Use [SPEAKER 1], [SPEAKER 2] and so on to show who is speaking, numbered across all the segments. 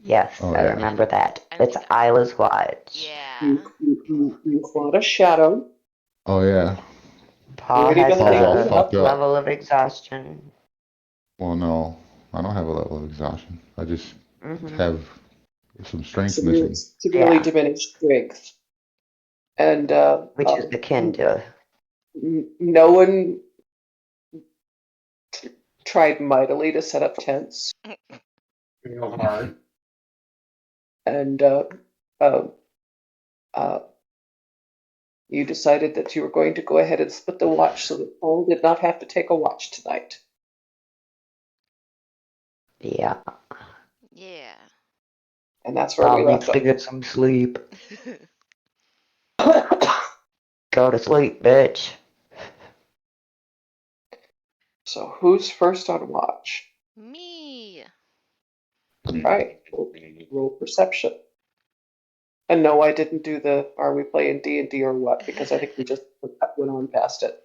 [SPEAKER 1] Yes,
[SPEAKER 2] Oh
[SPEAKER 1] I
[SPEAKER 2] yeah.
[SPEAKER 1] remember that.
[SPEAKER 3] I
[SPEAKER 1] It's
[SPEAKER 3] think I,
[SPEAKER 1] Isla's watch.
[SPEAKER 3] yeah.
[SPEAKER 4] You fought a shadow.
[SPEAKER 2] Oh yeah.
[SPEAKER 1] Paul
[SPEAKER 4] Already
[SPEAKER 1] has
[SPEAKER 4] been
[SPEAKER 2] Paul's all
[SPEAKER 4] waking
[SPEAKER 1] a
[SPEAKER 4] up.
[SPEAKER 2] fucked up.
[SPEAKER 1] level of exhaustion.
[SPEAKER 2] Well, no, I don't have a level of exhaustion. I just
[SPEAKER 1] Hmm.
[SPEAKER 2] have some strength
[SPEAKER 4] Severely,
[SPEAKER 2] missing.
[SPEAKER 4] severely
[SPEAKER 1] Yeah,
[SPEAKER 4] diminished strength. And
[SPEAKER 1] which is akin to.
[SPEAKER 4] no one tried mightily to set up tents. Real hard. And uh, uh, you decided that you were going to go ahead and split the watch so that Paul did not have to take a watch tonight.
[SPEAKER 1] Yeah,
[SPEAKER 3] Yeah.
[SPEAKER 4] And that's where we
[SPEAKER 1] Paul
[SPEAKER 4] left
[SPEAKER 1] needs to
[SPEAKER 4] off.
[SPEAKER 1] get some sleep. Go to sleep, bitch.
[SPEAKER 4] So who's first on watch?
[SPEAKER 3] Me.
[SPEAKER 4] Right. Roll perception. And no, I didn't do the are we playing D&D or what, because I think we just went on past it.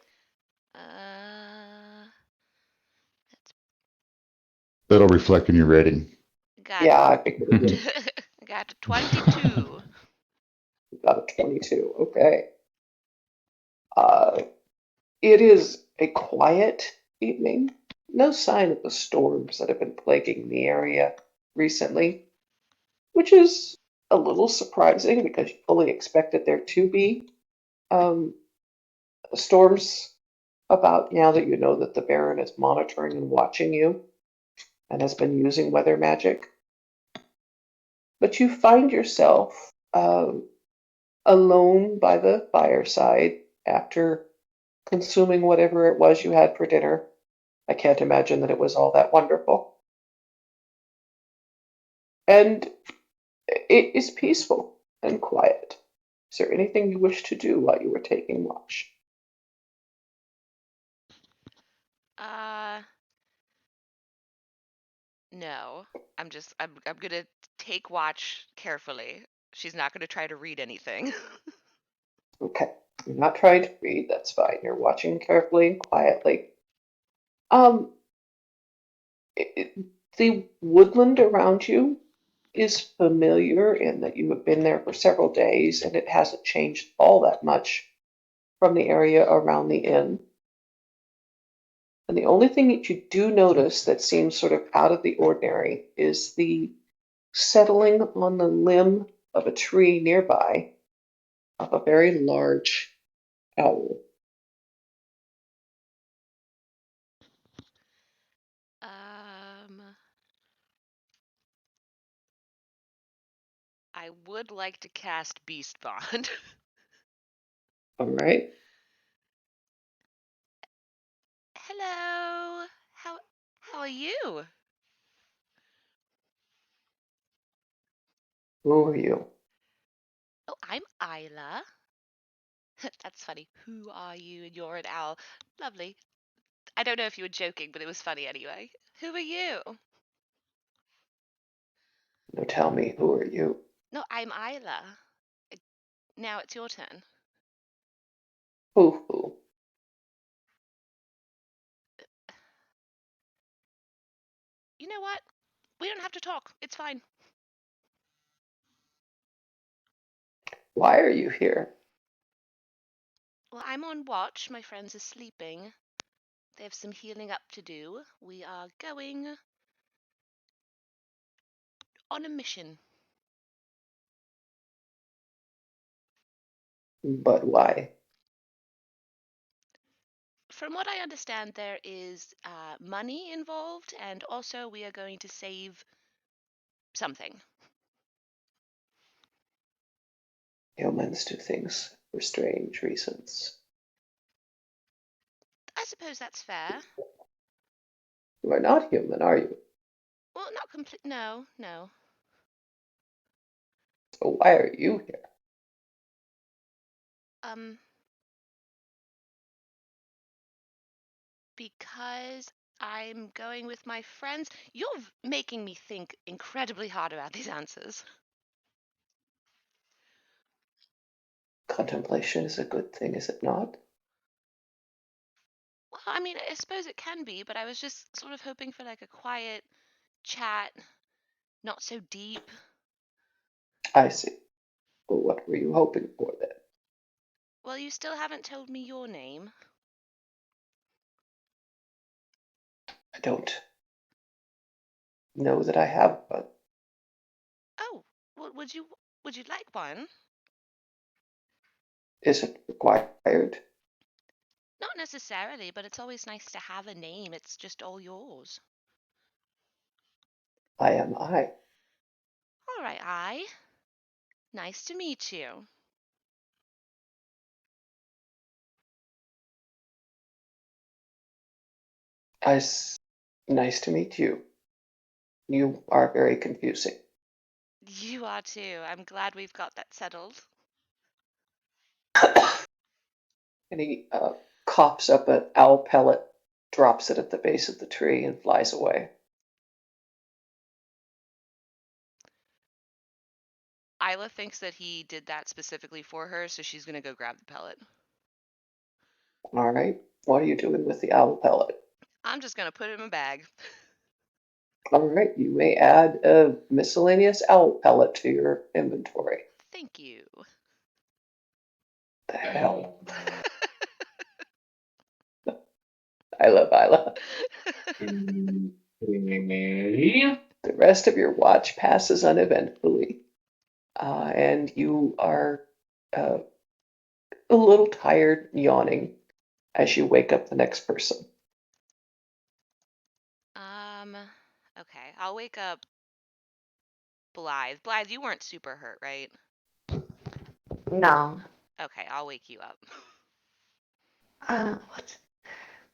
[SPEAKER 3] uh,
[SPEAKER 2] That'll reflect in your rating.
[SPEAKER 3] got
[SPEAKER 4] Yeah, I think we did.
[SPEAKER 3] got a 22.
[SPEAKER 4] Got a 22. Okay. Uh, it is a quiet evening. No sign of the storms that have been plaguing the area recently, which is a little surprising because you fully expected there to be um, storms about now that you know that the Baron is monitoring and watching you and has been using weather magic. But you find yourself alone by the fireside after consuming whatever it was you had for dinner. I can't imagine that it was all that wonderful. And it is peaceful and quiet. Is there anything you wish to do while you were taking watch?
[SPEAKER 3] uh, no. I'm gonna take watch carefully. She's not gonna try to read anything.
[SPEAKER 4] Okay, you're not trying to read, that's fine. You're watching carefully and quietly. Um, the woodland around you is familiar in that you have been there for several days and it hasn't changed all that much from the area around the inn. And the only thing that you do notice that seems sort of out of the ordinary is the settling on the limb of a tree nearby of a very large owl.
[SPEAKER 3] Um, I would like to cast Beast Bond.
[SPEAKER 4] All right.
[SPEAKER 3] Hello. How are you?
[SPEAKER 4] Who are you?
[SPEAKER 3] Oh, I'm Isla. That's funny. Who are you? And you're an owl. Lovely. I don't know if you were joking, but it was funny anyway. Who are you?
[SPEAKER 4] No, tell me, who are you?
[SPEAKER 3] No, I'm Isla. Now it's your turn.
[SPEAKER 4] Who?
[SPEAKER 3] You know what? We don't have to talk. It's fine.
[SPEAKER 4] Why are you here?
[SPEAKER 3] Well, I'm on watch. My friends are sleeping. They have some healing up to do. We are going on a mission.
[SPEAKER 4] But why?
[SPEAKER 3] From what I understand, there is money involved, and also we are going to save something.
[SPEAKER 4] Humans do things for strange reasons.
[SPEAKER 3] I suppose that's fair.
[SPEAKER 4] You are not human, are you?
[SPEAKER 3] Well, not complete. No, no.
[SPEAKER 4] So why are you here?
[SPEAKER 3] Um, because I'm going with my friends. You're making me think incredibly hard about these answers.
[SPEAKER 4] Contemplation is a good thing, is it not?
[SPEAKER 3] Well, I mean, I suppose it can be, but I was just sort of hoping for like a quiet chat, Not so deep.
[SPEAKER 4] I see. Well, what were you hoping for then?
[SPEAKER 3] Well, you still haven't told me your name.
[SPEAKER 4] I don't know that I have one.
[SPEAKER 3] Oh, well, would you like one?
[SPEAKER 4] Is it required?
[SPEAKER 3] Not necessarily, but it's always nice to have a name. It's just all yours.
[SPEAKER 4] I am I.
[SPEAKER 3] All right, I. Nice to meet you.
[SPEAKER 4] Nice to meet you. You are very confusing.
[SPEAKER 3] You are too. I'm glad we've got that settled.
[SPEAKER 4] And he coughs up an owl pellet, drops it at the base of the tree, and flies away.
[SPEAKER 3] Isla thinks that he did that specifically for her, so she's gonna go grab the pellet.
[SPEAKER 4] All right. What are you doing with the owl pellet?
[SPEAKER 3] I'm just gonna put it in my bag.
[SPEAKER 4] All right. You may add a miscellaneous owl pellet to your inventory.
[SPEAKER 3] Thank you.
[SPEAKER 4] The hell? I love Isla. The rest of your watch passes uneventfully, and you are a little tired, yawning, as you wake up the next person.
[SPEAKER 3] Okay. I'll wake up Blythe. Blythe, you weren't super hurt, right?
[SPEAKER 1] No.
[SPEAKER 3] Okay, I'll wake you up.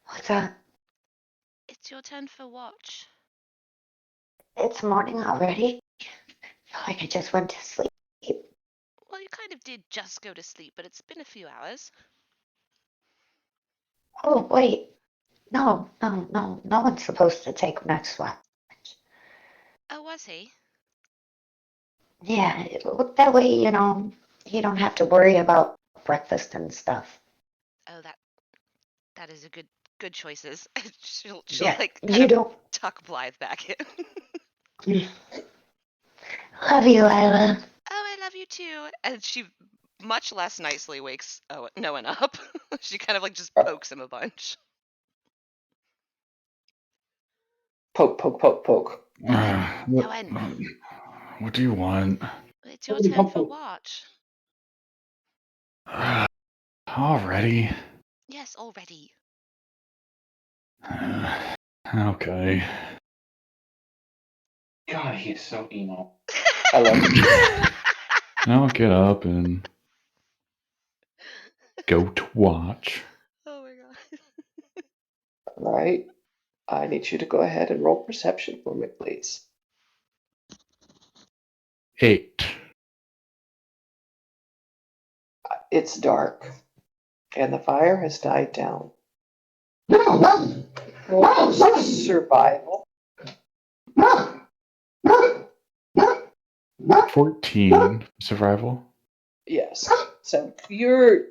[SPEAKER 1] What's that?
[SPEAKER 3] It's your turn for watch.
[SPEAKER 1] It's morning already. I feel like I just went to sleep.
[SPEAKER 3] Well, you kind of did just go to sleep, but it's been a few hours.
[SPEAKER 1] Oh, wait. No. No one's supposed to take next watch.
[SPEAKER 3] Oh, was he?
[SPEAKER 1] Yeah, that way, you don't have to worry about breakfast and stuff.
[SPEAKER 3] Oh, that is a good choices. she'll
[SPEAKER 1] Yeah,
[SPEAKER 3] like kind
[SPEAKER 1] you
[SPEAKER 3] of
[SPEAKER 1] don't.
[SPEAKER 3] tuck Blythe back in.
[SPEAKER 1] Love you, Isla.
[SPEAKER 3] Oh, I love you too. And she much less nicely wakes Noah up. She kind of like just pokes him a bunch.
[SPEAKER 4] Poke, poke, poke, poke.
[SPEAKER 2] What do you want?
[SPEAKER 3] It's your turn for watch.
[SPEAKER 2] Already?
[SPEAKER 3] Yes, already.
[SPEAKER 2] Okay.
[SPEAKER 5] God, he's so emo.
[SPEAKER 4] I love it.
[SPEAKER 2] I'll get up and go to watch.
[SPEAKER 3] Oh my god.
[SPEAKER 4] All right. I need you to go ahead and roll perception for me, please.
[SPEAKER 2] 8.
[SPEAKER 4] It's dark, and the fire has died down. Survival.
[SPEAKER 2] 14 survival.
[SPEAKER 4] Yes. So you're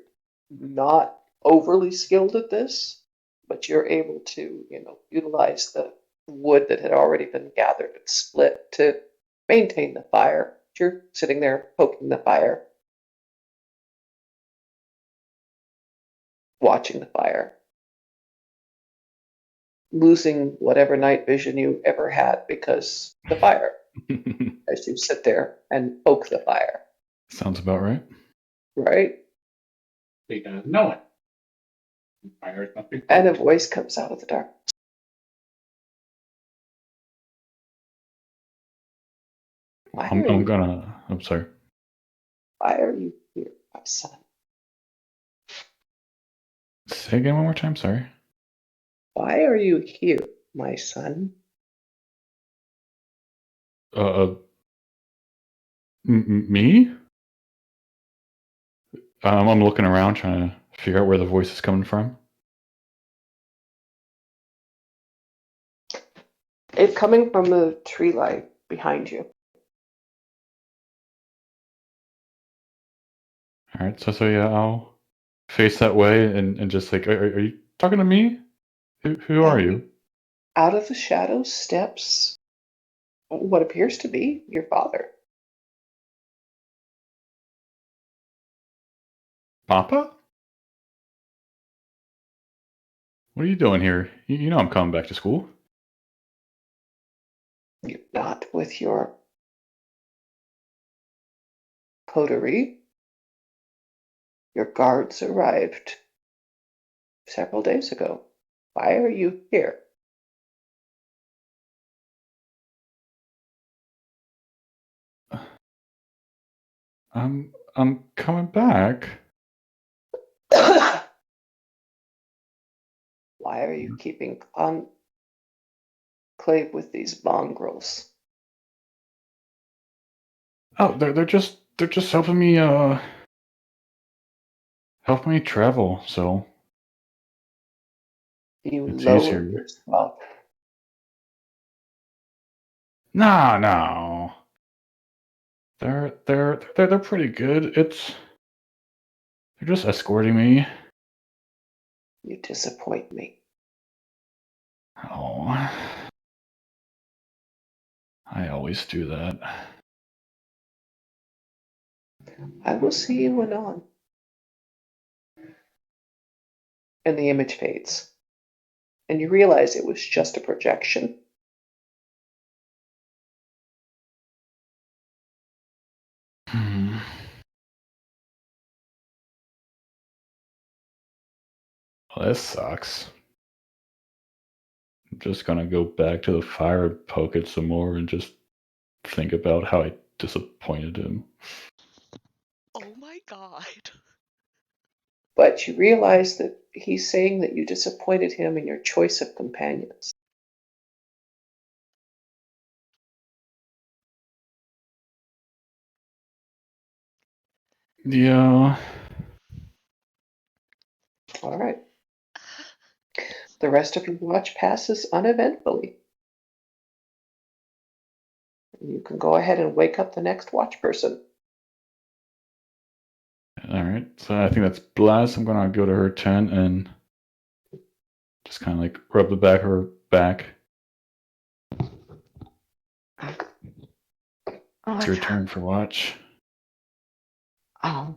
[SPEAKER 4] not overly skilled at this, but you're able to, utilize the wood that had already been gathered and split to maintain the fire. You're sitting there poking the fire, watching the fire, losing whatever night vision you ever had because the fire, as you sit there and poke the fire,
[SPEAKER 2] Sounds about right.
[SPEAKER 4] right?
[SPEAKER 5] Because no one. Fire is nothing.
[SPEAKER 4] And a voice comes out of the dark.
[SPEAKER 2] I'm sorry.
[SPEAKER 4] Why are you here, my son?
[SPEAKER 2] Say again one more time, sorry.
[SPEAKER 4] Why are you here, my son?
[SPEAKER 2] Me? I'm looking around trying to figure out where the voice is coming from.
[SPEAKER 4] It's coming from the tree light behind you.
[SPEAKER 2] All right, so yeah, I'll face that way and just like, are you talking to me? Who are you?
[SPEAKER 4] Out of the shadows steps what appears to be your father.
[SPEAKER 2] Papa? What are you doing here? You know I'm coming back to school.
[SPEAKER 4] You're not with your coterie. Your guards arrived several days ago. Why are you here?
[SPEAKER 2] I'm coming back.
[SPEAKER 4] Why are you keeping conclave with these mongrels?
[SPEAKER 2] Oh, they're just helping me travel, so
[SPEAKER 4] You
[SPEAKER 2] it's
[SPEAKER 4] lower
[SPEAKER 2] easier.
[SPEAKER 4] yourself.
[SPEAKER 2] No. They're pretty good. They're just escorting me.
[SPEAKER 4] You disappoint me.
[SPEAKER 2] Oh, I always do that.
[SPEAKER 4] I will see you anon. And the image fades. And you realize it was just a projection.
[SPEAKER 2] Hmm. Well, this sucks. I'm just gonna go back to the fire and poke it some more and just think about how I disappointed him.
[SPEAKER 3] Oh my god.
[SPEAKER 4] But you realize that he's saying that you disappointed him in your choice of companions.
[SPEAKER 2] Yeah.
[SPEAKER 4] All right. The rest of your watch passes uneventfully. You can go ahead and wake up the next watch person.
[SPEAKER 2] All right. So I think that's Blast. I'm gonna go to her tent and just kind of like rub the back of her back.
[SPEAKER 1] Oh,
[SPEAKER 2] It's your turn for watch.
[SPEAKER 1] oh,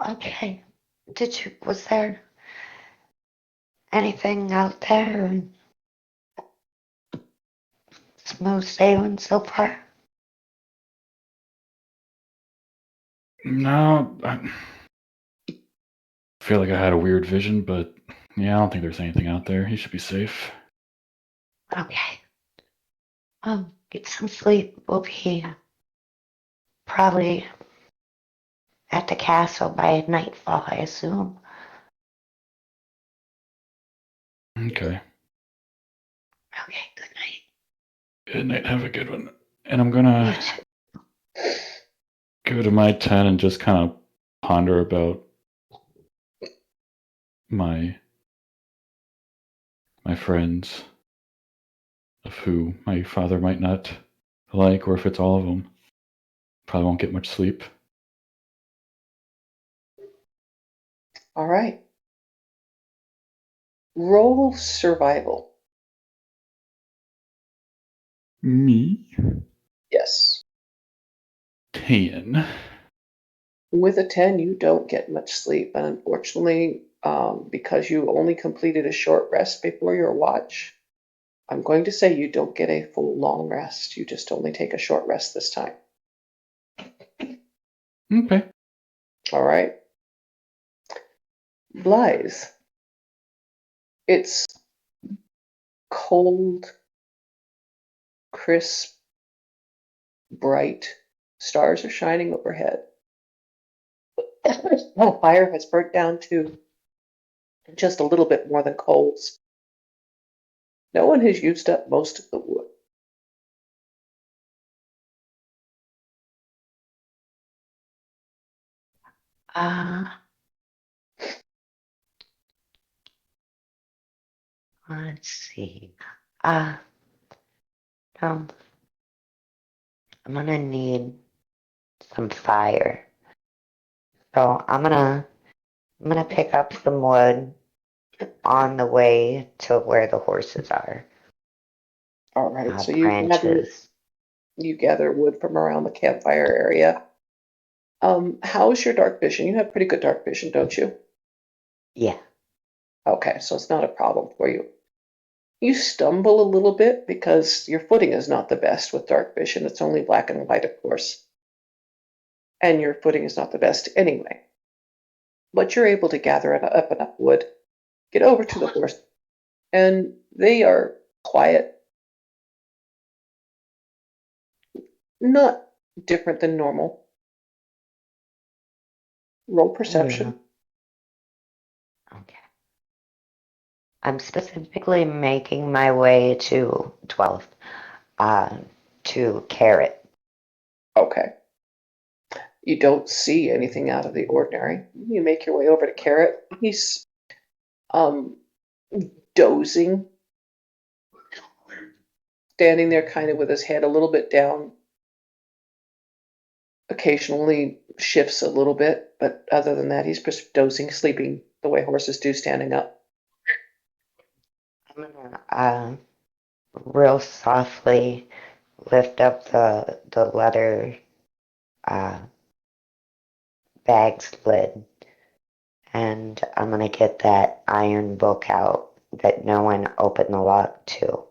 [SPEAKER 1] okay. Was there anything out there? Smooth sailing so far?
[SPEAKER 2] No, I feel like I had a weird vision, but yeah, I don't think there's anything out there. You should be safe.
[SPEAKER 1] Okay. Get some sleep. We'll be probably at the castle by nightfall, I assume.
[SPEAKER 2] Okay.
[SPEAKER 1] Okay, good night.
[SPEAKER 2] Good night. Have a good one. And I'm
[SPEAKER 1] You
[SPEAKER 2] gonna
[SPEAKER 1] too.
[SPEAKER 2] go to my tent and just kind of ponder about my friends, of who my father might not like, or if it's all of them. Probably won't get much sleep.
[SPEAKER 4] All right. Roll survival.
[SPEAKER 2] Me?
[SPEAKER 4] Yes.
[SPEAKER 2] 10.
[SPEAKER 4] With a 10, you don't get much sleep. And unfortunately, because you only completed a short rest before your watch, I'm going to say you don't get a full long rest. You just only take a short rest this time.
[SPEAKER 2] Okay.
[SPEAKER 4] All right. Blythe. It's cold, crisp, bright. Stars are shining overhead. The fire has burnt down to just a little bit more than coals. No one has used up most of the wood.
[SPEAKER 1] Uh, let's see. Uh, um, I'm gonna need some fire. So I'm gonna pick up some wood on the way to where the horses are.
[SPEAKER 4] All right, so you
[SPEAKER 1] branches.
[SPEAKER 4] gather wood from around the campfire area. How's your dark vision? You have pretty good dark vision, don't you?
[SPEAKER 1] Yeah.
[SPEAKER 4] Okay, so it's not a problem for you. You stumble a little bit because your footing is not the best with dark vision. It's only black and white, of course. And your footing is not the best anyway. But you're able to gather up enough wood, get over to the horse, and they are quiet, not different than normal. Roll perception.
[SPEAKER 1] Okay. I'm specifically making my way to 12, to Carrot.
[SPEAKER 4] Okay. You don't see anything out of the ordinary. You make your way over to Carrot. He's um dozing, standing there kind of with his head a little bit down. Occasionally shifts a little bit, but other than that, he's just dozing, sleeping the way horses do, standing up.
[SPEAKER 1] I'm gonna real softly lift up the leather uh, bag's lid, and I'm gonna get that iron book out that no one opened the lock to,
[SPEAKER 4] All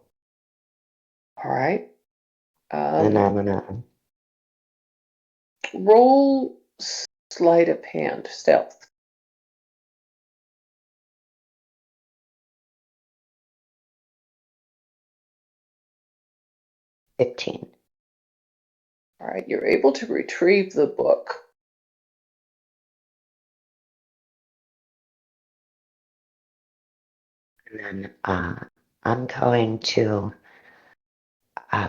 [SPEAKER 4] right.
[SPEAKER 1] and I'm gonna
[SPEAKER 4] Roll sleight of hand, stealth.
[SPEAKER 1] 15.
[SPEAKER 4] All right, you're able to retrieve the book.
[SPEAKER 1] And then I'm going to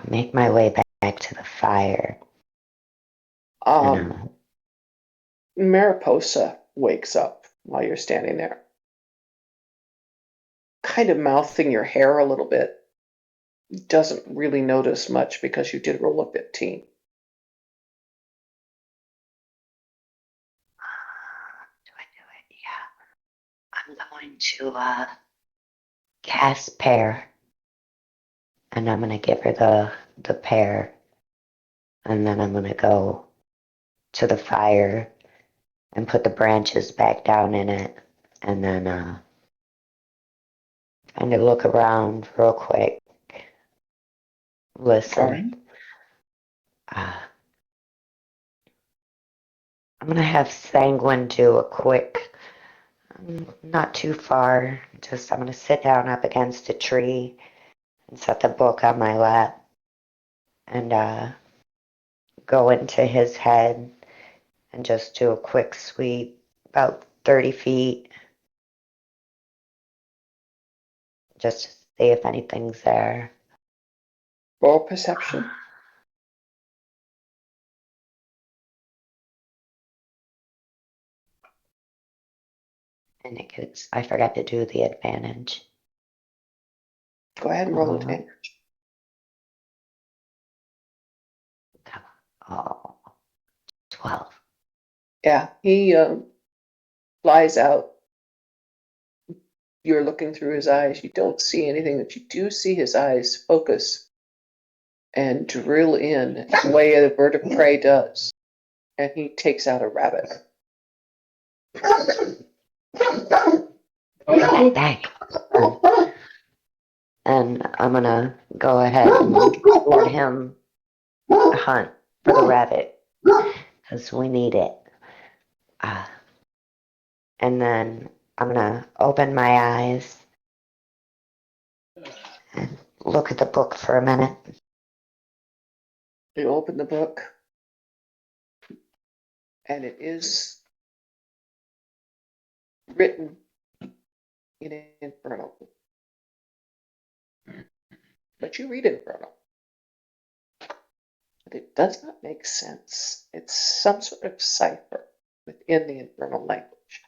[SPEAKER 1] make my way back to the fire. And
[SPEAKER 4] Mariposa wakes up while you're standing there, kind of mouthing your hair a little bit. Doesn't really notice much because you did roll a 15.
[SPEAKER 1] do I do it? Yeah. I'm going to cast pear, and I'm gonna give her the pear, and then I'm gonna go to the fire and put the branches back down in it, and then kind of look around real quick, listen.
[SPEAKER 4] All right.
[SPEAKER 1] I'm gonna have Sanguine do a quick, not too far. Just I'm gonna sit down up against a tree and set the book on my lap and go into his head and just do a quick sweep about 30 feet just to see if anything's there.
[SPEAKER 4] Roll perception.
[SPEAKER 1] And it gets, I forgot to do the advantage.
[SPEAKER 4] Go ahead and roll advantage.
[SPEAKER 1] Oh, 12.
[SPEAKER 4] Yeah, he flies out. You're looking through his eyes. You don't see anything, but you do see his eyes focus and drill in the way a bird of prey does. And he takes out a rabbit.
[SPEAKER 1] Back. And I'm gonna go ahead and let him hunt for the rabbit because we need it. And then I'm gonna open my eyes and look at the book for a minute.
[SPEAKER 4] You open the book, and it is written in Infernal. But you read Infernal. But it does not make sense. It's some sort of cipher within the Infernal language.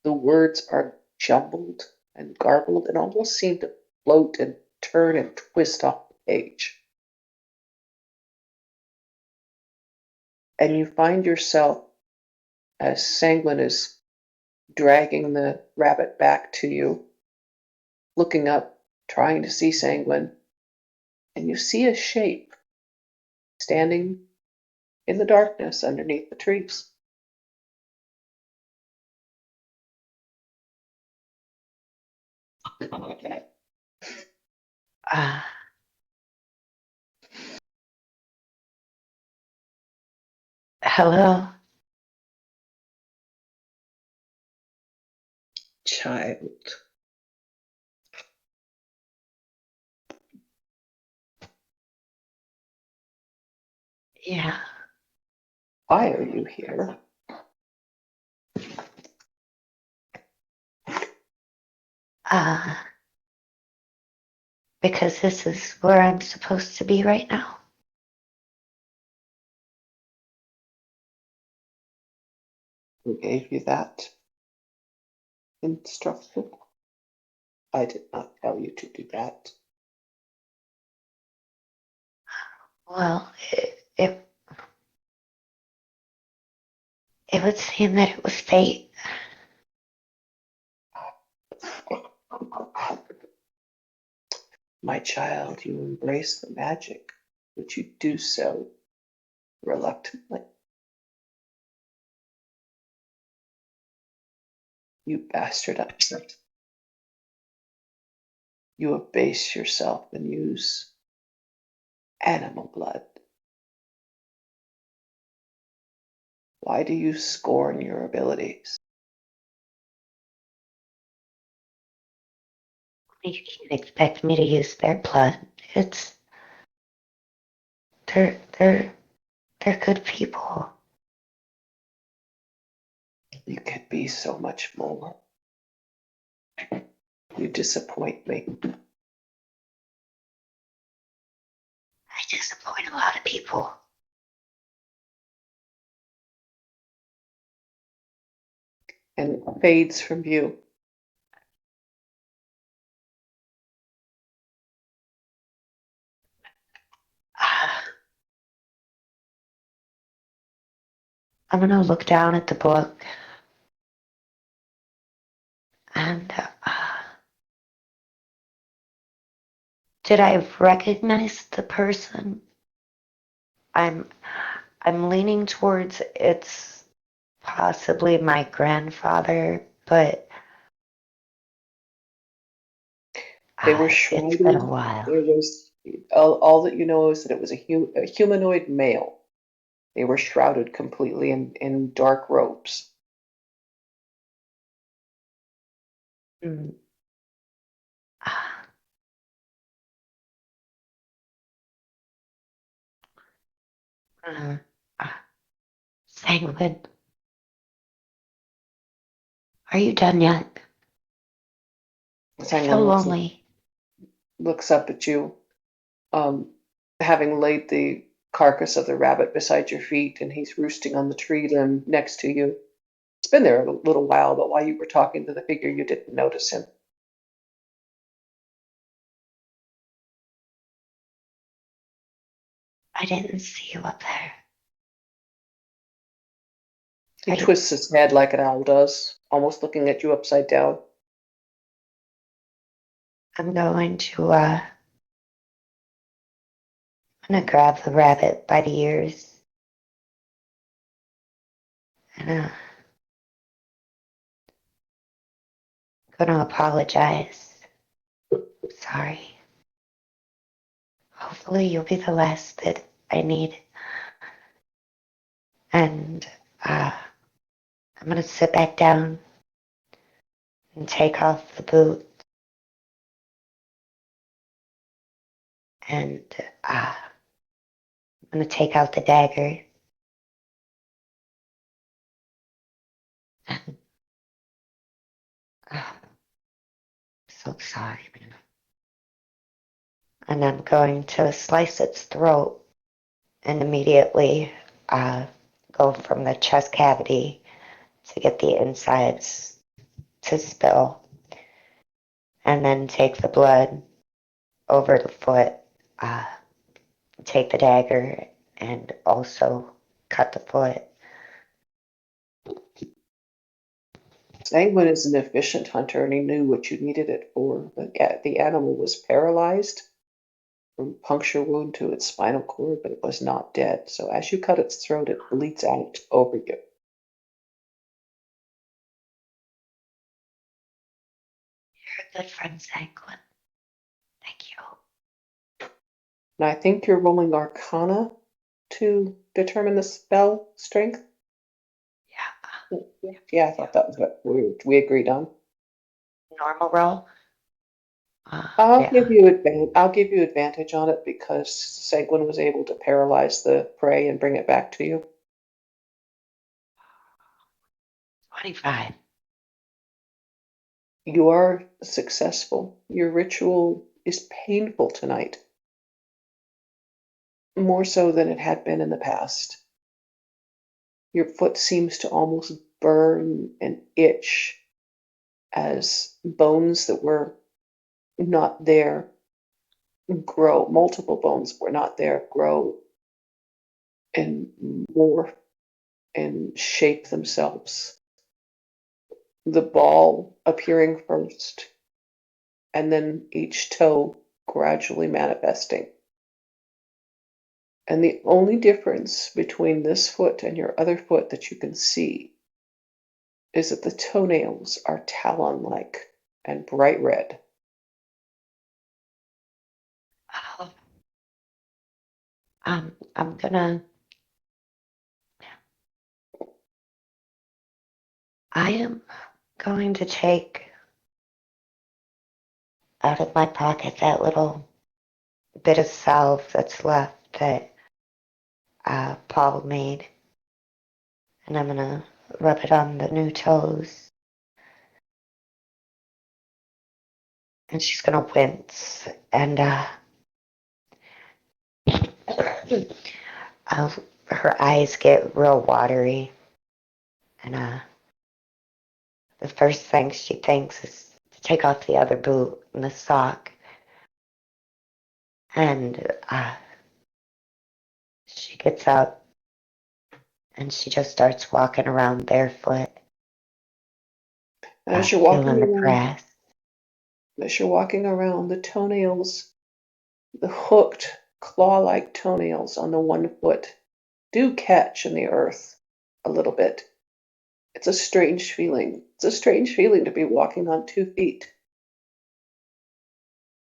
[SPEAKER 4] The words are jumbled and garbled and almost seem to float and turn and twist off the page. And you find yourself, as Sanguine is dragging the rabbit back to you, looking up, trying to see Sanguine, and you see a shape standing in the darkness underneath the trees.
[SPEAKER 1] Uh, hello?
[SPEAKER 4] Child.
[SPEAKER 1] Yeah.
[SPEAKER 4] Why are you here?
[SPEAKER 1] Uh, because this is where I'm supposed to be right now.
[SPEAKER 4] Who gave you that instruction? I did not tell you to do that.
[SPEAKER 1] Well, it would seem that it was fate.
[SPEAKER 4] My child, you embrace the magic, but you do so reluctantly. You bastardize it. You abase yourself and use animal blood. Why do you scorn your abilities?
[SPEAKER 1] You can't expect me to use their blood. It's they're good people.
[SPEAKER 4] You could be so much more. You disappoint me.
[SPEAKER 1] I disappoint a lot of people.
[SPEAKER 4] And fades from view.
[SPEAKER 1] I'm gonna look down at the book and did I recognize the person? I'm I'm leaning towards it's possibly my grandfather, but
[SPEAKER 4] They were
[SPEAKER 1] it's been
[SPEAKER 4] shrouded.
[SPEAKER 1] a while.
[SPEAKER 4] There was all that you know is that it was a humanoid male. They were shrouded completely in dark robes.
[SPEAKER 1] Mm. Ah, uh, ah, Sanguine, are you done yet? I feel
[SPEAKER 4] Sanguine
[SPEAKER 1] lonely.
[SPEAKER 4] looks up at you, um, having laid the carcass of the rabbit beside your feet, and he's roosting on the tree limb next to you. It's been there a little while, but while you were talking to the figure, you didn't notice him.
[SPEAKER 1] I didn't see you up there.
[SPEAKER 4] He
[SPEAKER 1] Are you,
[SPEAKER 4] twists his head like an owl does, almost looking at you upside down.
[SPEAKER 1] I'm going to I'm gonna grab the rabbit by the ears and gonna apologize. Sorry. Hopefully you'll be the last that I need. And I'm gonna sit back down and take off the boot and I'm gonna take out the dagger. And, so sorry, man. And I'm going to slice its throat and immediately go from the chest cavity to get the insides to spill, and then take the blood over the foot, uh, take the dagger, and also cut the foot.
[SPEAKER 4] Sanguine is an efficient hunter, and he knew what you needed it for. The animal was paralyzed puncture wound to its spinal cord, but it was not dead. So as you cut its throat, it bleeds out over you.
[SPEAKER 1] You're a good friend, Sanguine. Thank you.
[SPEAKER 4] And I think you're rolling Arcana to determine the spell strength. Yeah, I thought that was what we agreed on.
[SPEAKER 1] Normal roll?
[SPEAKER 4] I'll
[SPEAKER 1] Yeah.
[SPEAKER 4] give you advantage on it because Seguin was able to paralyze the prey and bring it back to you.
[SPEAKER 1] 25.
[SPEAKER 4] You are successful. Your ritual is painful tonight, more so than it had been in the past. Your foot seems to almost burn and itch as bones that were not there grow. Multiple bones were not there, grow and morph and shape themselves. The ball appearing first, and then each toe gradually manifesting. And the only difference between this foot and your other foot that you can see is that the toenails are talon-like and bright red.
[SPEAKER 1] Oh, I'm gonna. I am going to take out of my pocket that little bit of salve that's left that Paul made, and I'm gonna rub it on the new toes. And she's gonna wince, and her eyes get real watery, and the first thing she thinks is to take off the other boot and the sock, and she gets up and she just starts walking around barefoot,
[SPEAKER 4] And
[SPEAKER 1] feeling the grass.
[SPEAKER 4] as you're walking around, the toenails, the hooked claw-like toenails on the one foot, do catch in the earth a little bit. It's a strange feeling. It's a strange feeling to be walking on 2 feet.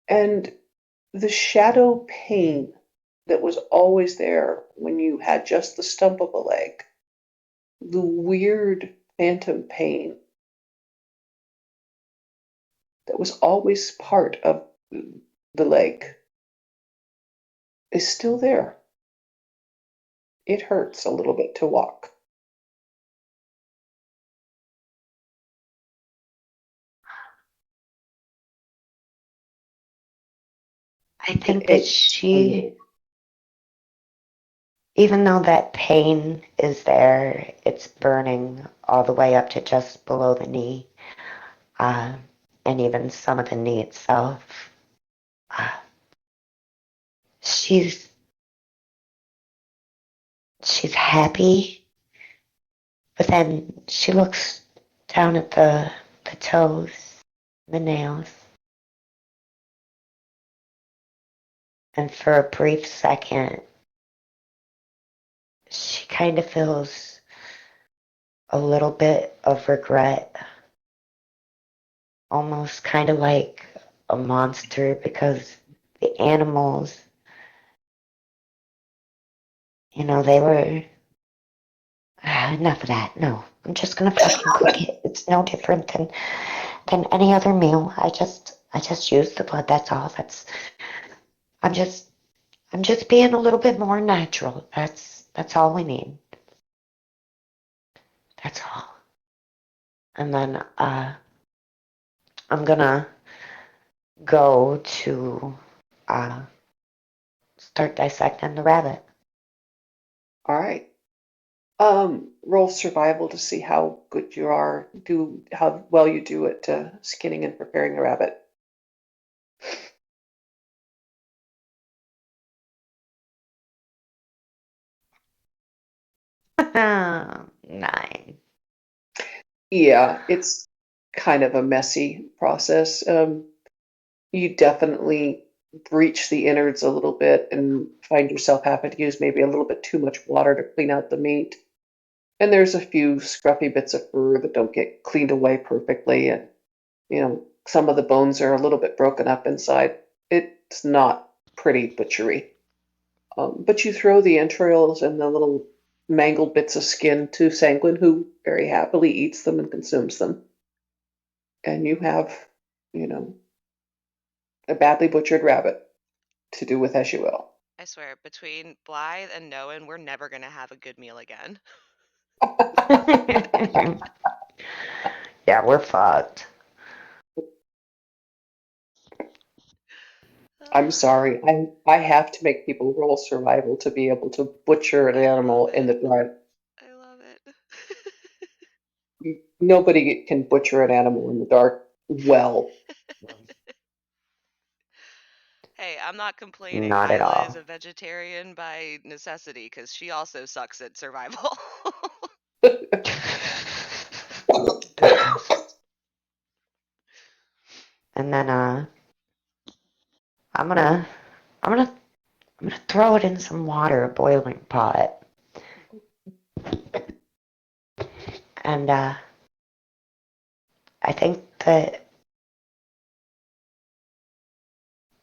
[SPEAKER 4] And the shadow pain that was always there when you had just the stump of a leg, the weird phantom pain that was always part of the leg, is still there. It hurts a little bit to walk.
[SPEAKER 1] I think that even though that pain is there, it's burning all the way up to just below the knee, and even some of the knee itself. Uh, she's happy, but then she looks down at the toes, the nails, and for a brief second, she kind of feels a little bit of regret, almost kind of like a monster, because the animals, they were. Enough of that. No, I'm just gonna fucking cook it. It's no different than any other meal. I just use the blood. That's all. I'm just I'm just being a little bit more natural. That's all we need. That's all. And then I'm gonna go to uh start dissecting the rabbit.
[SPEAKER 4] All right. Roll survival to see how good you are, how well you do at skinning and preparing a rabbit.
[SPEAKER 1] Nine.
[SPEAKER 4] Yeah, it's kind of a messy process. You definitely breach the innards a little bit and find yourself having to use maybe a little bit too much water to clean out the meat. And there's a few scruffy bits of fur that don't get cleaned away perfectly, and some of the bones are a little bit broken up inside. It's not pretty butchery. But you throw the entrails and the little mangled bits of skin to Sanguine, who very happily eats them and consumes them. And you have, you know, a badly butchered rabbit to do with as you will.
[SPEAKER 3] I swear, between Blythe and Noan, we're never gonna have a good meal again.
[SPEAKER 1] Yeah, we're fucked.
[SPEAKER 4] I'm sorry. I have to make people roll survival to be able to butcher an animal in the dark.
[SPEAKER 3] I love it.
[SPEAKER 4] Nobody can butcher an animal in the dark well.
[SPEAKER 3] Hey, I'm not complaining.
[SPEAKER 1] Not at
[SPEAKER 3] Isla is
[SPEAKER 1] all.
[SPEAKER 3] a vegetarian by necessity because she also sucks at survival.
[SPEAKER 1] And then I'm gonna I'm gonna I'm gonna throw it in some water, a boiling pot. And I think that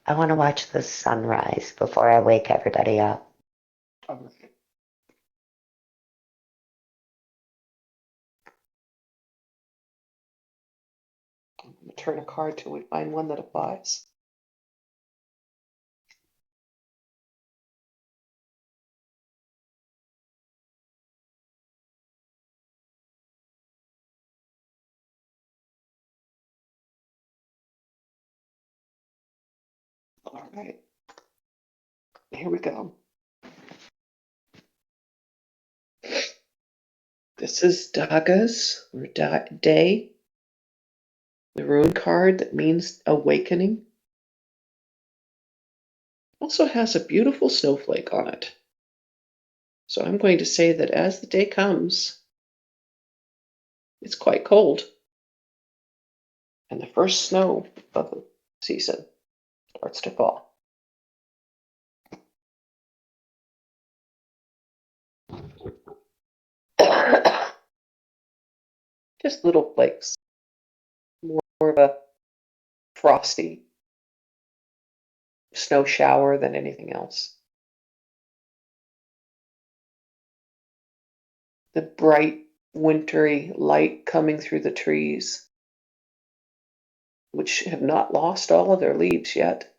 [SPEAKER 1] I want to watch the sunrise before I wake everybody up.
[SPEAKER 4] I'm going to turn a card till we find one that applies. All right. Here we go. This is Daga's or Day, the rune card that means awakening. Also has a beautiful snowflake on it. So I'm going to say that as the day comes, it's quite cold. And the first snow of the season starts to fall. Just little flakes, more of a frosty snow shower than anything else. The bright, wintry light coming through the trees, which have not lost all of their leaves yet.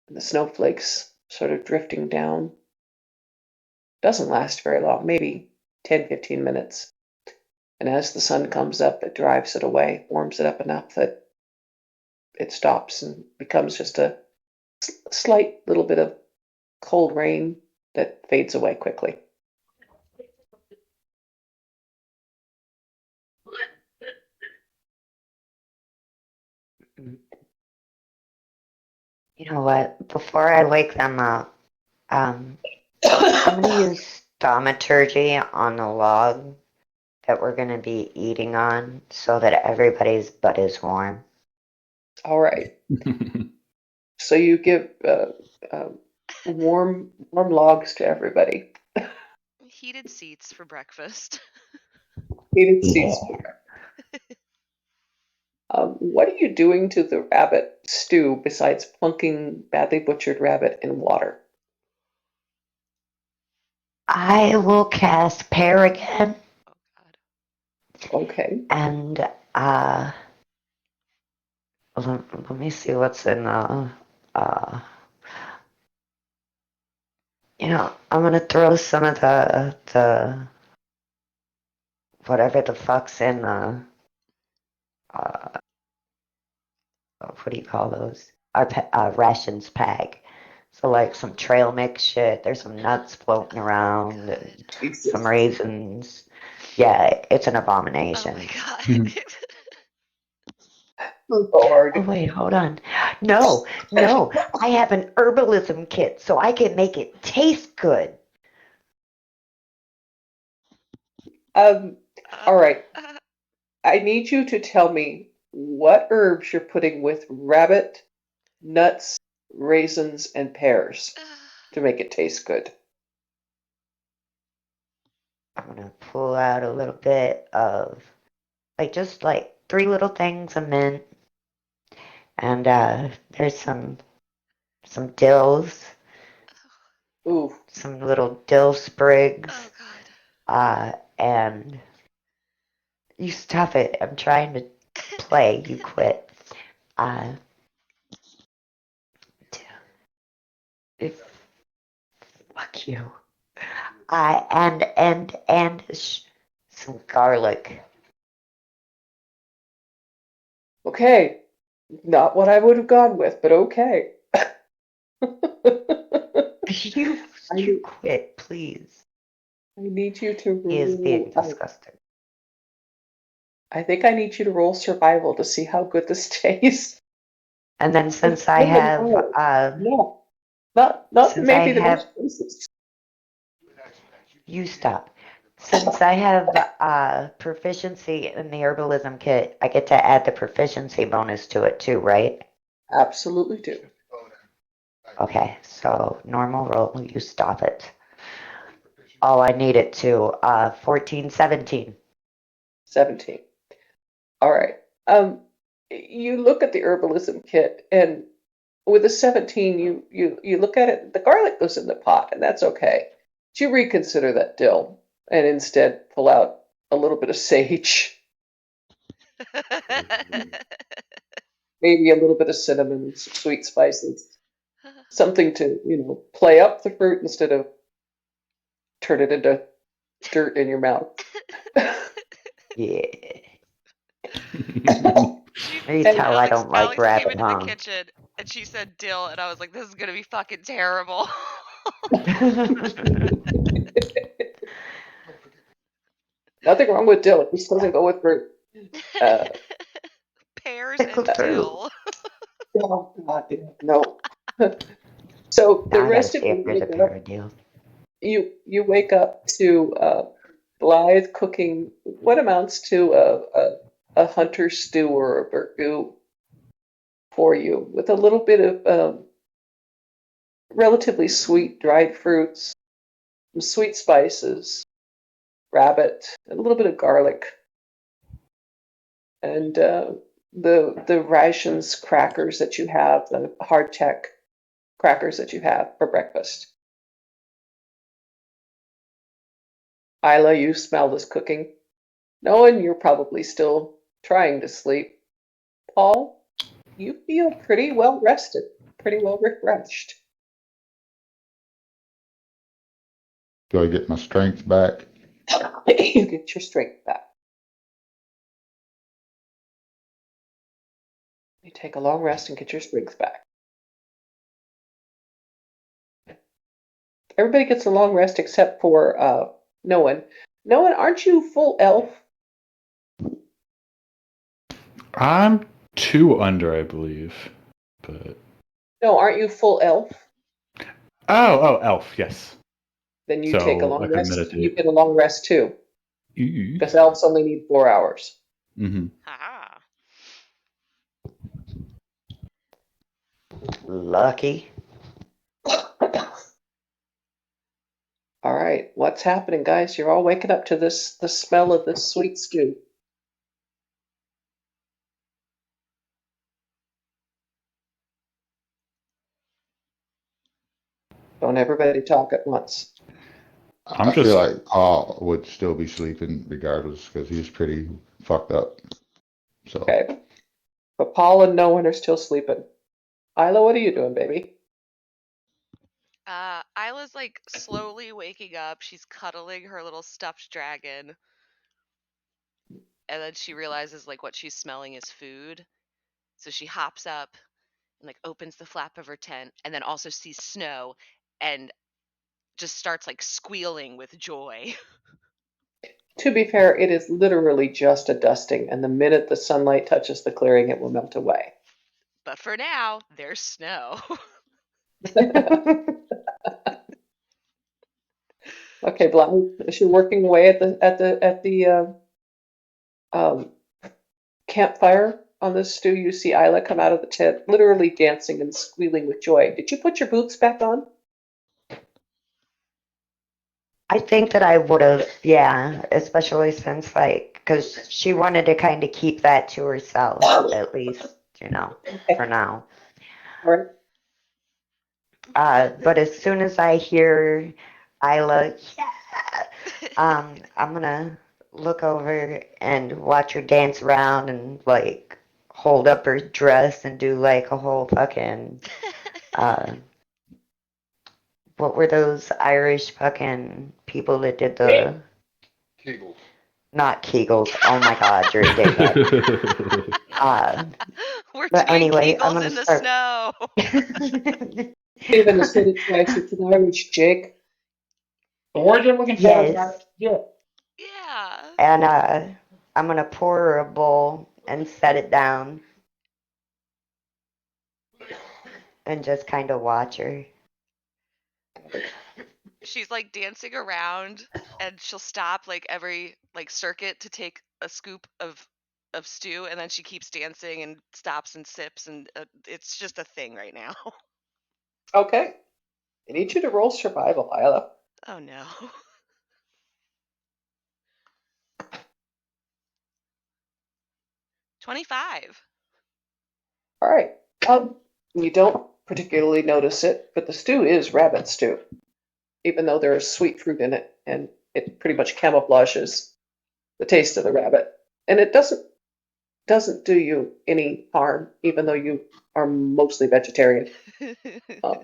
[SPEAKER 4] And the snowflakes sort of drifting down. Doesn't last very long, maybe 10-15 minutes. And as the sun comes up, it drives it away, warms it up enough that it stops and becomes just a slight little bit of cold rain that fades away quickly.
[SPEAKER 1] You know what? Before I wake them up, I'm gonna use thaumaturgy on the log that we're gonna be eating on so that everybody's butt is warm.
[SPEAKER 4] All right. So you give warm logs to everybody.
[SPEAKER 3] Heated seats for breakfast.
[SPEAKER 4] Heated seats. What are you doing to the rabbit stew besides plunking badly butchered rabbit in water?
[SPEAKER 1] I will cast Pair again,
[SPEAKER 3] Oh God.
[SPEAKER 4] Okay.
[SPEAKER 1] and let me see what's in uh, I'm gonna throw some of the whatever the fuck's in the uh, what do you call those? Our rations pack. So like some trail mix shit. There's some nuts floating around and
[SPEAKER 4] Jesus.
[SPEAKER 1] some raisins. Yeah, it's an
[SPEAKER 3] Oh
[SPEAKER 1] abomination.
[SPEAKER 3] my God.
[SPEAKER 4] Lord.
[SPEAKER 1] Oh wait, hold on. No, I have an herbalism kit so I can make it taste good.
[SPEAKER 4] All right. I need you to tell me what herbs you're putting with rabbit nuts, raisins, and pears to make it taste good.
[SPEAKER 1] I'm gonna pull out a little bit of just like 3 little things of mint, and there's some dills,
[SPEAKER 4] Ooh,
[SPEAKER 1] some little dill sprigs,
[SPEAKER 3] Oh God.
[SPEAKER 1] and you stop it. I'm trying to play. You quit. Uh, if fuck you. And some garlic.
[SPEAKER 4] okay. Not what I would have gone with, but okay.
[SPEAKER 1] You quit, please.
[SPEAKER 4] I need you to
[SPEAKER 1] He is being
[SPEAKER 4] roll.
[SPEAKER 1] disgusting.
[SPEAKER 4] I think I need you to roll survival to see how good this tastes.
[SPEAKER 1] And then since I have
[SPEAKER 4] No, not
[SPEAKER 1] since I
[SPEAKER 4] maybe the
[SPEAKER 1] have
[SPEAKER 4] most places.
[SPEAKER 1] you stop. Since I have proficiency in the herbalism kit, I get to add the proficiency bonus to it too, right?
[SPEAKER 4] Absolutely do.
[SPEAKER 1] Okay, so normal roll, you stop it. Oh, I need it to 14, 17.
[SPEAKER 4] 17. All right. You look at the herbalism kit, and with a 17, you look at it. The garlic goes in the pot, and that's okay. But you reconsider that dill, and instead pull out a little bit of sage, maybe a little bit of cinnamon, some sweet spices, something to play up the fruit instead of turn it into dirt in your mouth.
[SPEAKER 1] Yeah.
[SPEAKER 3] She,
[SPEAKER 1] You tell I
[SPEAKER 3] Alex,
[SPEAKER 1] don't like
[SPEAKER 3] Alex came
[SPEAKER 1] rabbit
[SPEAKER 3] into the
[SPEAKER 1] hung.
[SPEAKER 3] kitchen and she said dill, and I was like, "This is gonna be fucking terrible."
[SPEAKER 4] Nothing wrong with dill. It just doesn't go with fruit. Uh,
[SPEAKER 3] Pears
[SPEAKER 1] Pickled
[SPEAKER 3] and
[SPEAKER 1] fruit.
[SPEAKER 3] dill.
[SPEAKER 4] oh God, no. So the
[SPEAKER 1] Now I gotta
[SPEAKER 4] rest of
[SPEAKER 1] see if
[SPEAKER 4] you
[SPEAKER 1] there's a
[SPEAKER 4] wake
[SPEAKER 1] pair
[SPEAKER 4] up.
[SPEAKER 1] of deals.
[SPEAKER 4] You wake up to Blythe cooking what amounts to a hunter stew or a burgoo for you, with a little bit of relatively sweet dried fruits, some sweet spices, rabbit, and a little bit of garlic, and the rations crackers that you have, the hardtack crackers that you have for breakfast. Isla, you smell this cooking, knowing you're probably still trying to sleep. Paul, you feel pretty well rested, pretty well refreshed.
[SPEAKER 6] Do I get my strength back?
[SPEAKER 4] You get your strength back. You take a long rest and get your strength back. Everybody gets a long rest except for Noah. Noah, aren't you full elf?
[SPEAKER 2] I'm 2 under, I believe. But
[SPEAKER 4] No, aren't you full elf?
[SPEAKER 2] elf, yes.
[SPEAKER 4] Then you take a
[SPEAKER 2] So I
[SPEAKER 4] long
[SPEAKER 2] can
[SPEAKER 4] rest. You
[SPEAKER 2] meditate.
[SPEAKER 4] get a long rest too, because elves only need 4 hours.
[SPEAKER 2] Mm-hmm.
[SPEAKER 3] Ah.
[SPEAKER 1] Lucky.
[SPEAKER 4] All right, what's happening, guys? You're all waking up to the smell of this sweet stew. Don't everybody talk at once.
[SPEAKER 2] I'm
[SPEAKER 6] I feel
[SPEAKER 2] just
[SPEAKER 6] like Paul would still be sleeping regardless because he's pretty fucked up. So
[SPEAKER 4] Okay, but Paul and no one are still sleeping. Isla, what are you doing, baby?
[SPEAKER 3] Isla's like slowly waking up. She's cuddling her little stuffed dragon. And then she realizes like what she's smelling is food. So she hops up and like opens the flap of her tent and then also sees snow and just starts like squealing with joy.
[SPEAKER 4] To be fair, it is literally just a dusting, and the minute the sunlight touches the clearing, it will melt away.
[SPEAKER 3] But for now, there's snow.
[SPEAKER 4] Okay, Blythe, is she working away at the um, campfire? on this stew, you see Isla come out of the tent, literally dancing and squealing with joy. Did you put your boots back on?
[SPEAKER 1] I think that I would have, yeah, especially since, like, because she wanted to kind of keep that to herself, at least, for now.
[SPEAKER 4] All right.
[SPEAKER 1] But as soon as I hear Isla, yeah, I'm gonna look over and watch her dance around and, like, hold up her dress and do, like, a whole fucking, uh, what were those Irish fucking people that did the,
[SPEAKER 6] Kegels.
[SPEAKER 1] not Kegels, oh my god, you're a dickhead.
[SPEAKER 3] We're
[SPEAKER 1] But
[SPEAKER 3] doing
[SPEAKER 1] anyway, I'm
[SPEAKER 3] Kegels
[SPEAKER 1] gonna
[SPEAKER 3] in the
[SPEAKER 1] start.
[SPEAKER 3] snow.
[SPEAKER 4] Even said it twice. It's an Irish Jake.
[SPEAKER 5] The word you're looking for is
[SPEAKER 1] Yes,
[SPEAKER 5] yeah.
[SPEAKER 3] Yeah.
[SPEAKER 1] and I'm gonna pour her a bowl and set it down and just kind of watch her.
[SPEAKER 3] She's like dancing around and she'll stop like every like circuit to take a scoop of stew and then she keeps dancing and stops and sips and it's just a thing right now.
[SPEAKER 4] Okay. I need you to roll survival, Isla.
[SPEAKER 3] Oh no. 25.
[SPEAKER 4] All right. You don't particularly notice it, but the stew is rabbit stew, even though there is sweet fruit in it, and it pretty much camouflages the taste of the rabbit. And it doesn't do you any harm, even though you are mostly vegetarian. Um,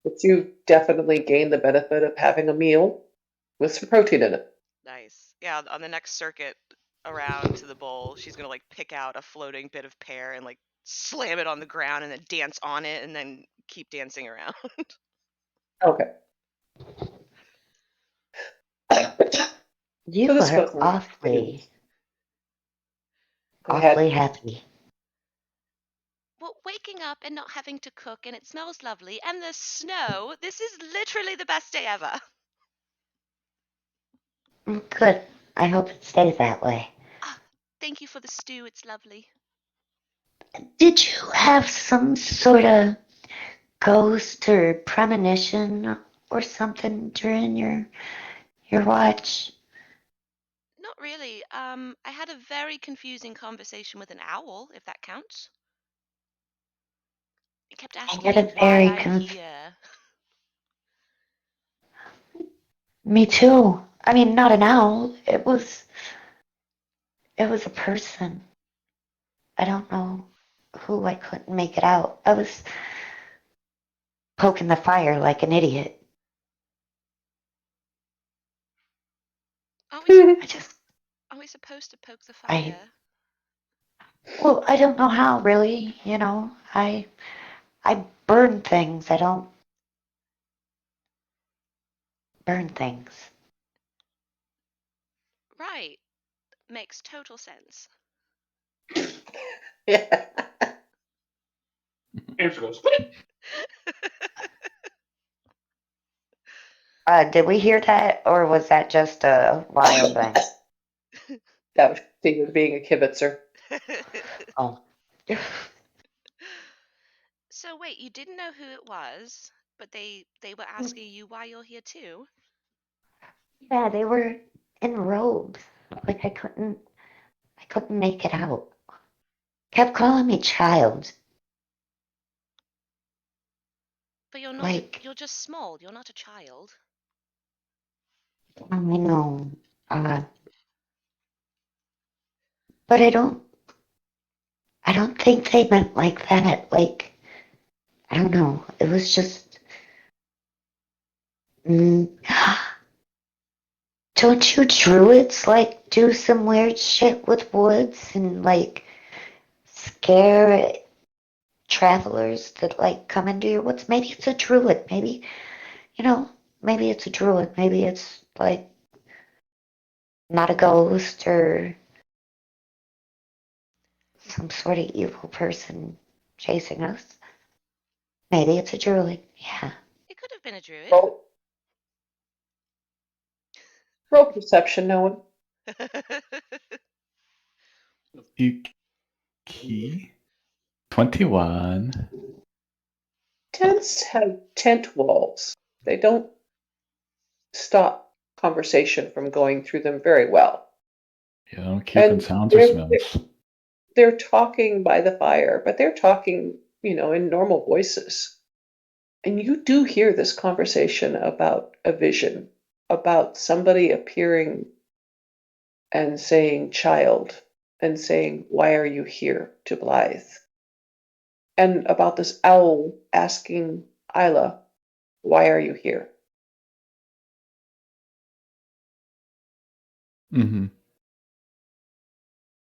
[SPEAKER 4] but you definitely gain the benefit of having a meal with some protein in it.
[SPEAKER 3] Nice. Yeah, on the next circuit around to the bowl, she's gonna like pick out a floating bit of pear and like slam it on the ground and then dance on it and then keep dancing around.
[SPEAKER 4] Okay.
[SPEAKER 1] You
[SPEAKER 4] So this
[SPEAKER 1] are
[SPEAKER 4] goes on.
[SPEAKER 1] awfully,
[SPEAKER 4] Go
[SPEAKER 1] awfully
[SPEAKER 4] ahead.
[SPEAKER 1] happy.
[SPEAKER 3] Well, waking up and not having to cook and it smells lovely and the snow, this is literally the best day ever.
[SPEAKER 1] Good. I hope it stays that way.
[SPEAKER 3] Ah, thank you for the stew, it's lovely.
[SPEAKER 1] Did you have some sort of ghost or premonition or something during your watch?
[SPEAKER 3] Not really. I had a very confusing conversation with an owl, if that counts. It kept
[SPEAKER 1] I
[SPEAKER 3] asking
[SPEAKER 1] had
[SPEAKER 3] me
[SPEAKER 1] a
[SPEAKER 3] why
[SPEAKER 1] very
[SPEAKER 3] I'm here.
[SPEAKER 1] Me too. I mean, not an owl. It was a person. I don't know who. I couldn't make it out. I was poking the fire like an idiot.
[SPEAKER 3] Aren't we, sup-
[SPEAKER 1] I just,
[SPEAKER 3] aren't we supposed to poke the
[SPEAKER 1] I,
[SPEAKER 3] fire?
[SPEAKER 1] well, I don't know how really, I burn things. I don't burn things.
[SPEAKER 3] Right. Makes total sense.
[SPEAKER 4] Yeah.
[SPEAKER 5] Answer goes.
[SPEAKER 1] Did we hear that, or was that just a Wilde thing?
[SPEAKER 4] That was David being a kibitzer.
[SPEAKER 1] Oh.
[SPEAKER 3] So wait, you didn't know who it was, but they were asking you why you're here too?
[SPEAKER 1] Yeah, they were in robes. Like I couldn't make it out. Kept calling me child.
[SPEAKER 3] But you're not.
[SPEAKER 1] Like,
[SPEAKER 3] You're just small. You're not a child.
[SPEAKER 1] I know. Uh, but I don't think they meant like that. Like, I don't know. It was just, mm, don't you druids like do some weird shit with woods and like scare travelers that like come into your woods? Maybe it's a druid. You know, maybe it's a druid. Maybe it's like not a ghost or some sort of evil person chasing us. Maybe it's a druid. Yeah.
[SPEAKER 3] It could have been a druid.
[SPEAKER 4] Roll, roll perception, no one.
[SPEAKER 2] Key 21.
[SPEAKER 4] Tents have tent walls. They don't stop conversation from going through them very well.
[SPEAKER 2] Yeah, don't keep in
[SPEAKER 4] And
[SPEAKER 2] sounds or smells.
[SPEAKER 4] they're talking by the fire, but they're talking, in normal voices. And you do hear this conversation about a vision, about somebody appearing and saying, child, and saying, why are you here to Blythe? And about this owl asking Isla, why are you here?
[SPEAKER 2] Mm-hmm.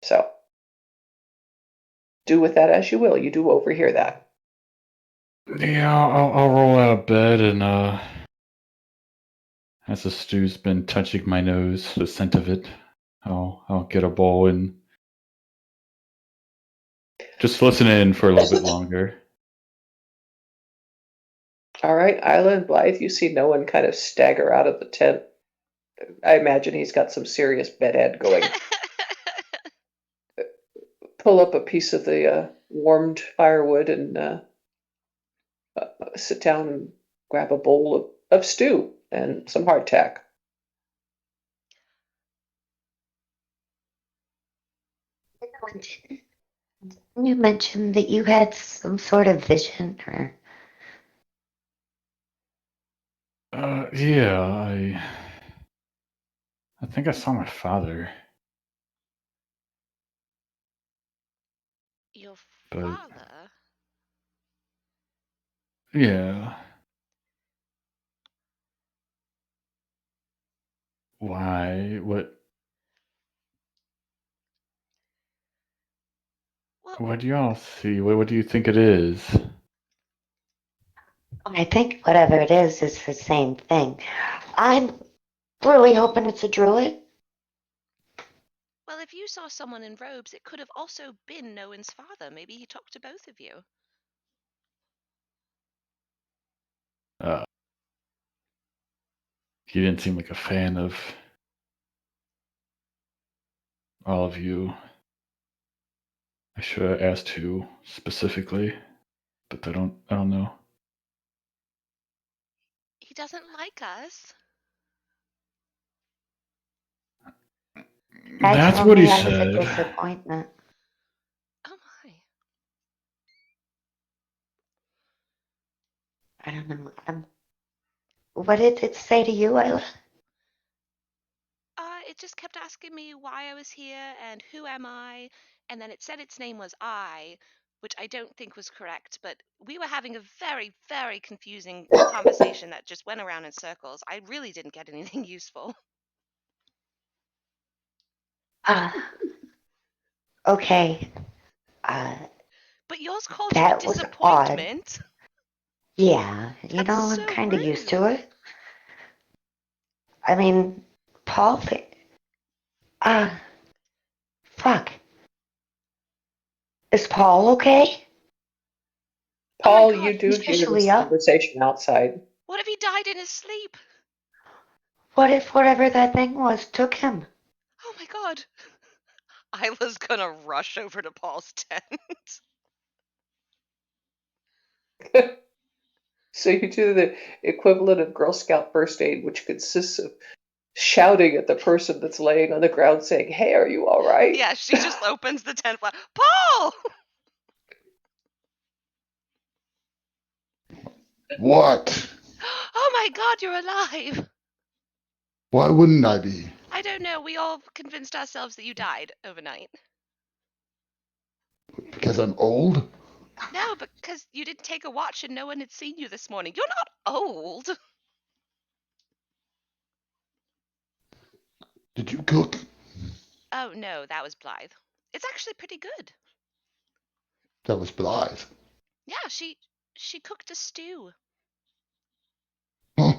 [SPEAKER 4] So, do with that as you will. You do overhear that.
[SPEAKER 2] Yeah, I'll roll out of bed and as the stew's been touching my nose, the scent of it, I'll get a bowl and just listen in for a little bit longer.
[SPEAKER 4] All right, Isla and Blythe, you see no one kind of stagger out of the tent. I imagine he's got some serious bedhead going. Pull up a piece of the warmed firewood and sit down and grab a bowl of stew and some hardtack.
[SPEAKER 1] You mentioned that you had some sort of vision, or
[SPEAKER 2] Yeah, I think I saw my father,
[SPEAKER 3] Your
[SPEAKER 2] but
[SPEAKER 3] father?
[SPEAKER 2] yeah. Why? What?
[SPEAKER 3] Well,
[SPEAKER 2] What do y'all see? What do you think it is?
[SPEAKER 1] I think whatever it is the same thing. I'm really hoping it's a druid.
[SPEAKER 3] well, if you saw someone in robes, it could have also been Noan's father. Maybe he talked to both of you.
[SPEAKER 2] He didn't seem like a fan of all of you. I should have asked who specifically, but I don't know.
[SPEAKER 3] He doesn't like us.
[SPEAKER 1] I
[SPEAKER 2] That's
[SPEAKER 1] told
[SPEAKER 2] what he
[SPEAKER 1] me I was a
[SPEAKER 2] said.
[SPEAKER 1] disappointment.
[SPEAKER 3] Oh my.
[SPEAKER 1] I don't know. What did it say to you, Isla?
[SPEAKER 3] It just kept asking me why I was here and who am I, and then it said its name was I, which I don't think was correct, but we were having a very, very confusing conversation that just went around in circles. I really didn't get anything useful.
[SPEAKER 1] Uh, okay.
[SPEAKER 3] But yours called you a
[SPEAKER 1] That was odd.
[SPEAKER 3] disappointment.
[SPEAKER 1] Yeah,
[SPEAKER 3] That's
[SPEAKER 1] I'm
[SPEAKER 3] so
[SPEAKER 1] kind of used to
[SPEAKER 3] rude.
[SPEAKER 1] it. I mean, Paul, uh, fuck. Is Paul okay?
[SPEAKER 3] Oh my
[SPEAKER 4] Paul,
[SPEAKER 3] god,
[SPEAKER 4] you do
[SPEAKER 1] He's
[SPEAKER 4] hear
[SPEAKER 1] usually
[SPEAKER 4] this
[SPEAKER 1] up.
[SPEAKER 4] conversation outside.
[SPEAKER 3] what if he died in his sleep?
[SPEAKER 1] What if whatever that thing was took him?
[SPEAKER 3] Oh my god. Isla's gonna rush over to Paul's tent.
[SPEAKER 4] So you do the equivalent of Girl Scout first aid, which consists of shouting at the person that's laying on the ground saying, hey, are you all right?
[SPEAKER 3] Yeah, she just opens the tent flap. Paul!
[SPEAKER 6] What?
[SPEAKER 3] Oh my god, you're alive!
[SPEAKER 6] Why wouldn't I be?
[SPEAKER 3] I don't know, we all convinced ourselves that you died overnight.
[SPEAKER 6] Because I'm old?
[SPEAKER 3] No, because you didn't take a watch and no one had seen you this morning. You're not old.
[SPEAKER 6] Did you cook?
[SPEAKER 3] Oh no, that was Blythe. It's actually pretty good.
[SPEAKER 6] That was Blythe.
[SPEAKER 3] Yeah, she cooked a stew.
[SPEAKER 6] Huh?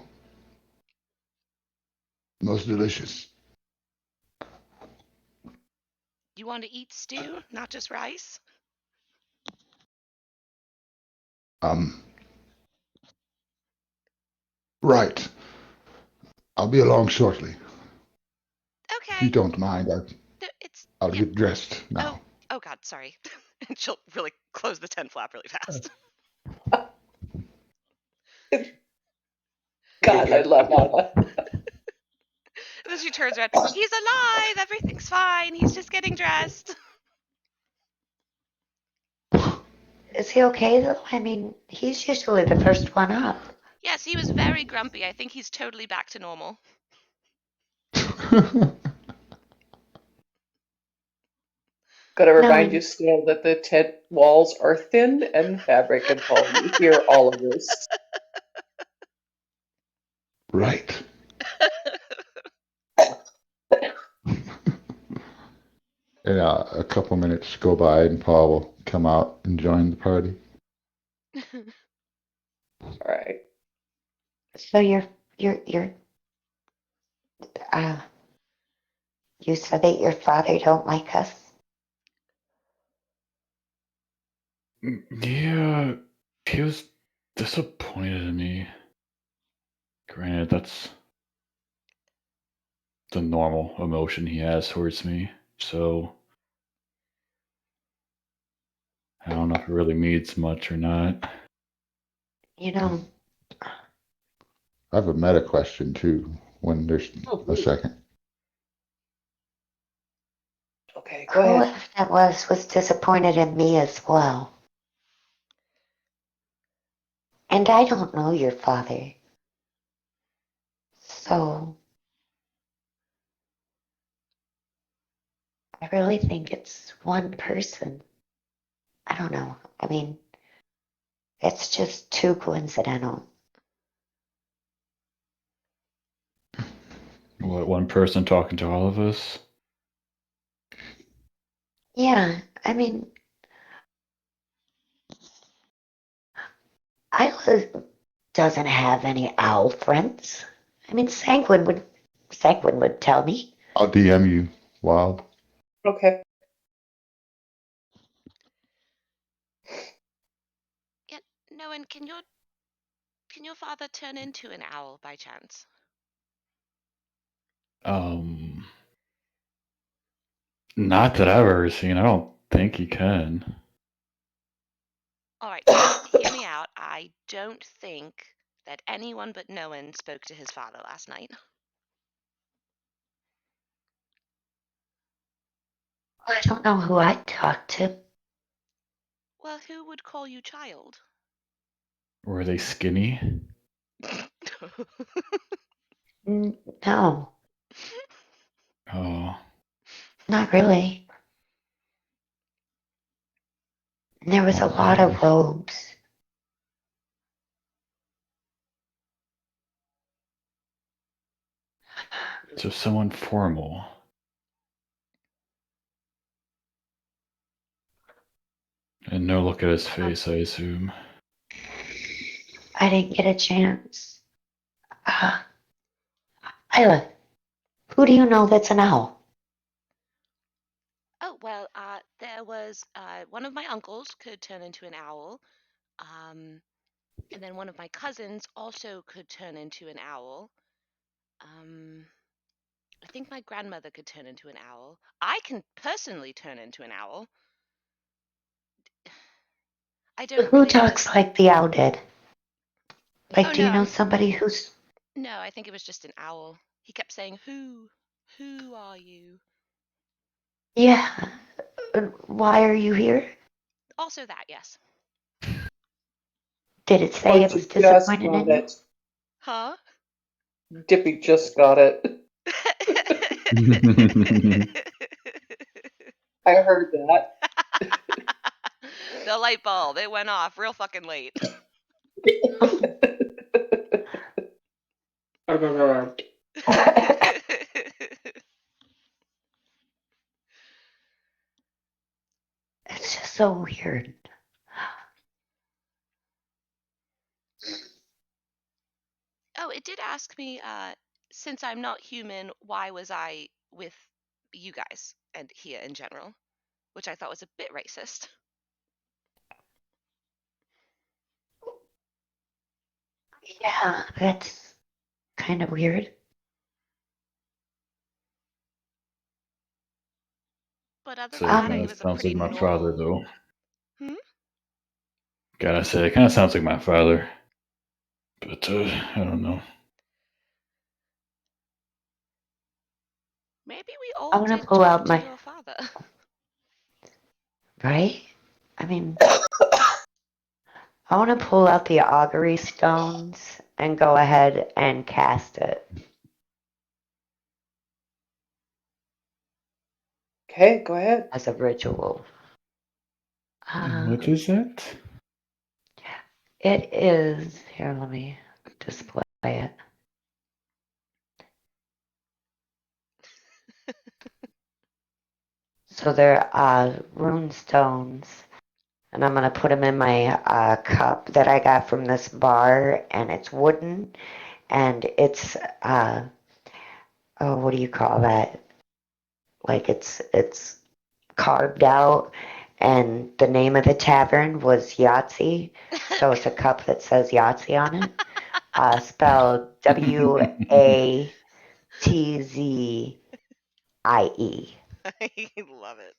[SPEAKER 6] Most delicious.
[SPEAKER 3] You want to eat stew, not just rice?
[SPEAKER 6] Um, right. I'll be along shortly. If you
[SPEAKER 3] Okay.
[SPEAKER 6] don't mind,
[SPEAKER 3] It's
[SPEAKER 6] I'll
[SPEAKER 3] Yeah.
[SPEAKER 6] get dressed now.
[SPEAKER 3] Oh God, sorry. And she'll really close the tent flap really fast.
[SPEAKER 4] God, I love Anna.
[SPEAKER 3] And then she turns around. He's alive. Everything's fine. He's just getting dressed.
[SPEAKER 1] Is he okay though? I mean, he's usually the first one up.
[SPEAKER 3] Yes, he was very grumpy. I think he's totally back to normal.
[SPEAKER 4] Gotta
[SPEAKER 1] No,
[SPEAKER 4] remind you still that the tent walls are thin and fabric and foam. You hear all of this.
[SPEAKER 6] Right. And a couple minutes go by, and Paul will come out and join the party.
[SPEAKER 4] All right.
[SPEAKER 1] so uh, you said that your father don't like us?
[SPEAKER 2] Yeah, he was disappointed in me. Granted, that's the normal emotion he has towards me. So I don't know if it really means much or not.
[SPEAKER 1] You know,
[SPEAKER 6] I have a meta question too. When there's a second.
[SPEAKER 4] Okay, go
[SPEAKER 1] who
[SPEAKER 4] ahead.
[SPEAKER 1] that was disappointed in me as well. And I don't know your father. So I really think it's one person. I don't know. I mean, it's just too coincidental.
[SPEAKER 2] What, one person talking to all of us?
[SPEAKER 1] Yeah, I mean, Isla doesn't have any owl friends. I mean, Sanguine would tell me.
[SPEAKER 6] I'll DM you, Wild.
[SPEAKER 4] Okay.
[SPEAKER 3] Yeah, no, and can your father turn into an owl by chance?
[SPEAKER 2] Um, Not that I've ever seen. I don't think he can.
[SPEAKER 3] All right, so hear me out. I don't think that anyone but Noan spoke to his father last night.
[SPEAKER 1] I don't know who I'd talk to.
[SPEAKER 3] Well, who would call you child?
[SPEAKER 2] Were they skinny?
[SPEAKER 1] No,
[SPEAKER 2] Oh,
[SPEAKER 1] not really. There was a lot of robes.
[SPEAKER 2] so someone formal. And no look at his face, I assume.
[SPEAKER 1] I didn't get a chance. Uh, Isla, who do you know that's an owl?
[SPEAKER 3] Oh, well, there was one of my uncles could turn into an owl. And then one of my cousins also could turn into an owl. I think my grandmother could turn into an owl. I can personally turn into an owl. I don't
[SPEAKER 1] Who
[SPEAKER 3] really know.
[SPEAKER 1] talks like the owl did?
[SPEAKER 3] Oh
[SPEAKER 1] Like, do you know
[SPEAKER 3] no,
[SPEAKER 1] somebody who's...
[SPEAKER 3] no, I think it was just an owl. He kept saying, Who are you?"
[SPEAKER 1] Yeah, why are you here?
[SPEAKER 3] Also that, yes.
[SPEAKER 1] Did it say
[SPEAKER 4] Oh,
[SPEAKER 1] it was
[SPEAKER 4] she just
[SPEAKER 1] disappointed
[SPEAKER 4] got
[SPEAKER 1] in you?
[SPEAKER 4] it.
[SPEAKER 3] Huh?
[SPEAKER 4] Dippy just got it. I heard that.
[SPEAKER 3] The light bulb, it went off real fucking late.
[SPEAKER 1] It's just so weird.
[SPEAKER 3] Oh, it did ask me, since I'm not human, why was I with you guys and here in general, which I thought was a bit racist.
[SPEAKER 1] Yeah, that's kind of weird.
[SPEAKER 3] But other
[SPEAKER 2] So
[SPEAKER 3] than
[SPEAKER 2] it
[SPEAKER 3] that,
[SPEAKER 2] kind
[SPEAKER 3] he
[SPEAKER 2] of
[SPEAKER 3] was a
[SPEAKER 2] sounds
[SPEAKER 3] pretty
[SPEAKER 2] like my father,
[SPEAKER 3] normal.
[SPEAKER 2] though.
[SPEAKER 3] Hmm?
[SPEAKER 2] Gotta say, it kind of sounds like my father. But I don't know.
[SPEAKER 3] Maybe we
[SPEAKER 1] I
[SPEAKER 3] all
[SPEAKER 1] want to
[SPEAKER 3] did
[SPEAKER 1] pull
[SPEAKER 3] turn
[SPEAKER 1] out
[SPEAKER 3] to
[SPEAKER 1] my,
[SPEAKER 3] your father.
[SPEAKER 1] right? I mean, I want to pull out the augury stones and go ahead and cast it
[SPEAKER 4] Okay, go ahead.
[SPEAKER 1] as a ritual.
[SPEAKER 2] What is that?
[SPEAKER 1] It is, here, let me display it. So they're rune stones, and I'm gonna put them in my cup that I got from this bar, and it's wooden, and it's oh, what do you call that? Like it's carved out, and the name of the tavern was Yahtzee, so it's a cup that says Yahtzee on it, spelled WATZIE.
[SPEAKER 3] I love it.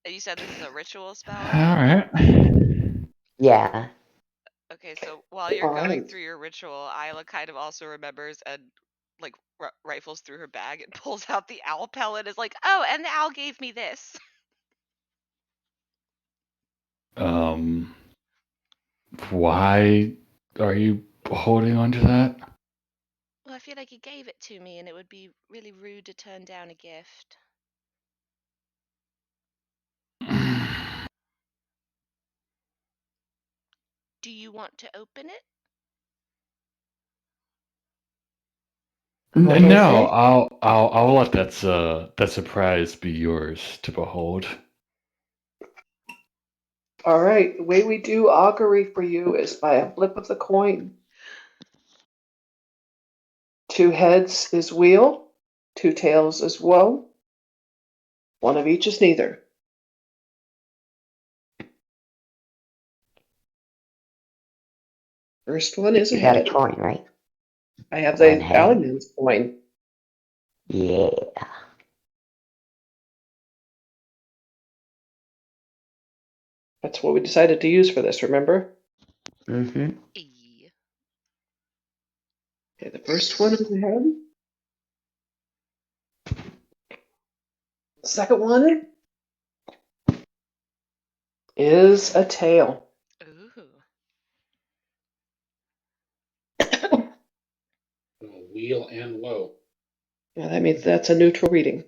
[SPEAKER 3] And you said this is a ritual spell?
[SPEAKER 2] All right.
[SPEAKER 1] Yeah.
[SPEAKER 3] Okay, so while you're
[SPEAKER 4] All
[SPEAKER 3] going
[SPEAKER 4] right.
[SPEAKER 3] through your ritual, Isla kind of also remembers and like rifles through her bag and pulls out the owl pellet. Is like, oh, and the owl gave me this.
[SPEAKER 2] Um, why are you holding on to that?
[SPEAKER 3] Well, I feel like he gave it to me, and it would be really rude to turn down a gift. Do you want to open it?
[SPEAKER 1] What is
[SPEAKER 2] No,
[SPEAKER 1] it?
[SPEAKER 2] I'll let that surprise be yours to behold.
[SPEAKER 4] All right. The way we do augury for you is by a flip of the coin. 2 heads is wheel, 2 tails is woe, 1 of each is neither. First one is a
[SPEAKER 1] You got a
[SPEAKER 4] head.
[SPEAKER 1] coin, right?
[SPEAKER 4] I have
[SPEAKER 1] One
[SPEAKER 4] the
[SPEAKER 1] head.
[SPEAKER 4] Alleyman's coin.
[SPEAKER 1] Yeah.
[SPEAKER 4] That's what we decided to use for this, remember?
[SPEAKER 1] Mm-hmm.
[SPEAKER 3] E.
[SPEAKER 4] Okay, the first one is a head. The second one is a tail.
[SPEAKER 3] Ooh.
[SPEAKER 5] Wheel and low.
[SPEAKER 4] Yeah, that means that's a neutral reading,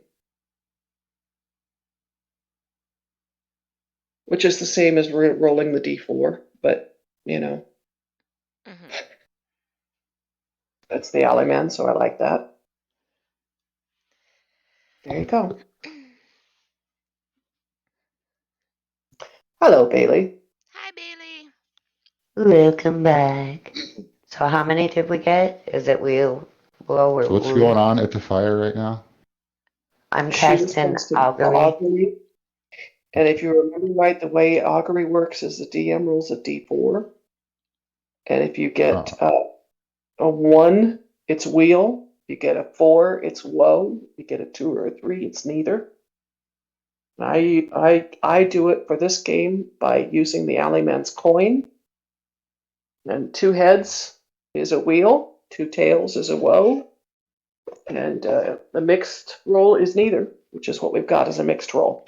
[SPEAKER 4] which is the same as rolling the d4, but
[SPEAKER 3] Mm-hmm.
[SPEAKER 4] that's the Alleyman, so I like that. There you go. Hello, Bailey.
[SPEAKER 3] Hi, Bailey.
[SPEAKER 1] Welcome back. So how many did we get? Is it wheel, blow, or
[SPEAKER 6] So what's going
[SPEAKER 1] woo?
[SPEAKER 6] on at the fire right now?
[SPEAKER 1] I'm
[SPEAKER 4] She was
[SPEAKER 1] casting
[SPEAKER 4] supposed to
[SPEAKER 1] augury.
[SPEAKER 4] augury, and if you remember right, the way augury works is the DM rolls a d4, and if you get
[SPEAKER 6] Uh,
[SPEAKER 4] a 1, it's wheel. If you get a 4, it's woe. If you get a 2 or a 3, it's neither. I do it for this game by using the Alleyman's coin. And 2 heads is a wheel, 2 tails is a woe, and the mixed roll is neither, which is what we've got as a mixed roll.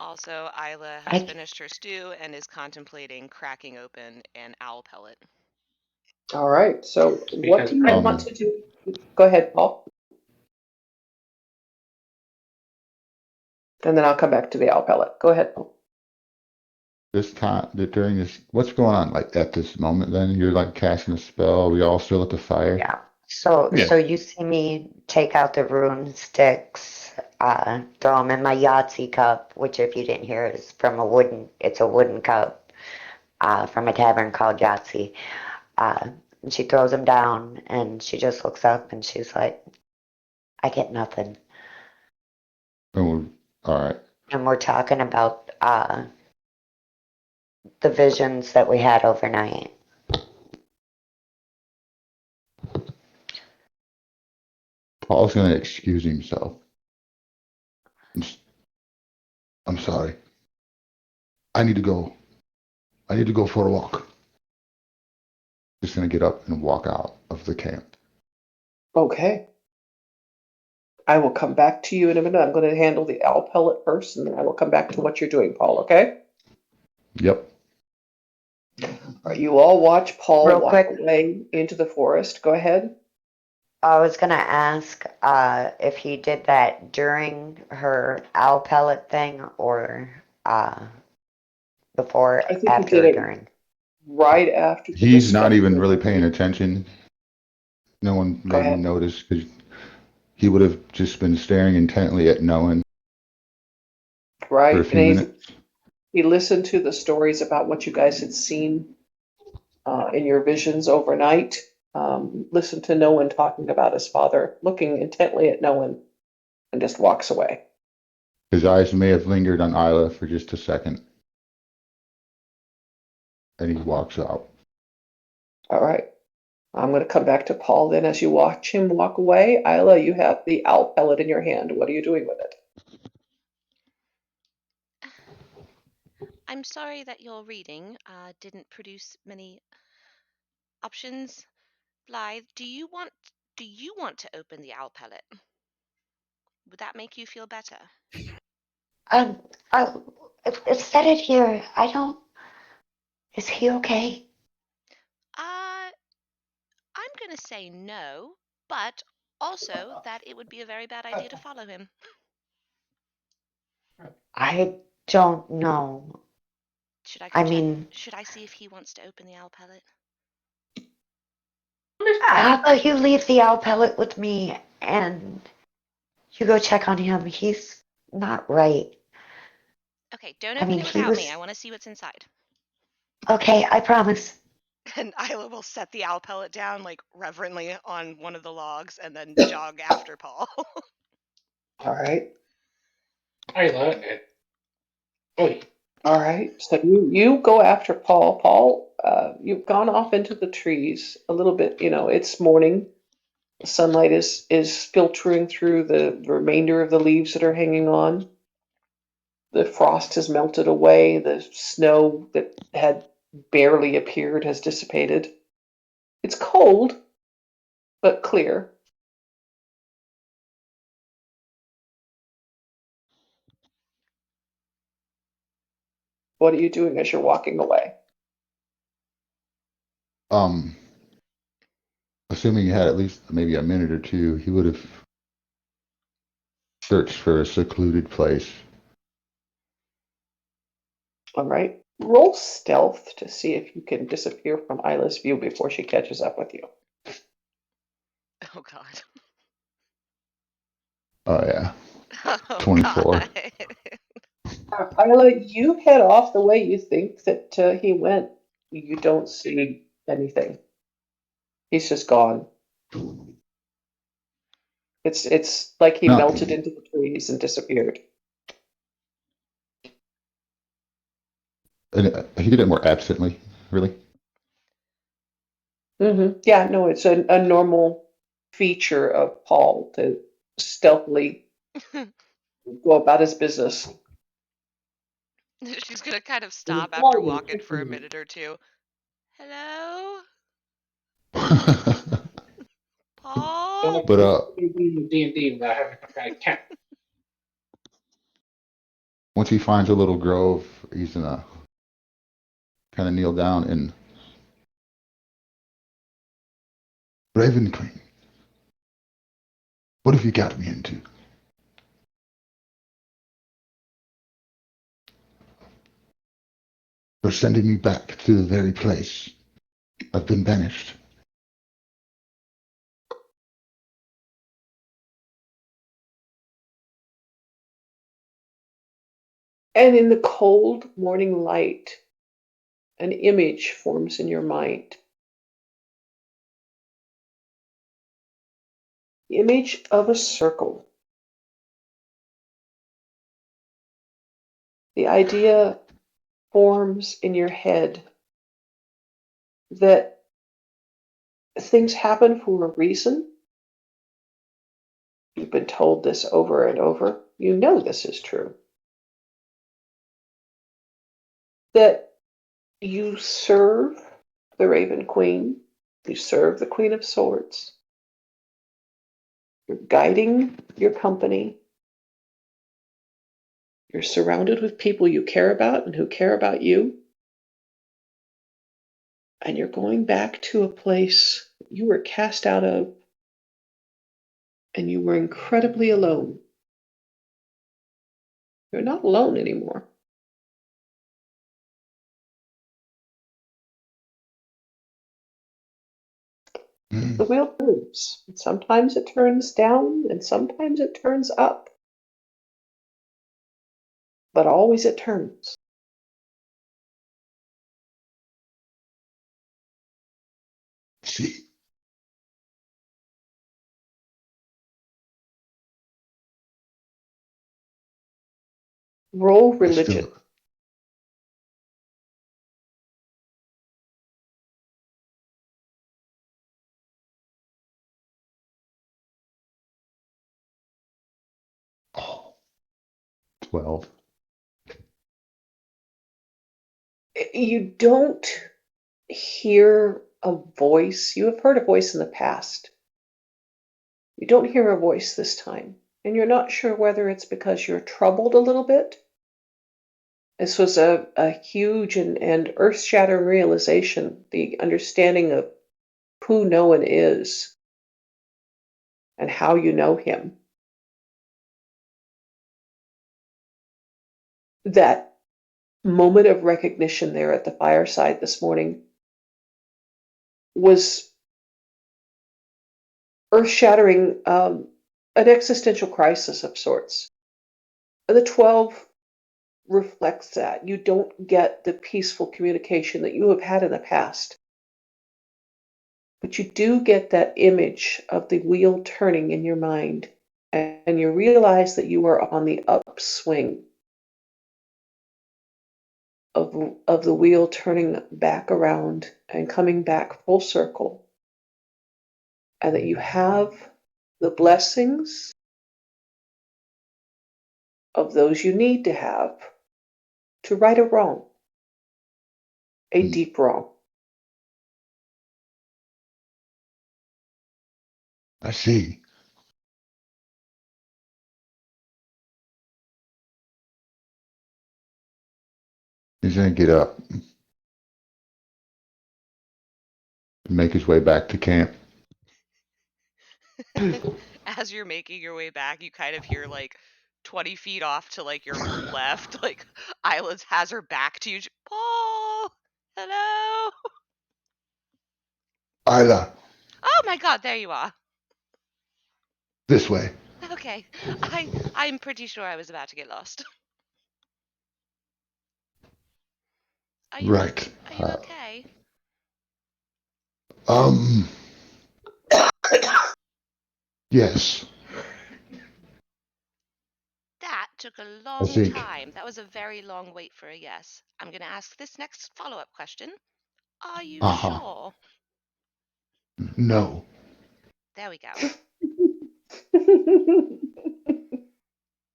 [SPEAKER 3] Also, Isla has
[SPEAKER 1] I
[SPEAKER 3] finished her stew and is contemplating cracking open an owl pellet.
[SPEAKER 4] All right, so what
[SPEAKER 5] Because
[SPEAKER 4] do you
[SPEAKER 5] I,
[SPEAKER 4] want to do? Go ahead, Paul. And then I'll come back to the owl pellet. Go ahead, Paul.
[SPEAKER 6] this time, during this, what's going on? Like at this moment, then you're like casting a spell. We all still at the fire.
[SPEAKER 1] yeah. So
[SPEAKER 2] Yeah.
[SPEAKER 1] so you see me take out the rune sticks, throw them in my Yahtzee cup, which if you didn't hear is from it's a wooden cup, from a tavern called Yahtzee. And she throws them down, and she just looks up, and she's like, "I get nothing."
[SPEAKER 6] Oh, all right.
[SPEAKER 1] And we're talking about the visions that we had overnight.
[SPEAKER 6] Paul's going to excuse himself. I'm sorry. I need to go. I need to go for a walk. Just going to get up and walk out of the camp.
[SPEAKER 4] Okay. I will come back to you in a minute. I'm going to handle the owl pellet first, and then I will come back to what you're doing, Paul, okay?
[SPEAKER 6] Yep.
[SPEAKER 4] All right, you all watch Paul
[SPEAKER 1] Real
[SPEAKER 4] walk
[SPEAKER 1] quick,
[SPEAKER 4] away into the forest. Go ahead.
[SPEAKER 1] I was gonna ask if he did that during her owl pellet thing or before,
[SPEAKER 4] I think he did
[SPEAKER 1] after,
[SPEAKER 4] it
[SPEAKER 1] during.
[SPEAKER 4] right after the
[SPEAKER 6] He's not even
[SPEAKER 4] discussion.
[SPEAKER 6] really paying attention. No one
[SPEAKER 4] Go
[SPEAKER 6] maybe
[SPEAKER 4] ahead.
[SPEAKER 6] noticed because he would have just been staring intently at no one for a
[SPEAKER 4] Right.
[SPEAKER 6] few
[SPEAKER 4] And
[SPEAKER 6] minutes.
[SPEAKER 4] he listened to the stories about what you guys had seen in your visions overnight. Listened to no one talking about his father, looking intently at no one, and just walks away.
[SPEAKER 6] His eyes may have lingered on Isla for just a second, and he walks out.
[SPEAKER 4] All right. I'm going to come back to Paul then as you watch him walk away. Isla, you have the owl pellet in your hand. What are you doing with it?
[SPEAKER 3] I'm sorry that your reading didn't produce many options. Blythe, do you want to open the owl pellet? Would that make you feel better?
[SPEAKER 1] Um, I, it said it here. I don't. Is he okay?
[SPEAKER 3] Uh, I'm gonna say no, but also that it would be a very bad idea to follow him.
[SPEAKER 1] I don't know.
[SPEAKER 3] Should I go
[SPEAKER 1] I
[SPEAKER 3] check?
[SPEAKER 1] mean,
[SPEAKER 3] Should I see if he wants to open the owl pellet?
[SPEAKER 1] how about you leave the owl pellet with me and you go check on him? He's not right.
[SPEAKER 3] Okay, don't
[SPEAKER 1] I
[SPEAKER 3] open
[SPEAKER 1] mean,
[SPEAKER 3] it
[SPEAKER 1] he
[SPEAKER 3] without me.
[SPEAKER 1] was
[SPEAKER 3] I want to see what's inside.
[SPEAKER 1] okay. I promise.
[SPEAKER 3] And Isla will set the owl pellet down like reverently on one of the logs and then jog after Paul.
[SPEAKER 4] All right.
[SPEAKER 5] Isla, Oi,
[SPEAKER 4] All right. So you go after Paul. Paul, you've gone off into the trees a little bit. You know, it's morning. The sunlight is filtering through the remainder of the leaves that are hanging on. The frost has melted away. The snow that had barely appeared has dissipated. It's cold, but clear. What are you doing as you're walking away?
[SPEAKER 6] Um, Assuming he had at least maybe a minute or two, he would have searched for a secluded place.
[SPEAKER 4] All right. Roll stealth to see if you can disappear from Isla's view before she catches up with you.
[SPEAKER 3] Oh god.
[SPEAKER 6] Oh yeah,
[SPEAKER 3] Oh
[SPEAKER 6] 24.
[SPEAKER 3] god.
[SPEAKER 4] Isla, you head off the way you think that he went. You don't see anything. He's just gone. It's like he
[SPEAKER 6] No,
[SPEAKER 4] melted into the trees and disappeared.
[SPEAKER 6] he did it more absently, really.
[SPEAKER 4] Yeah, no, it's a normal feature of Paul to stealthily go about his business.
[SPEAKER 3] She's gonna kind of
[SPEAKER 5] there's a
[SPEAKER 3] stop after
[SPEAKER 5] dog in the
[SPEAKER 3] walking for a
[SPEAKER 5] kitchen.
[SPEAKER 3] minute or two. Hello?
[SPEAKER 5] Don't
[SPEAKER 3] Paul?
[SPEAKER 5] like
[SPEAKER 6] But
[SPEAKER 5] to be in D&D without having some kind of cat.
[SPEAKER 6] once he finds a little grove, he's gonna kind of kneel down and Raven Queen, what have you got me into? You're sending me back to the very place I've been banished.
[SPEAKER 4] And in the cold morning light, an image forms in your mind. The image of a circle. The idea forms in your head that things happen for a reason You've been told this over and over. You know this is true. That you serve the Raven Queen, you serve the Queen of Swords, you're guiding your company, you're surrounded with people you care about and who care about you, and you're going back to a place you were cast out of and you were incredibly alone. You're not alone anymore. The wheel turns. Sometimes it turns down and sometimes it turns up. But always it turns.
[SPEAKER 6] See,
[SPEAKER 4] Roll
[SPEAKER 6] I
[SPEAKER 4] religion.
[SPEAKER 6] still. Oh, 12.
[SPEAKER 4] You don't hear a voice. You have heard a voice in the past. You don't hear a voice this time. And you're not sure whether it's because you're troubled a little bit. This was a huge and earth shattering realization, the understanding of who no one is and how you know him. That moment of recognition there at the fireside this morning was earth shattering, an existential crisis of sorts. The 12 reflects that. You don't get the peaceful communication that you have had in the past. But you do get that image of the wheel turning in your mind, and you realize that you are on the upswing of the wheel turning back around and coming back full circle, and that you have the blessings of those you need to have to right a wrong, a
[SPEAKER 6] Hmm.
[SPEAKER 4] deep wrong.
[SPEAKER 6] I see. He's going to get up and make his way back to camp.
[SPEAKER 3] As you're making your way back, you kind of hear like 20 feet off to like your left, like Isla has her back to you. Paul, hello.
[SPEAKER 6] Isla,
[SPEAKER 3] Oh my God, there you are.
[SPEAKER 6] this way.
[SPEAKER 3] Okay, I'm pretty sure I was about to get lost. Are you
[SPEAKER 6] Right.
[SPEAKER 3] are you okay?
[SPEAKER 6] Um, yes,
[SPEAKER 3] That took a
[SPEAKER 6] I
[SPEAKER 3] long
[SPEAKER 6] think.
[SPEAKER 3] time. That was a very long wait for a yes. I'm going to ask this next follow-up question. Are you
[SPEAKER 6] Uh-huh.
[SPEAKER 3] sure?
[SPEAKER 6] No.
[SPEAKER 3] There we go.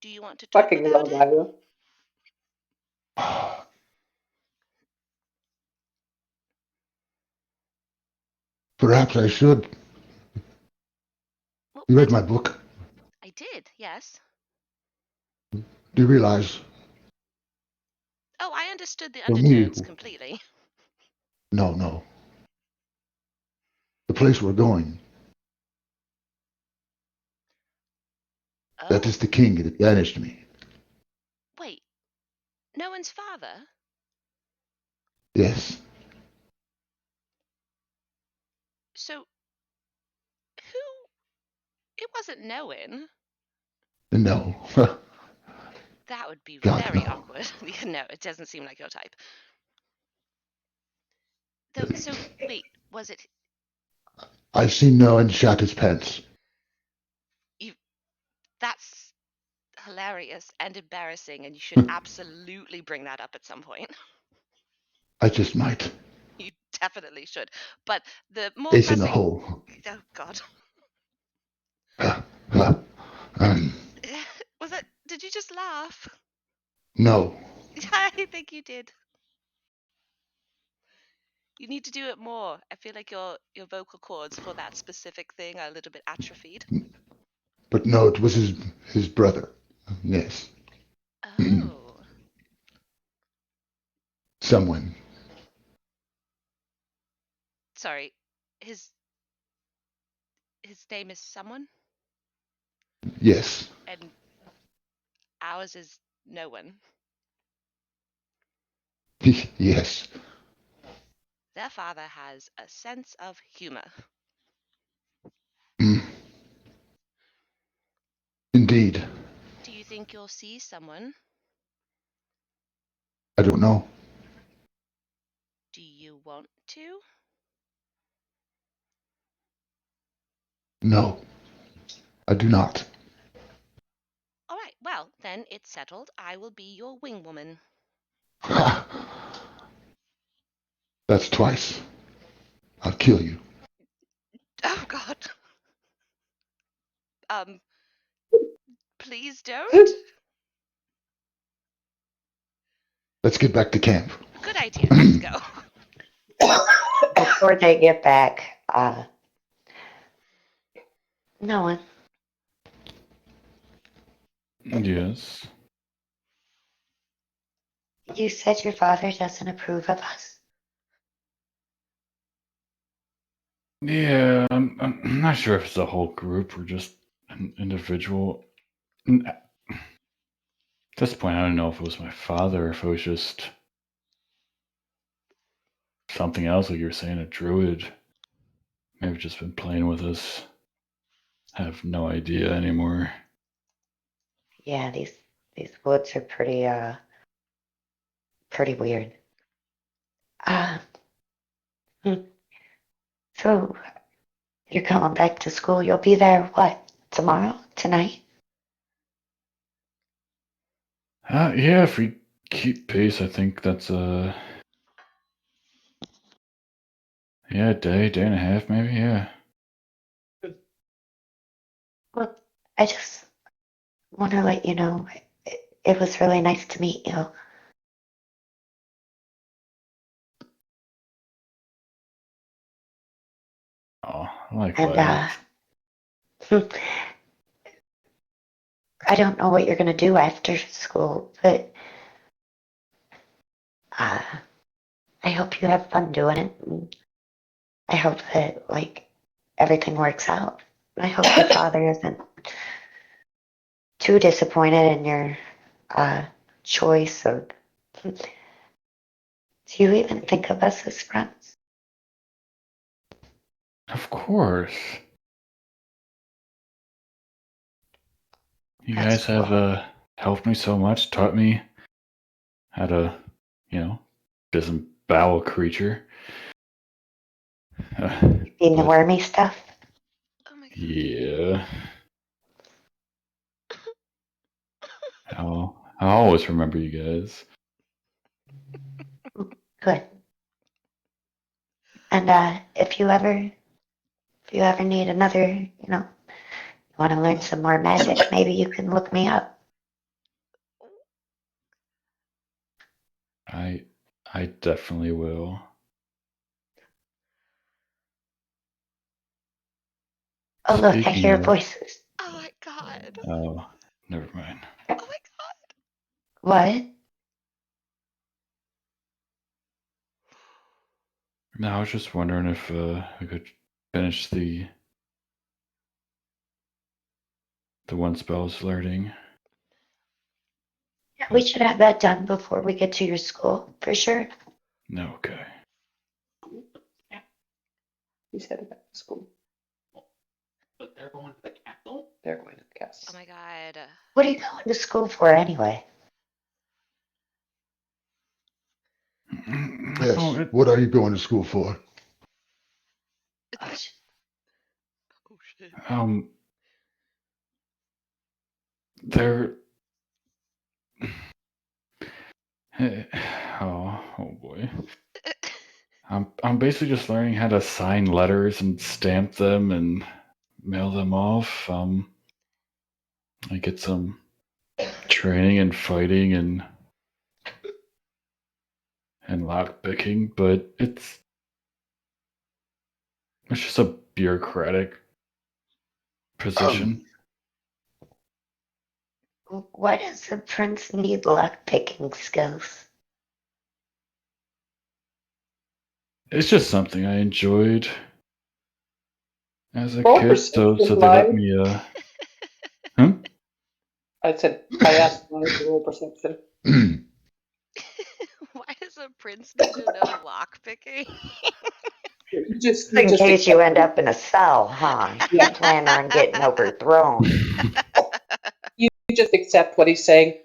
[SPEAKER 3] Do you want to talk
[SPEAKER 4] Fucking
[SPEAKER 3] about
[SPEAKER 4] love
[SPEAKER 3] it?
[SPEAKER 4] Iowa.
[SPEAKER 6] Perhaps I should.
[SPEAKER 3] Well,
[SPEAKER 6] You read my book.
[SPEAKER 3] I did, yes.
[SPEAKER 6] Do you realize,
[SPEAKER 3] Oh, I understood the
[SPEAKER 6] for me,
[SPEAKER 3] undertones completely.
[SPEAKER 6] no. The place we're going, that
[SPEAKER 3] Oh,
[SPEAKER 6] is the king that banished me.
[SPEAKER 3] wait. No one's father?
[SPEAKER 6] Yes.
[SPEAKER 3] So, who? It wasn't Noen.
[SPEAKER 6] No.
[SPEAKER 3] That would be
[SPEAKER 6] God,
[SPEAKER 3] very
[SPEAKER 6] no.
[SPEAKER 3] awkward. No, it doesn't seem like your type. Though, so, wait, was it
[SPEAKER 6] I've seen no one shot his pants.
[SPEAKER 3] you? That's hilarious and embarrassing, and you should absolutely bring that up at some point.
[SPEAKER 6] I just might.
[SPEAKER 3] You definitely should. But the more
[SPEAKER 6] Ace in the
[SPEAKER 3] pressing.
[SPEAKER 6] hole.
[SPEAKER 3] Oh, God.
[SPEAKER 6] Huh, huh.
[SPEAKER 3] Was it? Did you just laugh?
[SPEAKER 6] No.
[SPEAKER 3] I think you did. You need to do it more. I feel like your vocal cords for that specific thing are a little bit atrophied.
[SPEAKER 6] But no, it was his brother. Yes.
[SPEAKER 3] Oh.
[SPEAKER 6] Someone.
[SPEAKER 3] Sorry. His name is someone?
[SPEAKER 6] Yes.
[SPEAKER 3] And ours is no one.
[SPEAKER 6] Yes.
[SPEAKER 3] Their father has a sense of humor.
[SPEAKER 6] Mm. Indeed.
[SPEAKER 3] Do you think you'll see someone?
[SPEAKER 6] I don't know.
[SPEAKER 3] Do you want to?
[SPEAKER 6] No. I do not.
[SPEAKER 3] All right, well, then it's settled. I will be your wing woman.
[SPEAKER 6] Ha! That's twice. I'll kill you.
[SPEAKER 3] Oh, God. Please don't.
[SPEAKER 6] Let's get back to camp.
[SPEAKER 3] Good idea. Let's go.
[SPEAKER 1] Before they get back, no one.
[SPEAKER 2] Yes.
[SPEAKER 1] You said your father doesn't approve of us.
[SPEAKER 2] Yeah, I'm not sure if it's a whole group or just an individual. At this point, I don't know if it was my father or if it was just something else, like you were saying, a druid. Maybe just been playing with us. I have no idea anymore.
[SPEAKER 1] Yeah, these woods are pretty weird. Hmm. So you're going back to school. You'll be there what? Tomorrow? Tonight?
[SPEAKER 2] Yeah, if we keep pace, I think that's yeah, day and a half, maybe. Yeah.
[SPEAKER 1] Well, I just want to let you know it was really nice to meet you.
[SPEAKER 2] Oh,
[SPEAKER 1] And
[SPEAKER 2] likewise.
[SPEAKER 1] I don't know what you're gonna do after school, but uh, I hope you have fun doing it. And I hope that everything works out. I hope your father isn't too disappointed in your choice. Of, do you even think of us as friends?
[SPEAKER 2] Of course. You
[SPEAKER 1] That's
[SPEAKER 2] guys have
[SPEAKER 1] cool.
[SPEAKER 2] helped me so much, taught me how to, disembowel a creature.
[SPEAKER 1] Being the
[SPEAKER 2] But
[SPEAKER 1] wormy stuff.
[SPEAKER 3] Oh, my God.
[SPEAKER 2] yeah, I'll always remember you guys.
[SPEAKER 1] Good. And if you ever need another, want to learn some more magic, maybe you can look me up.
[SPEAKER 2] I definitely will.
[SPEAKER 1] Oh, look, I
[SPEAKER 2] Speaking
[SPEAKER 1] hear
[SPEAKER 2] of,
[SPEAKER 1] voices.
[SPEAKER 3] Oh, my God.
[SPEAKER 2] oh, never mind.
[SPEAKER 3] Oh, my God.
[SPEAKER 1] What?
[SPEAKER 2] No, I was just wondering if we could finish the one spell alerting.
[SPEAKER 1] Yeah, we should have that done before we get to your school, for sure.
[SPEAKER 2] No, okay.
[SPEAKER 4] He's headed back to school.
[SPEAKER 5] But they're going to the castle?
[SPEAKER 4] They're going to the
[SPEAKER 3] Oh,
[SPEAKER 4] castle.
[SPEAKER 3] my God.
[SPEAKER 1] What are you going to school for anyway?
[SPEAKER 6] Yes.
[SPEAKER 2] Oh,
[SPEAKER 6] What are you going to school for?
[SPEAKER 1] Oh,
[SPEAKER 3] Oh, shit.
[SPEAKER 2] they're oh boy. I'm basically just learning how to sign letters and stamp them and mail them off. I get some training and fighting and lockpicking, but it's just a bureaucratic position.
[SPEAKER 1] Why does the prince need lock-picking skills?
[SPEAKER 2] It's just something I enjoyed as a
[SPEAKER 4] Roll
[SPEAKER 2] kid, so
[SPEAKER 4] perception,
[SPEAKER 2] they let
[SPEAKER 4] Blythe.
[SPEAKER 2] me. Huh?
[SPEAKER 4] I asked Blythe to roll perception.
[SPEAKER 3] Why does a prince need to know lock picking?
[SPEAKER 4] You just
[SPEAKER 1] In case you end
[SPEAKER 4] accept
[SPEAKER 1] up in a cell, huh?
[SPEAKER 4] Yeah.
[SPEAKER 1] You plan on getting overthrown.
[SPEAKER 4] you just accept what he's saying.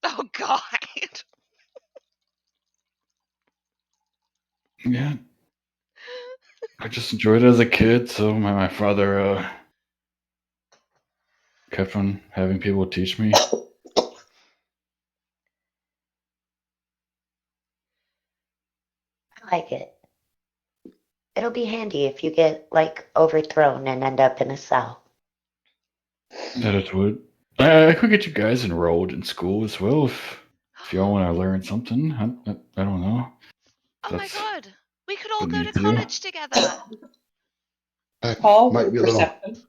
[SPEAKER 3] Oh God.
[SPEAKER 2] Yeah, I just enjoyed it as a kid, so my father kept on having people teach me.
[SPEAKER 1] I like it. It'll be handy if you get, like, overthrown and end up in a cell.
[SPEAKER 2] That it would. I could get you guys enrolled in school as well if y'all want to learn something. I don't know.
[SPEAKER 3] Oh my
[SPEAKER 2] That's
[SPEAKER 3] God. We could all go to
[SPEAKER 2] beneath you.
[SPEAKER 3] college together.
[SPEAKER 6] That
[SPEAKER 4] Paul,
[SPEAKER 6] might
[SPEAKER 4] roll
[SPEAKER 6] be a little.
[SPEAKER 4] perception.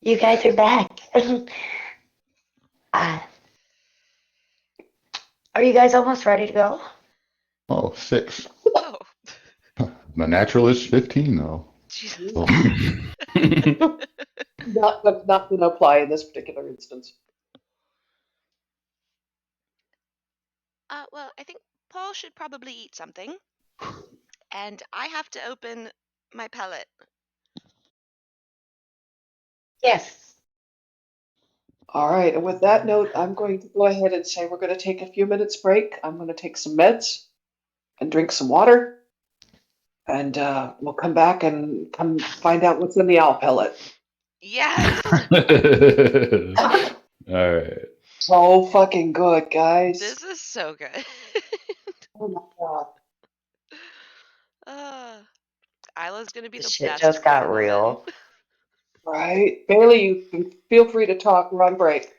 [SPEAKER 1] You guys are back. uh, are you guys almost ready to go?
[SPEAKER 6] Oh, 6.
[SPEAKER 3] Oh,
[SPEAKER 6] My natural is 15, though.
[SPEAKER 3] Jesus.
[SPEAKER 6] Oh,
[SPEAKER 4] Not going to apply in this particular instance.
[SPEAKER 3] Well, I think Paul should probably eat something. And I have to open my pellet.
[SPEAKER 1] Yes.
[SPEAKER 4] All right, and with that note, I'm going to go ahead and say we're going to take a few minutes break. I'm going to take some meds and drink some water, and we'll come back and come find out what's in the owl pellet.
[SPEAKER 3] Yes.
[SPEAKER 2] All right.
[SPEAKER 4] So fucking good, guys.
[SPEAKER 3] This is so good.
[SPEAKER 4] Oh my god.
[SPEAKER 3] Isla's gonna be
[SPEAKER 1] This
[SPEAKER 3] the
[SPEAKER 1] shit
[SPEAKER 3] best
[SPEAKER 1] just got
[SPEAKER 3] woman.
[SPEAKER 1] real.
[SPEAKER 4] Right? Bailey, you can feel free to talk. We're on break.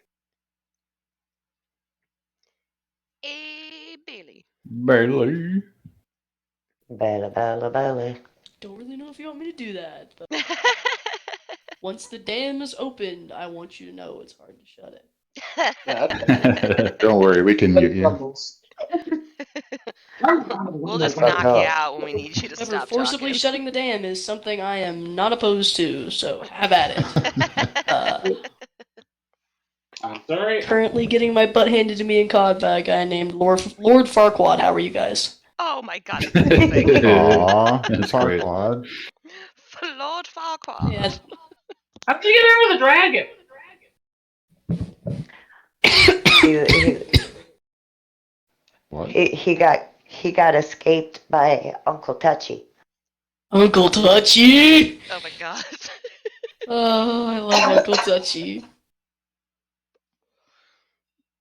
[SPEAKER 3] Hey, Bailey.
[SPEAKER 2] Barely.
[SPEAKER 1] Bella, bella, bella.
[SPEAKER 7] Don't really know if you want me to do that, but once the dam is opened, I want you to know it's hard to shut it.
[SPEAKER 6] don't worry, we can mute you.
[SPEAKER 4] Grumbles.
[SPEAKER 3] We'll just
[SPEAKER 1] Fuck
[SPEAKER 3] knock you
[SPEAKER 1] up.
[SPEAKER 3] out when we need you to
[SPEAKER 7] However,
[SPEAKER 3] stop
[SPEAKER 7] forcibly
[SPEAKER 3] talking.
[SPEAKER 7] shutting the dam is something I am not opposed to, so have at it.
[SPEAKER 5] I'm sorry.
[SPEAKER 7] Currently getting my butt handed to me in COD by a guy named Lord Farquaad. How are you guys?
[SPEAKER 3] Oh my God, that's amazing.
[SPEAKER 6] Aw,
[SPEAKER 2] That's great.
[SPEAKER 6] Farquaad.
[SPEAKER 3] Lord Farquaad.
[SPEAKER 7] Yeah.
[SPEAKER 5] How'd you get there with a dragon?
[SPEAKER 6] What?
[SPEAKER 1] He got escaped by Uncle Touchy.
[SPEAKER 7] Uncle Touchy!
[SPEAKER 3] Oh my God.
[SPEAKER 7] Oh, I love Uncle Touchy.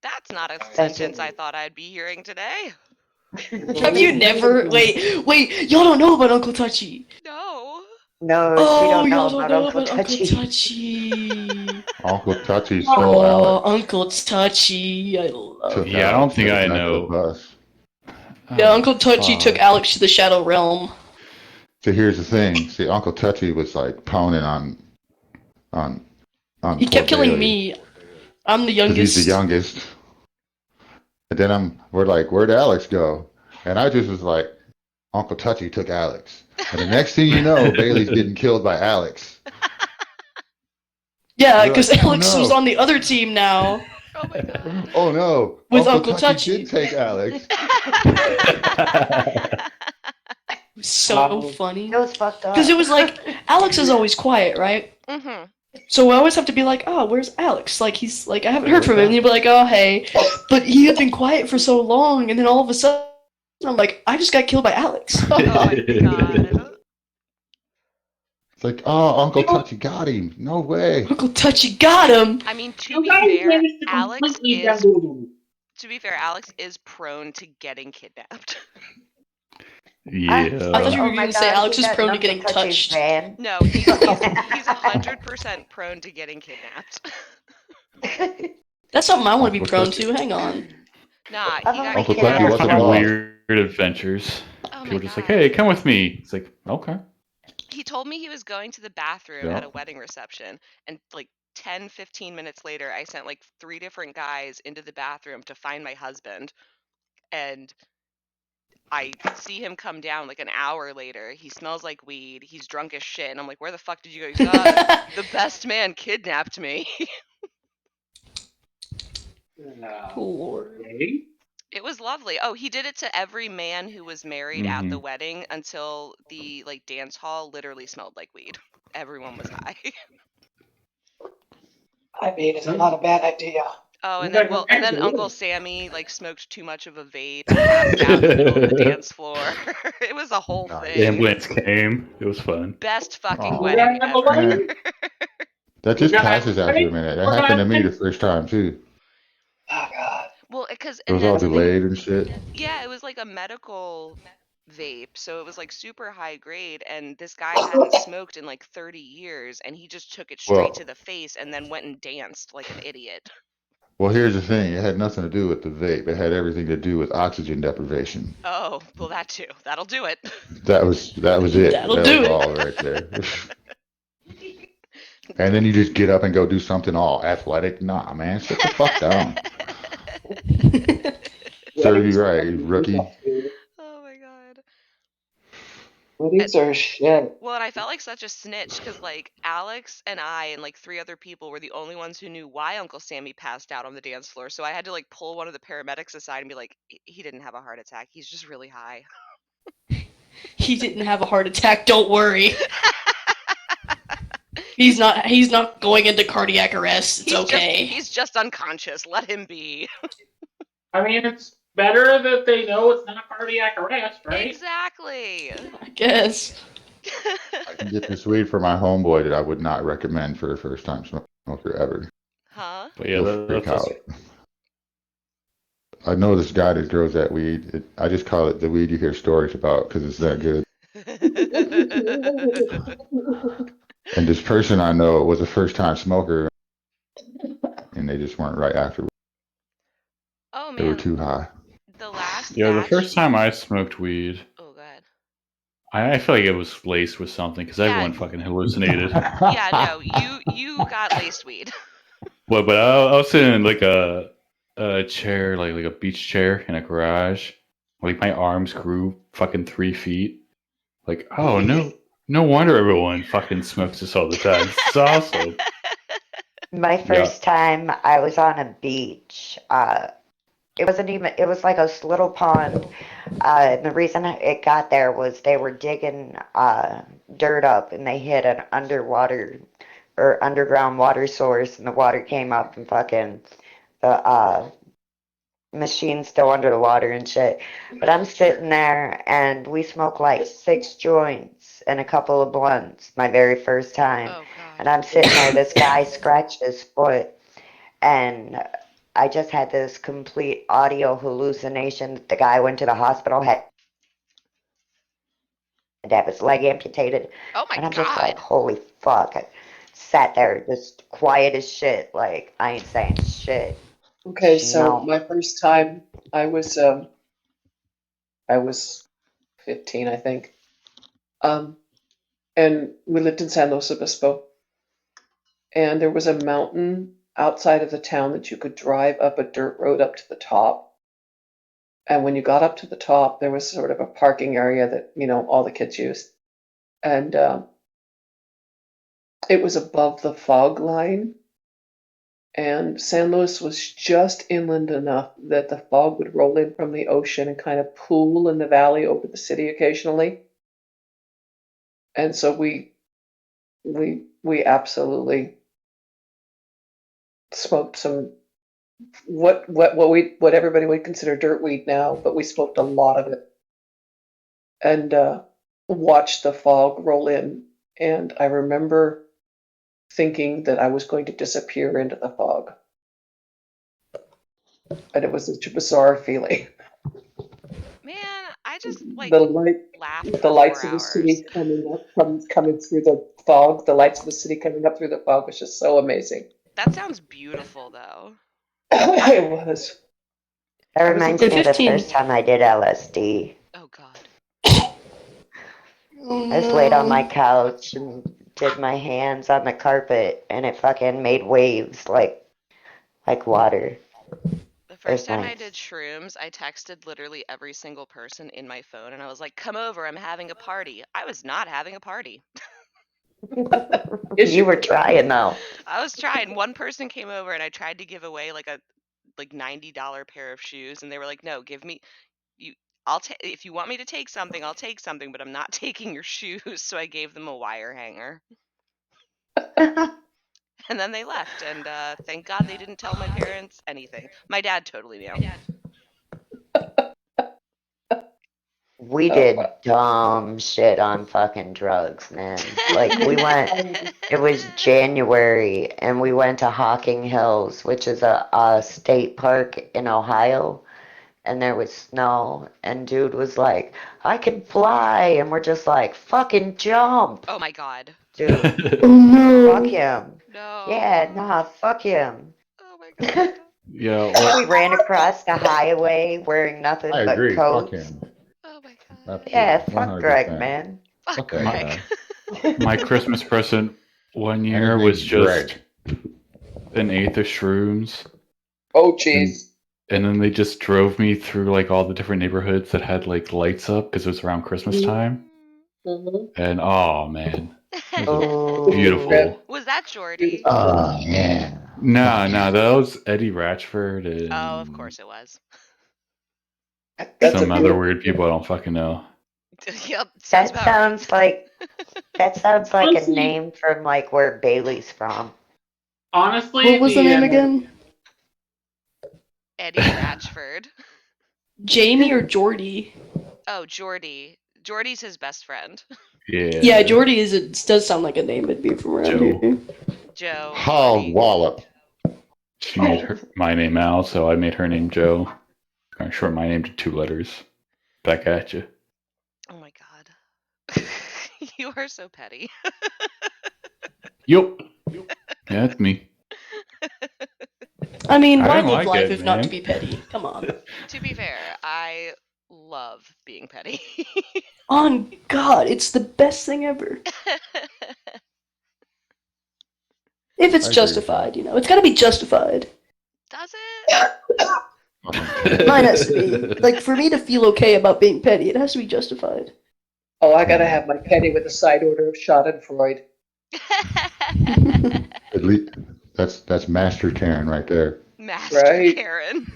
[SPEAKER 3] That's not a
[SPEAKER 1] Thank
[SPEAKER 3] sentence
[SPEAKER 1] you.
[SPEAKER 3] I thought I'd be hearing today.
[SPEAKER 7] Have you never? Wait, y'all don't know about Uncle Touchy.
[SPEAKER 3] No.
[SPEAKER 1] No, she
[SPEAKER 7] Oh,
[SPEAKER 1] don't know
[SPEAKER 7] y'all don't
[SPEAKER 1] about
[SPEAKER 7] know
[SPEAKER 1] Uncle
[SPEAKER 7] about Uncle
[SPEAKER 1] Touchy.
[SPEAKER 7] Touchy.
[SPEAKER 6] Uncle Touchy stole
[SPEAKER 7] Oh,
[SPEAKER 6] Alex.
[SPEAKER 7] Uncle Touchy, I love
[SPEAKER 6] Took
[SPEAKER 7] it.
[SPEAKER 2] Yeah, I don't
[SPEAKER 6] Alex
[SPEAKER 2] think
[SPEAKER 6] to the
[SPEAKER 2] I
[SPEAKER 6] back of the
[SPEAKER 2] know.
[SPEAKER 6] bus.
[SPEAKER 7] Yeah,
[SPEAKER 2] Oh,
[SPEAKER 7] Uncle Touchy took
[SPEAKER 2] fuck.
[SPEAKER 7] Alex to the Shadow Realm.
[SPEAKER 6] See, here's the thing. See, Uncle Touchy was like pounding on
[SPEAKER 7] He
[SPEAKER 6] poor
[SPEAKER 7] kept killing
[SPEAKER 6] Bailey,
[SPEAKER 7] me. I'm the
[SPEAKER 6] because he's the
[SPEAKER 7] youngest.
[SPEAKER 6] youngest. And then we're like, where'd Alex go? And I just was like, Uncle Touchy took Alex. And the next thing you know, Bailey's getting killed by Alex.
[SPEAKER 7] Yeah,
[SPEAKER 6] You're
[SPEAKER 7] because
[SPEAKER 6] like, oh
[SPEAKER 7] Alex was
[SPEAKER 6] no,
[SPEAKER 7] on the other team now
[SPEAKER 3] Oh my God.
[SPEAKER 6] oh no,
[SPEAKER 7] with
[SPEAKER 6] Uncle
[SPEAKER 7] Uncle
[SPEAKER 6] Touchy
[SPEAKER 7] Touchy.
[SPEAKER 6] did take Alex.
[SPEAKER 7] It was so funny.
[SPEAKER 1] It was fucked up.
[SPEAKER 7] Because it was like, Alex is always quiet, right?
[SPEAKER 3] Mm-hmm.
[SPEAKER 7] So I always have to be like, oh, where's Alex? Like, he's like, I haven't heard from him. And he'd be like, oh, hey. But he had been quiet for so long, and then all of a sudden, I'm like, I just got killed by Alex.
[SPEAKER 3] Oh my God.
[SPEAKER 6] It's like, oh, Uncle Touchy got him. No way.
[SPEAKER 7] Uncle Touchy got him.
[SPEAKER 3] I mean, to
[SPEAKER 5] You
[SPEAKER 3] be
[SPEAKER 5] guys
[SPEAKER 3] fair,
[SPEAKER 5] managed to
[SPEAKER 3] Alex
[SPEAKER 5] completely
[SPEAKER 3] is
[SPEAKER 5] bamboozle me.
[SPEAKER 3] to be fair, Alex is prone to getting kidnapped.
[SPEAKER 7] I thought you
[SPEAKER 2] Yeah.
[SPEAKER 7] were going to say
[SPEAKER 1] God,
[SPEAKER 7] Alex
[SPEAKER 1] he
[SPEAKER 7] is
[SPEAKER 1] got
[SPEAKER 7] prone to
[SPEAKER 1] enough
[SPEAKER 7] getting
[SPEAKER 1] touch his
[SPEAKER 7] touched.
[SPEAKER 1] fan.
[SPEAKER 3] No, he's 100% prone to getting kidnapped.
[SPEAKER 7] That's something I want to be
[SPEAKER 6] Uncle
[SPEAKER 7] prone
[SPEAKER 6] Chucky.
[SPEAKER 7] to. Hang on.
[SPEAKER 3] Nah,
[SPEAKER 1] I've
[SPEAKER 3] he got
[SPEAKER 1] only
[SPEAKER 6] Uncle
[SPEAKER 2] I've
[SPEAKER 6] Chucky,
[SPEAKER 2] had
[SPEAKER 1] kidnapped
[SPEAKER 6] what's the
[SPEAKER 2] fucking
[SPEAKER 1] one.
[SPEAKER 6] laws?
[SPEAKER 2] weird adventures.
[SPEAKER 3] Oh my
[SPEAKER 2] People are just like,
[SPEAKER 3] God.
[SPEAKER 2] hey, come with me. It's like, okay.
[SPEAKER 3] He told me he was going to the bathroom
[SPEAKER 2] Yeah.
[SPEAKER 3] at a wedding reception, and like 10, 15 minutes later, I sent like 3 different guys into the bathroom to find my husband, and I see him come down like an hour later. He smells like weed. He's drunk as shit, and I'm like, "Where the fuck did you go?" He's like, "The best man kidnapped me."
[SPEAKER 7] Lord.
[SPEAKER 5] Okay.
[SPEAKER 3] It was lovely. Oh, he did it to every man who was married at the wedding until the like dance hall literally smelled like weed. Everyone was high.
[SPEAKER 4] I mean, it's not a bad idea.
[SPEAKER 3] Oh, and
[SPEAKER 5] You
[SPEAKER 3] then
[SPEAKER 5] guys are
[SPEAKER 3] well, and then
[SPEAKER 5] angry.
[SPEAKER 3] Uncle Sammy like smoked too much of a vape and passed out in the middle of the dance floor. It was a whole
[SPEAKER 6] Nice.
[SPEAKER 2] The
[SPEAKER 3] thing.
[SPEAKER 2] ambulance came. It was fun.
[SPEAKER 3] Best fucking
[SPEAKER 6] Aw.
[SPEAKER 5] You guys
[SPEAKER 3] wedding
[SPEAKER 5] have a
[SPEAKER 3] ever.
[SPEAKER 5] wedding?
[SPEAKER 6] Man, that
[SPEAKER 5] You
[SPEAKER 6] just
[SPEAKER 5] guys have
[SPEAKER 6] passes
[SPEAKER 5] a
[SPEAKER 6] after a
[SPEAKER 5] wedding?
[SPEAKER 6] minute. That
[SPEAKER 5] We're
[SPEAKER 6] happened to me
[SPEAKER 5] gonna
[SPEAKER 6] the first time too.
[SPEAKER 4] Oh God.
[SPEAKER 3] Well, because
[SPEAKER 6] It
[SPEAKER 3] and
[SPEAKER 6] was all
[SPEAKER 3] that's the thing.
[SPEAKER 6] delayed and shit.
[SPEAKER 3] Yeah, it was like a medical vape, so it was like super high grade, and this guy hadn't smoked in like 30 years, and he just took it straight to
[SPEAKER 6] Well,
[SPEAKER 3] the face and then went and danced like an idiot.
[SPEAKER 6] well, here's the thing. It had nothing to do with the vape. It had everything to do with oxygen deprivation.
[SPEAKER 3] Oh, well, that too. That'll do it.
[SPEAKER 6] That was it.
[SPEAKER 7] That'll
[SPEAKER 6] That
[SPEAKER 7] do
[SPEAKER 6] was
[SPEAKER 7] it.
[SPEAKER 6] all right there. And then you just get up and go do something all athletic. Nah, man, sit the fuck down. Serve
[SPEAKER 4] Weddings
[SPEAKER 6] you
[SPEAKER 4] are
[SPEAKER 6] right,
[SPEAKER 4] fucking
[SPEAKER 6] you rookie.
[SPEAKER 4] tough, dude.
[SPEAKER 3] Oh my god.
[SPEAKER 4] Weddings are shit.
[SPEAKER 3] Well, and I felt like such a snitch because, like, Alex and I and like 3 other people were the only ones who knew why Uncle Sammy passed out on the dance floor. So I had to like pull one of the paramedics aside and be like, He didn't have a heart attack. He's just really high."
[SPEAKER 7] He didn't have a heart attack. Don't worry. He's not going into cardiac arrest. It's okay.
[SPEAKER 3] He's just unconscious. Let him be.
[SPEAKER 5] I mean, it's better that they know it's not cardiac arrest, right?
[SPEAKER 3] Exactly.
[SPEAKER 7] I guess.
[SPEAKER 6] I can get this weed for my homeboy that I would not recommend for a first time smoker ever.
[SPEAKER 3] Huh?
[SPEAKER 2] But yeah,
[SPEAKER 6] He'll freak
[SPEAKER 2] that's
[SPEAKER 6] out. I know this guy that grows that weed. I just call it the weed you hear stories about because it's that good. And this person I know was a first time smoker and they just weren't right after.
[SPEAKER 3] Oh
[SPEAKER 6] They were
[SPEAKER 3] man,
[SPEAKER 6] too high.
[SPEAKER 3] the last
[SPEAKER 2] yeah. The
[SPEAKER 3] batch.
[SPEAKER 2] first time I smoked weed,
[SPEAKER 3] Oh god.
[SPEAKER 2] I feel like it was laced with something because
[SPEAKER 3] Yeah.
[SPEAKER 2] everyone fucking hallucinated.
[SPEAKER 3] Yeah, no, you got laced weed.
[SPEAKER 2] But I was sitting in like a chair, like a beach chair in a garage. Like my arms grew fucking 3 feet. Like, oh no wonder everyone fucking smokes this all the time. This is awesome.
[SPEAKER 1] My
[SPEAKER 2] Yeah.
[SPEAKER 1] first time, I was on a beach. It wasn't even, it was like a little pond. The reason it got there was they were digging dirt up and they hit an underwater or underground water source, and the water came up and fucking the machine still under the water and shit. But I'm sitting there and we smoked like 6 joints and a couple of blunts my very first time.
[SPEAKER 3] Oh god.
[SPEAKER 1] And I'm sitting there, this guy scratched his foot, and I just had this complete audio hallucination that the guy went to the hospital, had to have his leg amputated.
[SPEAKER 3] Oh my
[SPEAKER 1] And I'm just like,
[SPEAKER 3] god.
[SPEAKER 1] holy fuck. I sat there just quiet as shit, like I ain't saying shit.
[SPEAKER 4] Okay, so
[SPEAKER 1] No.
[SPEAKER 4] my first time, I was 15, I think. And we lived in San Luis Obispo. And there was a mountain outside of the town that you could drive up a dirt road up to the top. And when you got up to the top, there was sort of a parking area that, all the kids used. And it was above the fog line. And San Luis was just inland enough that the fog would roll in from the ocean and kind of pool in the valley over the city occasionally. And so we absolutely smoked some what everybody would consider dirt weed now, but we smoked a lot of it and watched the fog roll in. And I remember thinking that I was going to disappear into the fog. And it was such a bizarre feeling.
[SPEAKER 3] Man, I I just like
[SPEAKER 4] The light,
[SPEAKER 3] laughed
[SPEAKER 4] the
[SPEAKER 3] for
[SPEAKER 4] lights
[SPEAKER 3] 4
[SPEAKER 4] of the
[SPEAKER 3] hours.
[SPEAKER 4] city coming through the fog. The lights of the city coming up through the fog was just so amazing.
[SPEAKER 3] That sounds beautiful, though.
[SPEAKER 4] It was.
[SPEAKER 1] That
[SPEAKER 4] I was
[SPEAKER 1] reminds
[SPEAKER 7] The
[SPEAKER 1] me of the
[SPEAKER 7] 15.
[SPEAKER 1] first time I did LSD.
[SPEAKER 3] Oh God.
[SPEAKER 7] Oh,
[SPEAKER 1] I just laid on my
[SPEAKER 7] no.
[SPEAKER 1] couch and did my hands on the carpet, and it fucking made waves like water.
[SPEAKER 3] The
[SPEAKER 1] It
[SPEAKER 3] first
[SPEAKER 1] was
[SPEAKER 3] time I
[SPEAKER 1] nice.
[SPEAKER 3] did shrooms, I texted literally every single person in my phone, and I was like, "Come over, I'm having a party." I was not having a party.
[SPEAKER 4] Is
[SPEAKER 1] You were trying though.
[SPEAKER 3] I was trying. One person came over, and I tried to give away like a $90 pair of shoes, and they were like, "No, give me you. I'll take if you want me to take something, I'll take something, but I'm not taking your shoes." So I gave them a wire hanger, and then they left. And thank God they didn't tell my parents anything. My dad totally knew.
[SPEAKER 1] We did dumb shit on fucking drugs, man. Like we went. It was January, and we went to Hocking Hills, which is a state park in Ohio. And there was snow, and dude was like, I can fly, and we're just like, fucking jump,
[SPEAKER 3] Oh my God.
[SPEAKER 1] dude.
[SPEAKER 7] Oh, no.
[SPEAKER 1] Fuck him.
[SPEAKER 3] No.
[SPEAKER 1] Yeah, nah, fuck him.
[SPEAKER 3] Oh my God.
[SPEAKER 2] Yeah, well,
[SPEAKER 1] We ran across the highway wearing nothing
[SPEAKER 6] I
[SPEAKER 1] but
[SPEAKER 6] agree. Fuck
[SPEAKER 1] coats.
[SPEAKER 6] him.
[SPEAKER 3] Oh my God.
[SPEAKER 1] Yeah,
[SPEAKER 6] Absolutely.
[SPEAKER 1] fuck Greg,
[SPEAKER 6] 100%.
[SPEAKER 1] man.
[SPEAKER 3] Fuck
[SPEAKER 6] Fuck that
[SPEAKER 3] Greg.
[SPEAKER 6] guy.
[SPEAKER 2] my Christmas present one
[SPEAKER 6] And
[SPEAKER 2] year
[SPEAKER 6] his
[SPEAKER 2] was
[SPEAKER 6] name's
[SPEAKER 2] just
[SPEAKER 6] Greg.
[SPEAKER 2] an eighth of shrooms,
[SPEAKER 4] Oh,
[SPEAKER 2] and
[SPEAKER 4] jeez.
[SPEAKER 2] and then they just drove me through like all the different neighborhoods that had like lights up because it was around Christmas time.
[SPEAKER 4] Mhm.
[SPEAKER 2] And oh man, it was
[SPEAKER 1] Oh,
[SPEAKER 2] beautiful.
[SPEAKER 3] Was that Jordy?
[SPEAKER 4] Beautiful.
[SPEAKER 6] Oh, yeah.
[SPEAKER 2] Nah, that was Eddie Ratchford
[SPEAKER 3] Oh, of
[SPEAKER 2] and
[SPEAKER 3] course it was.
[SPEAKER 4] That's a
[SPEAKER 2] some other
[SPEAKER 4] beautiful.
[SPEAKER 2] weird people I don't fucking know.
[SPEAKER 3] Yep, sounds
[SPEAKER 1] that
[SPEAKER 3] about right.
[SPEAKER 1] sounds like a
[SPEAKER 5] Honestly,
[SPEAKER 1] name from like where Bailey's from.
[SPEAKER 5] honestly,
[SPEAKER 7] What was the name again?
[SPEAKER 3] Eddie Ratchford.
[SPEAKER 7] Jamie or Jordy?
[SPEAKER 3] Oh, Jordy. Jordy's his best friend.
[SPEAKER 2] Yeah,
[SPEAKER 7] Yeah, Jordy does sound like a name it'd be from around
[SPEAKER 2] Joe.
[SPEAKER 7] here.
[SPEAKER 3] Joe.
[SPEAKER 6] Hog
[SPEAKER 3] Jordy.
[SPEAKER 6] wallop.
[SPEAKER 2] She made my name Al, so I made her name Joe. I shortened my name to 2 letters. Back at you.
[SPEAKER 3] Oh my God. You are so petty.
[SPEAKER 2] Yup. Yeah, that's me.
[SPEAKER 7] I mean,
[SPEAKER 2] I
[SPEAKER 7] why
[SPEAKER 2] don't
[SPEAKER 7] live
[SPEAKER 2] like
[SPEAKER 7] life
[SPEAKER 2] it,
[SPEAKER 7] if not to
[SPEAKER 2] man.
[SPEAKER 7] be petty? Come on.
[SPEAKER 3] To be fair, I love being petty.
[SPEAKER 7] On God, it's the best thing ever. If it's
[SPEAKER 6] I agree with
[SPEAKER 7] justified, you know. It's gotta be justified.
[SPEAKER 3] Does it?
[SPEAKER 7] Mine has to be. Like, for me to feel okay about being petty, it has to be justified.
[SPEAKER 4] Oh, I gotta have my penny with a side order of Schadenfreude.
[SPEAKER 6] At least that's Master Karen right there.
[SPEAKER 3] Master
[SPEAKER 4] Right.
[SPEAKER 3] Karen.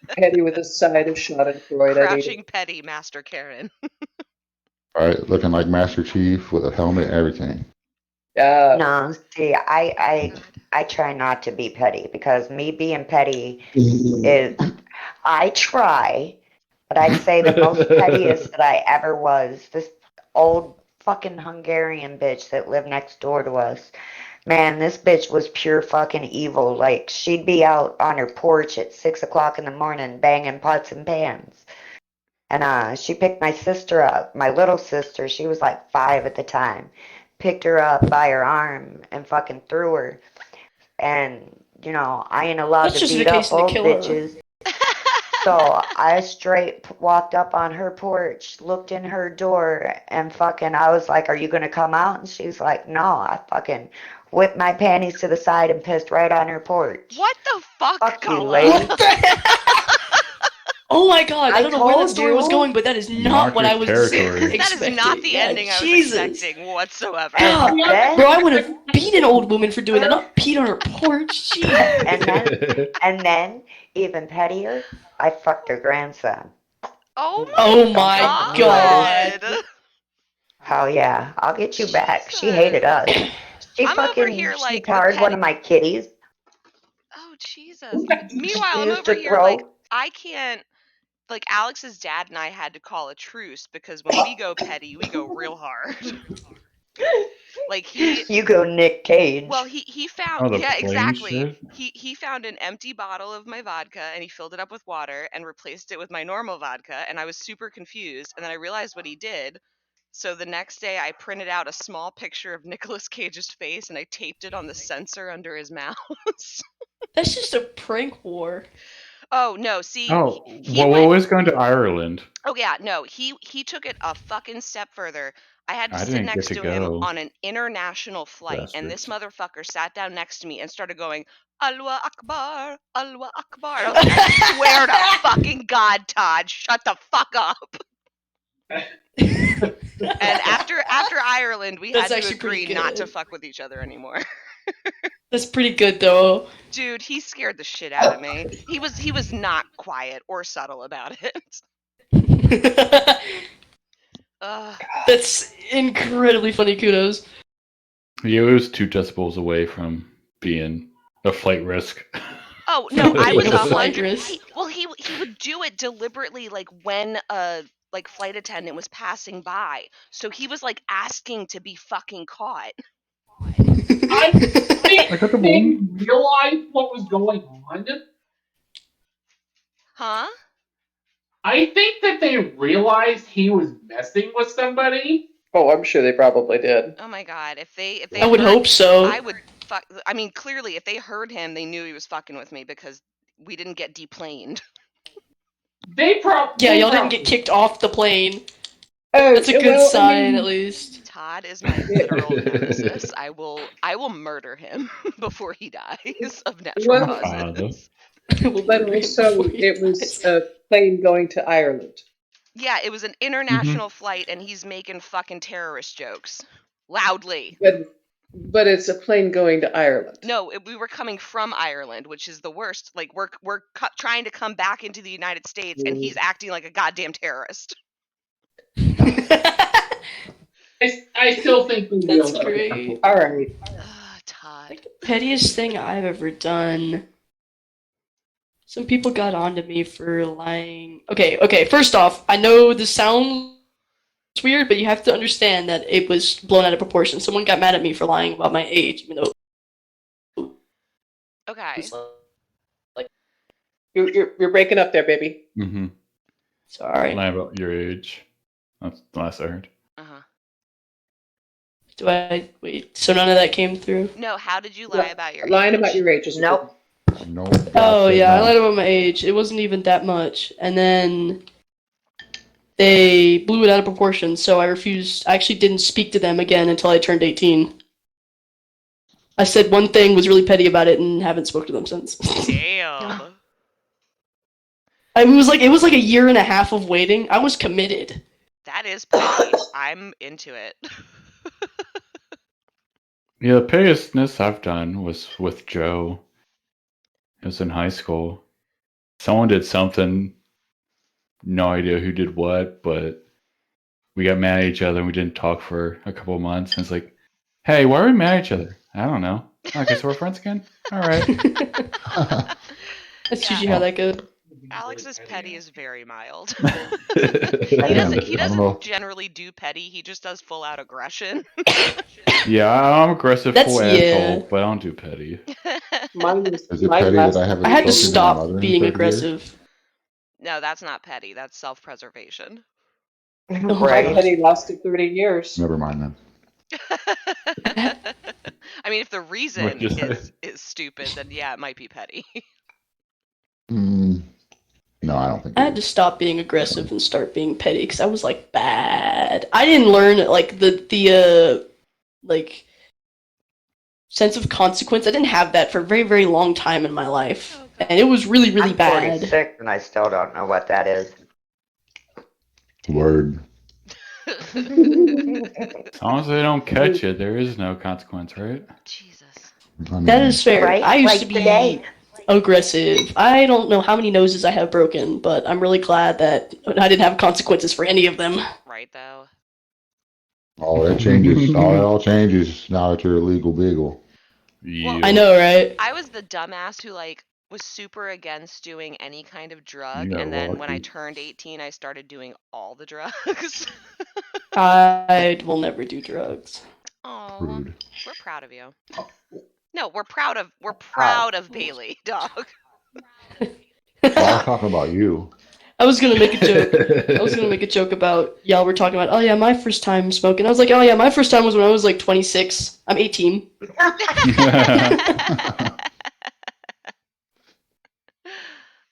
[SPEAKER 4] Penny with a side of Schadenfreude. I need
[SPEAKER 3] Crouching
[SPEAKER 4] it.
[SPEAKER 3] petty Master Karen.
[SPEAKER 6] All right, looking like Master Chief with a helmet, everything.
[SPEAKER 1] No, see, I
[SPEAKER 3] God.
[SPEAKER 1] try not to be petty because me being petty is I try, but I'd say the most pettiest that I ever was, this old fucking Hungarian bitch that lived next door to us. Man, this bitch was pure fucking evil. Like, she'd be out on her porch at 6 o'clock in the morning banging pots and pans. And she picked my sister up, my little sister. She was like 5 at the time. Picked her up by her arm and fucking threw her. And, I ain't allowed
[SPEAKER 7] That's
[SPEAKER 1] to beat up
[SPEAKER 7] justification to
[SPEAKER 1] old
[SPEAKER 7] kill her.
[SPEAKER 1] bitches. So I straight walked up on her porch, looked in her door, and fucking, I was like, "Are you gonna come out?" And she's like, "No." I fucking whipped my panties to the side and pissed right on her porch.
[SPEAKER 3] What the fuck,
[SPEAKER 1] Fuck you,
[SPEAKER 3] Gullo?
[SPEAKER 1] lady.
[SPEAKER 7] What the hell? Oh my God, I
[SPEAKER 1] I
[SPEAKER 7] don't know where that
[SPEAKER 1] told
[SPEAKER 7] story was
[SPEAKER 1] you.
[SPEAKER 7] going, but that is not what I was
[SPEAKER 2] Marcus territory.
[SPEAKER 3] That is
[SPEAKER 7] expecting.
[SPEAKER 3] not the
[SPEAKER 7] Yeah,
[SPEAKER 3] ending I was
[SPEAKER 7] Jesus.
[SPEAKER 3] expecting whatsoever.
[SPEAKER 7] God,
[SPEAKER 1] And
[SPEAKER 7] bro, I would have beat an old woman for doing that, not peed on her porch. Jeez.
[SPEAKER 1] and then, even pettier, I fucked her grandson.
[SPEAKER 3] Oh
[SPEAKER 7] Oh
[SPEAKER 3] my
[SPEAKER 7] my
[SPEAKER 3] God.
[SPEAKER 7] God.
[SPEAKER 1] Oh yeah, I'll get you back. She
[SPEAKER 3] Jesus.
[SPEAKER 1] hated us. She
[SPEAKER 3] I'm over
[SPEAKER 1] fucking,
[SPEAKER 3] here
[SPEAKER 1] she
[SPEAKER 3] like the
[SPEAKER 1] tarred one
[SPEAKER 3] petty.
[SPEAKER 1] of my kitties.
[SPEAKER 3] Oh Jesus. Meanwhile,
[SPEAKER 1] She
[SPEAKER 3] I'm
[SPEAKER 1] used
[SPEAKER 3] over
[SPEAKER 1] to
[SPEAKER 3] here like
[SPEAKER 1] throw.
[SPEAKER 3] I can't. Like Alex's dad and I had to call a truce because when we go petty, we go real hard. Like he
[SPEAKER 1] You go Nick Cage.
[SPEAKER 3] Well, he found
[SPEAKER 2] Oh, the
[SPEAKER 3] yeah,
[SPEAKER 2] plain
[SPEAKER 3] exactly.
[SPEAKER 2] shit?
[SPEAKER 3] He found an empty bottle of my vodka and he filled it up with water and replaced it with my normal vodka, and I was super confused, and then I realized what he did. So the next day I printed out a small picture of Nicolas Cage's face and I taped it on the sensor under his mouth.
[SPEAKER 7] That's just a prank war.
[SPEAKER 3] Oh, no, see,
[SPEAKER 2] Oh,
[SPEAKER 3] he
[SPEAKER 2] well,
[SPEAKER 3] went
[SPEAKER 2] what was going to Ireland?
[SPEAKER 3] Oh yeah, no, he took it a fucking step further. I had to
[SPEAKER 2] I
[SPEAKER 3] sit
[SPEAKER 2] didn't get
[SPEAKER 3] next
[SPEAKER 2] to
[SPEAKER 3] to him
[SPEAKER 2] go.
[SPEAKER 3] on an international flight, and this
[SPEAKER 2] Bastards.
[SPEAKER 3] motherfucker sat down next to me and started going, Alwa Akbar, Alwa Akbar. And I was like, I swear to fucking God, Todd, shut the fuck up. And after Ireland, we
[SPEAKER 7] That's
[SPEAKER 3] had to
[SPEAKER 7] actually pretty
[SPEAKER 3] agree not to
[SPEAKER 7] good.
[SPEAKER 3] fuck with eeach other anymore.
[SPEAKER 7] That's pretty good though.
[SPEAKER 3] Dude, he scared the shit out of me. He was not quiet or subtle about it. Ugh.
[SPEAKER 7] That's incredibly funny. Kudos.
[SPEAKER 2] Yeah, it was 2 decibels away from being a flight risk.
[SPEAKER 3] Oh no, I was
[SPEAKER 7] Being a flight
[SPEAKER 3] 100.
[SPEAKER 7] risk.
[SPEAKER 3] He would do it deliberately, like when a like flight attendant was passing by. So he was like asking to be fucking caught.
[SPEAKER 5] I think
[SPEAKER 2] I got the
[SPEAKER 5] they
[SPEAKER 2] bone.
[SPEAKER 5] realized what was going on.
[SPEAKER 3] Huh?
[SPEAKER 5] I think that they realized he was messing with somebody.
[SPEAKER 4] Oh, I'm sure they probably did.
[SPEAKER 3] Oh my god, if they
[SPEAKER 7] I would
[SPEAKER 3] heard,
[SPEAKER 7] hope so.
[SPEAKER 3] I would fuck. I mean, clearly, if they heard him, they knew he was fucking with me because we didn't get deplaned.
[SPEAKER 5] They probably
[SPEAKER 7] Yeah, y'all didn't get kicked off the plane.
[SPEAKER 4] Oh,
[SPEAKER 7] That's a good
[SPEAKER 4] well, I
[SPEAKER 7] sign,
[SPEAKER 4] mean,
[SPEAKER 7] at least.
[SPEAKER 3] Todd is my literal nemesis. I will murder him before he dies of natural
[SPEAKER 4] Well-
[SPEAKER 2] My father.
[SPEAKER 3] causes.
[SPEAKER 7] We'll
[SPEAKER 4] but
[SPEAKER 7] murder him
[SPEAKER 4] also
[SPEAKER 7] before he
[SPEAKER 4] it was
[SPEAKER 7] dies.
[SPEAKER 4] a plane going to Ireland.
[SPEAKER 3] Yeah, it was an international flight, and he's making fucking terrorist jokes loudly.
[SPEAKER 4] But it's a plane going to Ireland.
[SPEAKER 3] No, we were coming from Ireland, which is the worst. Like we're trying to come back into the United States, and he's acting like a goddamn terrorist.
[SPEAKER 5] I still think they
[SPEAKER 7] That's
[SPEAKER 5] realized.
[SPEAKER 7] great.
[SPEAKER 4] All right.
[SPEAKER 3] Todd.
[SPEAKER 7] Like the pettiest thing I've ever done. Some people got onto me for lying. Okay, first off, I know this sounds weird, but you have to understand that it was blown out of proportion. Someone got mad at me for lying about my age, even though it
[SPEAKER 3] Okay.
[SPEAKER 7] was like,
[SPEAKER 4] You're breaking up there, baby.
[SPEAKER 2] Mm-hmm.
[SPEAKER 7] sorry.
[SPEAKER 2] Lie about your age. That's the last I heard.
[SPEAKER 3] Uh-huh.
[SPEAKER 7] Do I wait? So none of that came through?
[SPEAKER 3] No, how did you lie about your
[SPEAKER 4] Lying
[SPEAKER 3] age?
[SPEAKER 4] about your age is
[SPEAKER 1] Nope.
[SPEAKER 6] No.
[SPEAKER 7] Oh yeah, I lied about my age. It wasn't even that much, and then they blew it out of proportion. So I refused. I actually didn't speak to them again until I turned 18. I said one thing, was really petty about it, and haven't spoken to them since.
[SPEAKER 3] Damn.
[SPEAKER 7] It was like a year and a half of waiting. I was committed.
[SPEAKER 3] That is petty. I'm into it.
[SPEAKER 2] Yeah, the pettiestness I've done was with Joe. It was in high school. Someone did something. No idea who did what, but we got mad at each other and we didn't talk for a couple of months. And it's like, hey, why are we mad at each other? I don't know. Okay, so we're friends again? All right.
[SPEAKER 7] That's
[SPEAKER 3] Yeah.
[SPEAKER 7] usually how that goes.
[SPEAKER 3] Alex's petty is very mild.
[SPEAKER 1] He
[SPEAKER 3] He
[SPEAKER 6] I don't know.
[SPEAKER 3] doesn't generally do petty. He just does full out aggression.
[SPEAKER 2] Yeah, I'm aggressive
[SPEAKER 7] That's-
[SPEAKER 2] full
[SPEAKER 7] yeah.
[SPEAKER 2] asshole, but I don't do petty.
[SPEAKER 4] Mine was
[SPEAKER 6] Is it
[SPEAKER 4] mine
[SPEAKER 6] petty
[SPEAKER 4] last
[SPEAKER 6] that I haven't
[SPEAKER 7] I had to
[SPEAKER 6] spoken to my mother
[SPEAKER 7] stop
[SPEAKER 6] in
[SPEAKER 7] being
[SPEAKER 6] 30 years?
[SPEAKER 7] aggressive.
[SPEAKER 3] No, that's not petty. That's self-preservation.
[SPEAKER 4] My
[SPEAKER 1] Right.
[SPEAKER 4] petty lasted 30 years.
[SPEAKER 6] Never mind then.
[SPEAKER 3] I mean, if the reason
[SPEAKER 2] just-
[SPEAKER 3] is stupid, then yeah, it might be petty.
[SPEAKER 6] No, I don't think.
[SPEAKER 7] I had to stop being aggressive and start being petty because I was like bad. I didn't learn like the like sense of consequence. I didn't have that for a very, very long time in my life, and it was really, really
[SPEAKER 1] I'm
[SPEAKER 7] bad.
[SPEAKER 1] 46 and I still don't know what that is.
[SPEAKER 6] Word.
[SPEAKER 2] As long as they don't catch it, there is no consequence, right?
[SPEAKER 3] Jesus.
[SPEAKER 6] I mean,
[SPEAKER 7] That is fair.
[SPEAKER 1] Right?
[SPEAKER 7] I used
[SPEAKER 1] Like
[SPEAKER 7] to be
[SPEAKER 1] today.
[SPEAKER 7] aggressive. I don't know how many noses I have broken, but I'm really glad that I didn't have consequences for any of them.
[SPEAKER 3] Right, though.
[SPEAKER 6] all that changes. all changes now that you're a legal beagle.
[SPEAKER 2] Yeah.
[SPEAKER 7] I know, right?
[SPEAKER 3] I was the dumbass who, like, was super against doing any kind of drug,
[SPEAKER 2] You got
[SPEAKER 3] and then when I
[SPEAKER 2] lucky.
[SPEAKER 3] turned 18, I started doing all the drugs.
[SPEAKER 7] I will never do drugs.
[SPEAKER 3] Oh,
[SPEAKER 6] Rude.
[SPEAKER 3] we're proud of you. No, we're proud of Bailey, dog.
[SPEAKER 6] I'll talk about you.
[SPEAKER 7] I was gonna make a joke. I was gonna make a joke about y'all were talking about, oh yeah, my first time smoking. I was like, oh yeah, my first time was when I was like 26. I'm 18.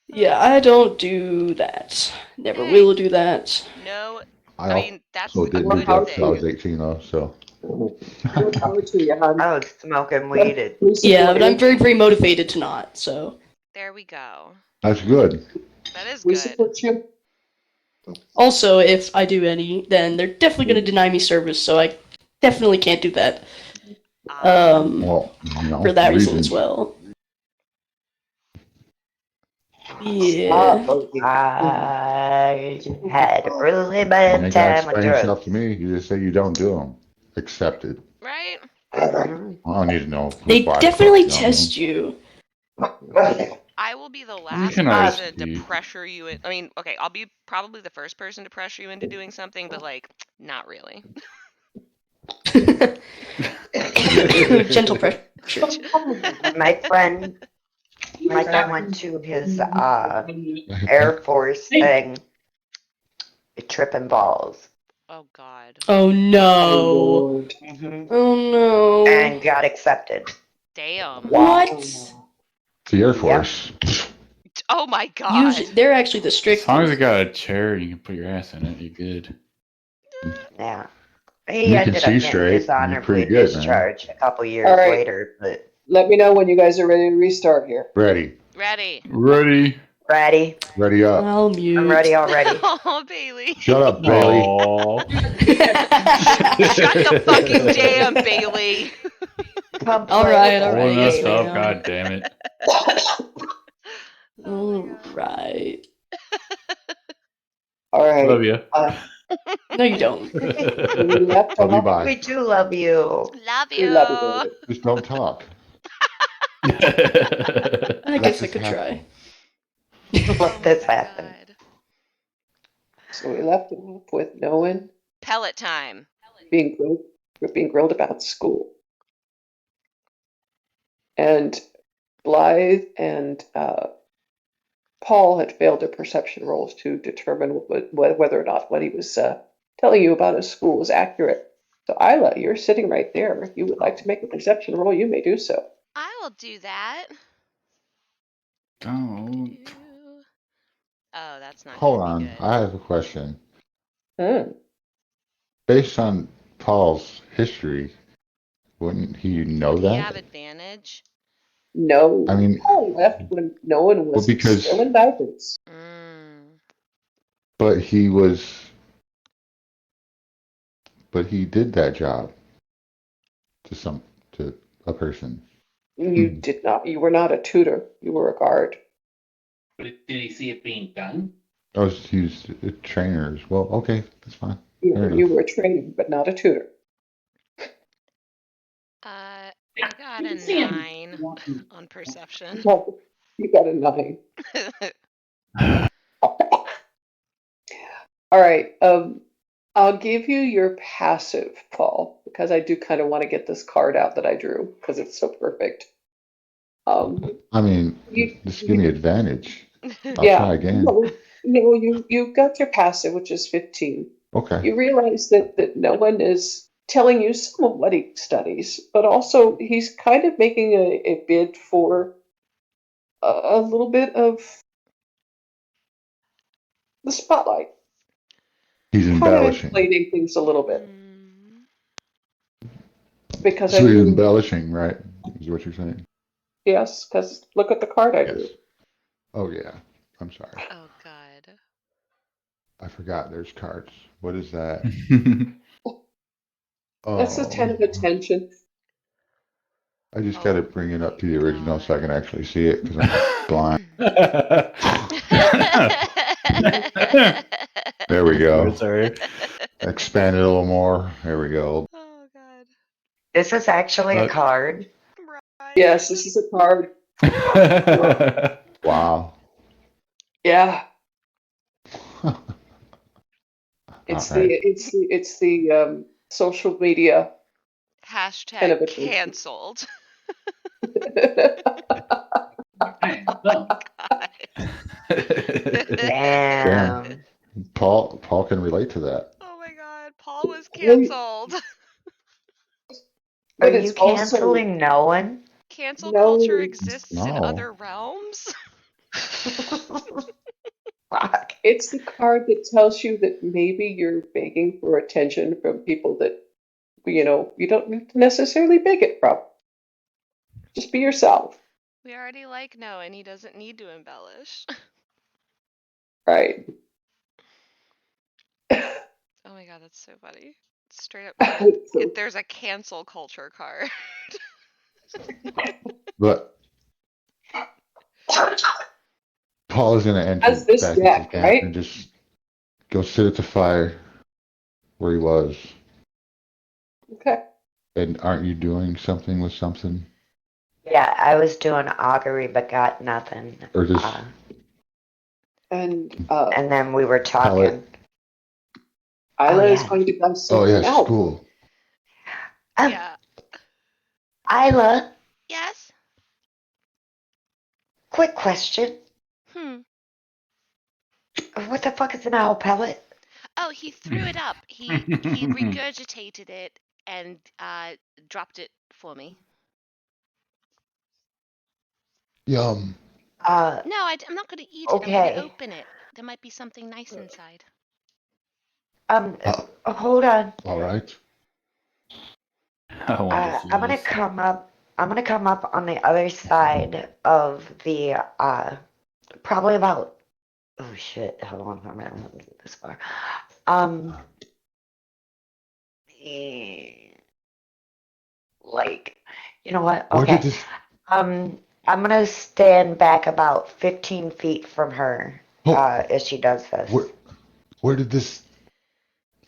[SPEAKER 7] Yeah, I don't do that. Never
[SPEAKER 3] Hey.
[SPEAKER 7] will do that.
[SPEAKER 3] No,
[SPEAKER 6] I
[SPEAKER 3] I mean that's
[SPEAKER 6] also
[SPEAKER 3] a
[SPEAKER 6] didn't do
[SPEAKER 3] good
[SPEAKER 6] drugs until I
[SPEAKER 3] thing.
[SPEAKER 6] was 18, though, so.
[SPEAKER 4] More power to you, hon.
[SPEAKER 1] I was smoking weed at
[SPEAKER 4] We
[SPEAKER 7] Yeah,
[SPEAKER 4] support
[SPEAKER 7] but I'm
[SPEAKER 4] you.
[SPEAKER 7] very, very motivated to not, so.
[SPEAKER 3] There we go.
[SPEAKER 6] That's good.
[SPEAKER 3] That is
[SPEAKER 4] We
[SPEAKER 3] good.
[SPEAKER 4] support you.
[SPEAKER 7] Also, if I do any, then they're definitely gonna deny me service, so I definitely can't do that.
[SPEAKER 6] Well,
[SPEAKER 7] For that reason
[SPEAKER 6] reasons.
[SPEAKER 7] as well.
[SPEAKER 4] Stop,
[SPEAKER 7] Yeah.
[SPEAKER 4] Bogey.
[SPEAKER 1] I had a really
[SPEAKER 6] You
[SPEAKER 1] bad
[SPEAKER 6] ain't gotta
[SPEAKER 1] time with
[SPEAKER 6] explain yourself
[SPEAKER 1] drugs.
[SPEAKER 6] to me. You just say you don't do them. Accepted.
[SPEAKER 3] Right?
[SPEAKER 1] Mhm.
[SPEAKER 6] I don't need to know.
[SPEAKER 7] They
[SPEAKER 6] why the fuck
[SPEAKER 7] definitely
[SPEAKER 6] you don't do 'em.
[SPEAKER 7] test you.
[SPEAKER 3] I will be the
[SPEAKER 2] We
[SPEAKER 3] last
[SPEAKER 2] can always
[SPEAKER 3] person to
[SPEAKER 2] see.
[SPEAKER 3] pressure you in. I mean, okay, I'll be probably the first person to pressure you into doing something, but like, not really.
[SPEAKER 7] Gentle pressure.
[SPEAKER 1] My friend went to his Air Force thing, tripping balls.
[SPEAKER 3] Oh God.
[SPEAKER 7] Oh
[SPEAKER 4] Oh,
[SPEAKER 7] no.
[SPEAKER 4] Lord.
[SPEAKER 1] Hmm.
[SPEAKER 7] Oh no.
[SPEAKER 1] And got accepted.
[SPEAKER 3] Damn.
[SPEAKER 7] What?
[SPEAKER 6] The Air
[SPEAKER 1] Yep.
[SPEAKER 6] Force.
[SPEAKER 3] Oh my God.
[SPEAKER 7] Usually, they're actually the
[SPEAKER 2] As
[SPEAKER 7] strict
[SPEAKER 2] long as
[SPEAKER 7] ones.
[SPEAKER 2] it got a chair and you can put your ass in it, you're good.
[SPEAKER 1] Yeah. He
[SPEAKER 6] You can
[SPEAKER 1] ended
[SPEAKER 6] see
[SPEAKER 1] up getting
[SPEAKER 6] straight. You're
[SPEAKER 1] dishonorably
[SPEAKER 6] pretty good, man.
[SPEAKER 1] discharged a couple years
[SPEAKER 4] All right.
[SPEAKER 1] later, but
[SPEAKER 4] Let me know when you guys are ready to restart here.
[SPEAKER 6] Ready.
[SPEAKER 3] Ready.
[SPEAKER 2] Ready?
[SPEAKER 1] ready.
[SPEAKER 6] Ready up.
[SPEAKER 7] I'll mute.
[SPEAKER 1] I'm ready already.
[SPEAKER 3] Oh, Bailey.
[SPEAKER 6] Shut up, Bailey.
[SPEAKER 2] Aww.
[SPEAKER 3] Shut the fucking jam, Bailey.
[SPEAKER 1] Come
[SPEAKER 7] All
[SPEAKER 1] play
[SPEAKER 7] right,
[SPEAKER 1] with
[SPEAKER 7] all
[SPEAKER 1] us,
[SPEAKER 7] right,
[SPEAKER 2] Holding
[SPEAKER 7] yes,
[SPEAKER 2] us
[SPEAKER 1] Bailey.
[SPEAKER 2] up,
[SPEAKER 7] ma'am.
[SPEAKER 2] god damn it.
[SPEAKER 7] Alright.
[SPEAKER 4] All right.
[SPEAKER 2] Love you.
[SPEAKER 7] No, you don't.
[SPEAKER 4] When we left
[SPEAKER 6] Love you,
[SPEAKER 4] off,
[SPEAKER 6] bye.
[SPEAKER 1] We do love you.
[SPEAKER 3] Love
[SPEAKER 4] we love you,
[SPEAKER 3] you.
[SPEAKER 4] David.
[SPEAKER 6] Just don't talk.
[SPEAKER 7] I
[SPEAKER 6] Let
[SPEAKER 7] guess I
[SPEAKER 6] this
[SPEAKER 7] could
[SPEAKER 6] happen.
[SPEAKER 7] try.
[SPEAKER 3] Oh
[SPEAKER 1] Let
[SPEAKER 3] my
[SPEAKER 1] this happen.
[SPEAKER 3] God.
[SPEAKER 4] So we left it off with no one
[SPEAKER 3] Pellet time.
[SPEAKER 4] being grilled about school. And Blythe and Paul had failed their perception rolls to determine whether or not what he was telling you about his school was accurate. So Isla, you're sitting right there. If you would like to make a perception roll, you may do so.
[SPEAKER 3] I will do that.
[SPEAKER 2] Don't.
[SPEAKER 3] Oh, that's not
[SPEAKER 6] Hold
[SPEAKER 3] gonna be
[SPEAKER 6] on.
[SPEAKER 3] good.
[SPEAKER 6] I have a question.
[SPEAKER 4] Hmm.
[SPEAKER 6] Based on Paul's history, wouldn't he know
[SPEAKER 3] Would he
[SPEAKER 6] that?
[SPEAKER 3] have advantage?
[SPEAKER 4] No,
[SPEAKER 6] I mean,
[SPEAKER 4] Paul left when no one was
[SPEAKER 6] because-
[SPEAKER 4] still in diapers.
[SPEAKER 6] but he did that job to a person.
[SPEAKER 4] You did not. You were not a tutor. You were a guard.
[SPEAKER 5] But did he see it being done?
[SPEAKER 6] Oh, he's a trainer as well. Okay, that's fine.
[SPEAKER 4] You were a trainer, but not a tutor.
[SPEAKER 3] I
[SPEAKER 5] Yeah,
[SPEAKER 3] got
[SPEAKER 5] you
[SPEAKER 3] a
[SPEAKER 5] can see him.
[SPEAKER 3] 9 on perception.
[SPEAKER 4] Well, you got a 9. All right. I'll give you your passive, Paul, because I do kind of want to get this card out that I drew because it's so perfect.
[SPEAKER 6] I mean,
[SPEAKER 4] You-
[SPEAKER 6] just give me advantage. I'll
[SPEAKER 4] yeah.
[SPEAKER 6] try again.
[SPEAKER 4] No, you got your passive, which is 15.
[SPEAKER 6] Okay.
[SPEAKER 4] You realize that no one is telling you some of what he studies, but also he's kind of making a bid for a little bit of the spotlight.
[SPEAKER 6] He's
[SPEAKER 4] Kind of
[SPEAKER 6] embellishing.
[SPEAKER 4] inflating things a little bit. Because
[SPEAKER 6] So he's embellishing, right? Is what you're saying?
[SPEAKER 4] yes, because look at the card I drew.
[SPEAKER 6] Yes. Oh yeah. I'm sorry.
[SPEAKER 3] Oh God.
[SPEAKER 6] I forgot there's cards. What is that? Oh,
[SPEAKER 4] That's the 10 of attention.
[SPEAKER 6] I just
[SPEAKER 3] Oh
[SPEAKER 6] got to bring it up to the original so I can
[SPEAKER 3] God.
[SPEAKER 6] actually see it because I'm blind. There we go.
[SPEAKER 2] Sorry.
[SPEAKER 6] Expand it a little more. There we go.
[SPEAKER 3] Oh God.
[SPEAKER 1] This is actually a card.
[SPEAKER 3] Right.
[SPEAKER 4] Yes, this is a card.
[SPEAKER 6] Wow.
[SPEAKER 4] Yeah, it's
[SPEAKER 6] All right.
[SPEAKER 4] the social media Kind of
[SPEAKER 3] Hashtag
[SPEAKER 4] a
[SPEAKER 3] canceled.
[SPEAKER 5] Man, no.
[SPEAKER 1] Damn.
[SPEAKER 6] Paul can relate to that.
[SPEAKER 3] Oh my god, Paul was
[SPEAKER 4] Well,
[SPEAKER 3] canceled.
[SPEAKER 1] Are
[SPEAKER 4] but
[SPEAKER 1] you
[SPEAKER 4] it's also
[SPEAKER 1] canceling no one?
[SPEAKER 3] Cancel culture
[SPEAKER 4] no,
[SPEAKER 3] exists in
[SPEAKER 6] No.
[SPEAKER 3] other realms.
[SPEAKER 1] Fuck.
[SPEAKER 4] it's the card that tells you that maybe you're begging for attention from people that you don't need to necessarily beg it from. Just be yourself,
[SPEAKER 3] We already like Noah, and he doesn't need to embellish.
[SPEAKER 4] right?
[SPEAKER 3] Oh my god, that's so funny. Straight up,
[SPEAKER 4] So,
[SPEAKER 3] there's a cancel culture card.
[SPEAKER 6] But Paul is gonna enter
[SPEAKER 4] as this
[SPEAKER 6] back into the
[SPEAKER 4] deck,
[SPEAKER 6] camp and
[SPEAKER 4] right?
[SPEAKER 6] just go sit at the fire where he was.
[SPEAKER 4] Okay.
[SPEAKER 6] And aren't you doing something with something?
[SPEAKER 1] Yeah, I was doing augury but got nothing.
[SPEAKER 6] Or just
[SPEAKER 4] And
[SPEAKER 1] And then we were
[SPEAKER 6] pellet?
[SPEAKER 1] talking.
[SPEAKER 4] Isla is
[SPEAKER 1] yeah.
[SPEAKER 4] going to go
[SPEAKER 6] Oh
[SPEAKER 4] seek
[SPEAKER 6] yeah,
[SPEAKER 4] him out.
[SPEAKER 6] school.
[SPEAKER 3] Yeah.
[SPEAKER 1] Isla,
[SPEAKER 3] Yes?
[SPEAKER 1] quick question. What the fuck is an owl pellet?
[SPEAKER 3] Oh, he threw it up. He regurgitated it and dropped it for me.
[SPEAKER 6] Yum.
[SPEAKER 3] No, I'm not going to eat it. I'm going
[SPEAKER 1] Okay.
[SPEAKER 3] to open it. There might be something nice inside.
[SPEAKER 1] Hold on.
[SPEAKER 6] All right.
[SPEAKER 2] I want to see
[SPEAKER 1] I'm gonna
[SPEAKER 2] this.
[SPEAKER 1] come up. I'm gonna come up on the other side of the probably about. Oh shit! Hold on, I'm gonna get this far. Like, you know what?
[SPEAKER 6] Where did
[SPEAKER 1] Okay.
[SPEAKER 6] this?
[SPEAKER 1] I'm gonna stand back about 15 feet from her
[SPEAKER 6] Oh,
[SPEAKER 1] as she does this.
[SPEAKER 6] where did this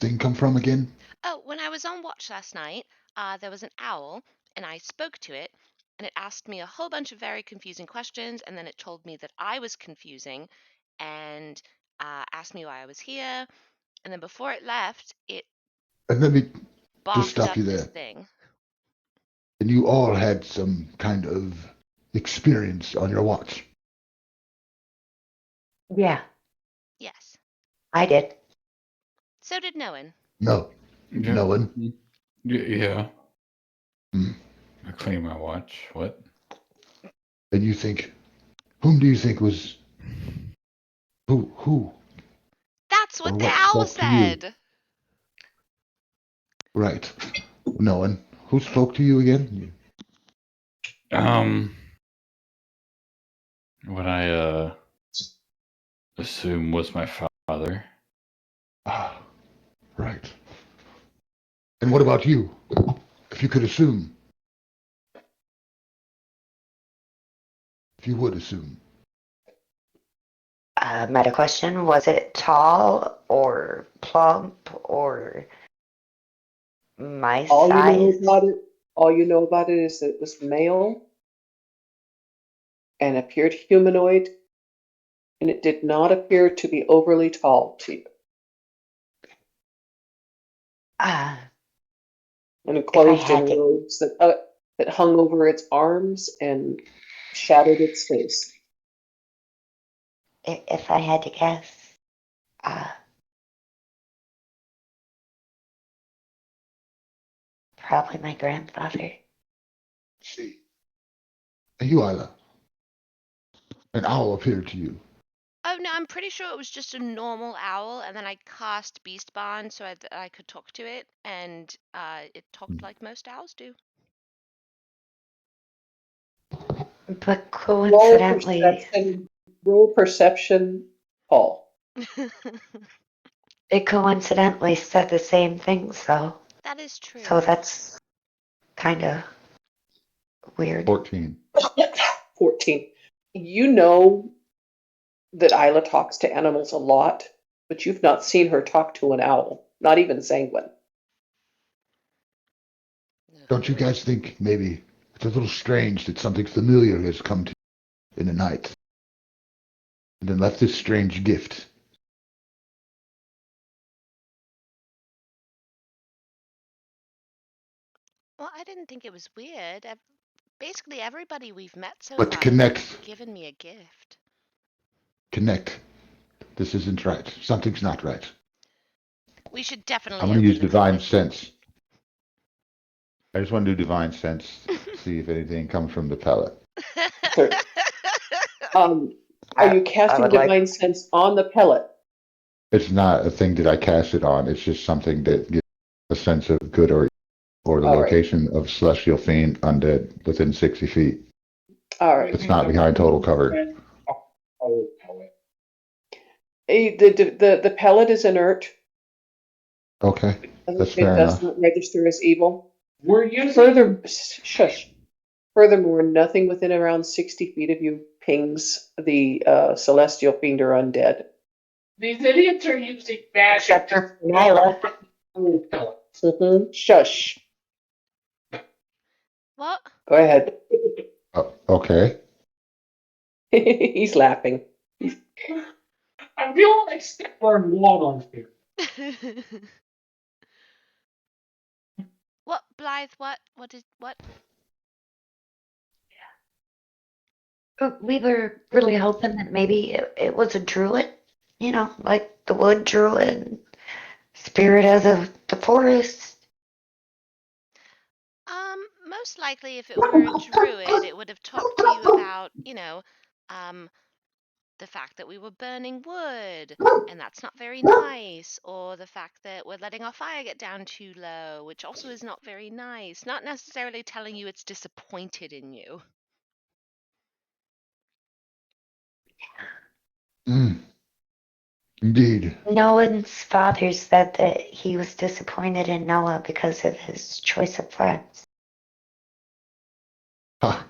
[SPEAKER 6] thing come from again?
[SPEAKER 3] Oh, when I was on watch last night, there was an owl, and I spoke to it, and it asked me a whole bunch of very confusing questions, and then it told me that I was confusing, and asked me why I was here, and then before it left, it
[SPEAKER 6] And let me just
[SPEAKER 3] barked
[SPEAKER 6] stop
[SPEAKER 3] up
[SPEAKER 6] you
[SPEAKER 3] this
[SPEAKER 6] there.
[SPEAKER 3] thing.
[SPEAKER 6] And you all had some kind of experience on your watch.
[SPEAKER 1] Yeah,
[SPEAKER 3] Yes.
[SPEAKER 1] I did.
[SPEAKER 3] So did Noan.
[SPEAKER 6] No,
[SPEAKER 2] Yeah.
[SPEAKER 6] no one.
[SPEAKER 2] Yeah.
[SPEAKER 6] Hmm.
[SPEAKER 2] I clean my watch. What?
[SPEAKER 6] And you think, whom do you think was who
[SPEAKER 3] That's
[SPEAKER 6] or
[SPEAKER 3] what the
[SPEAKER 6] what
[SPEAKER 3] owl
[SPEAKER 6] spoke to you?
[SPEAKER 3] said.
[SPEAKER 6] Right. No one. Who spoke to you again?
[SPEAKER 2] What I assume was my father.
[SPEAKER 6] Ah, right. And what about you? If you could assume. If you would assume.
[SPEAKER 1] Meta question: was it tall or plump or my
[SPEAKER 4] All you know
[SPEAKER 1] size?
[SPEAKER 4] about it is that it was male and appeared humanoid, and it did not appear to be overly tall to you.
[SPEAKER 1] Uh,
[SPEAKER 4] And
[SPEAKER 1] if I
[SPEAKER 4] enclosed in
[SPEAKER 1] had to,
[SPEAKER 4] robes that hung over its arms and shadowed its face.
[SPEAKER 1] if I had to guess, probably my grandfather.
[SPEAKER 6] See. And you, Isla. An owl appeared to you.
[SPEAKER 3] Oh no, I'm pretty sure it was just a normal owl, and then I cast Beast Bond so I could talk to it, and it talked like most owls do.
[SPEAKER 1] But
[SPEAKER 4] Roll
[SPEAKER 1] coincidentally,
[SPEAKER 4] perception. Roll perception, Paul.
[SPEAKER 1] it coincidentally said the same thing, so
[SPEAKER 3] That is true.
[SPEAKER 1] that's kind of weird.
[SPEAKER 6] 14.
[SPEAKER 4] 14. You know that Isla talks to animals a lot, but you've not seen her talk to an owl, not even Sanguine.
[SPEAKER 6] Don't you guys think maybe it's a little strange that something familiar has come to you in the night and then left this strange gift?
[SPEAKER 3] Well, I didn't think it was weird. Basically, everybody we've met so
[SPEAKER 6] But to
[SPEAKER 3] far has
[SPEAKER 6] connect,
[SPEAKER 3] given me a gift.
[SPEAKER 6] connect. This isn't right. Something's not right.
[SPEAKER 3] We should
[SPEAKER 6] I'm
[SPEAKER 3] definitely
[SPEAKER 6] going to use
[SPEAKER 3] open the
[SPEAKER 6] divine
[SPEAKER 3] comic.
[SPEAKER 6] sense. I just want to do divine sense, see if anything comes from the pellet.
[SPEAKER 4] Sure. Are you
[SPEAKER 1] I
[SPEAKER 4] casting
[SPEAKER 1] would like.
[SPEAKER 4] divine sense on the pellet?
[SPEAKER 6] It's not a thing that I cast it on. It's just something that gives a sense of good or the
[SPEAKER 4] All right.
[SPEAKER 6] location of celestial fiend undead within 60 feet.
[SPEAKER 4] All right.
[SPEAKER 6] It's not behind total cover.
[SPEAKER 4] The pellet is inert.
[SPEAKER 6] Okay, that's
[SPEAKER 4] It
[SPEAKER 6] fair
[SPEAKER 4] does
[SPEAKER 6] enough.
[SPEAKER 4] not register as evil.
[SPEAKER 5] We're using
[SPEAKER 4] Shush. Furthermore, nothing within around 60 feet of you pings the celestial fiend or undead.
[SPEAKER 5] these idiots are using magic.
[SPEAKER 1] Except for Nyla.
[SPEAKER 4] Shush.
[SPEAKER 3] What?
[SPEAKER 4] Go ahead.
[SPEAKER 6] Okay.
[SPEAKER 4] He's laughing.
[SPEAKER 5] I'm feeling like Stifler and Wald on here.
[SPEAKER 3] What, Blythe? What? What?
[SPEAKER 1] We were really hoping that maybe it was a druid, like the wood druid, spirit of the forest.
[SPEAKER 3] Most likely, if it were a druid, it would have talked to you about, the fact that we were burning wood, and that's not very nice, or the fact that we're letting our fire get down too low, which also is not very nice. Not necessarily telling you it's disappointed in you.
[SPEAKER 6] Mm, indeed.
[SPEAKER 1] Nolan's father said that he was disappointed in Noah because of his choice of friends.
[SPEAKER 6] Ha.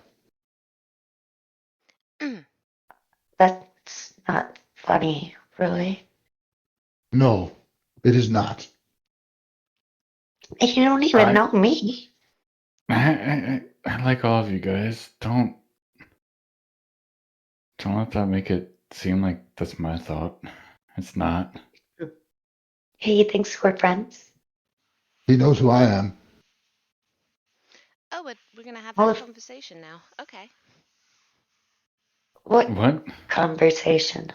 [SPEAKER 1] That's not funny, really.
[SPEAKER 6] No, it is not.
[SPEAKER 1] You don't even
[SPEAKER 2] I-
[SPEAKER 1] know me.
[SPEAKER 2] I like all of you guys. Don't let that make it seem like that's my thought. It's not.
[SPEAKER 1] He thinks we're friends.
[SPEAKER 6] He knows who I am.
[SPEAKER 3] Oh, but we're gonna have
[SPEAKER 1] Well,
[SPEAKER 3] that
[SPEAKER 1] if-
[SPEAKER 3] conversation now. Okay.
[SPEAKER 1] What
[SPEAKER 2] What?
[SPEAKER 1] conversation?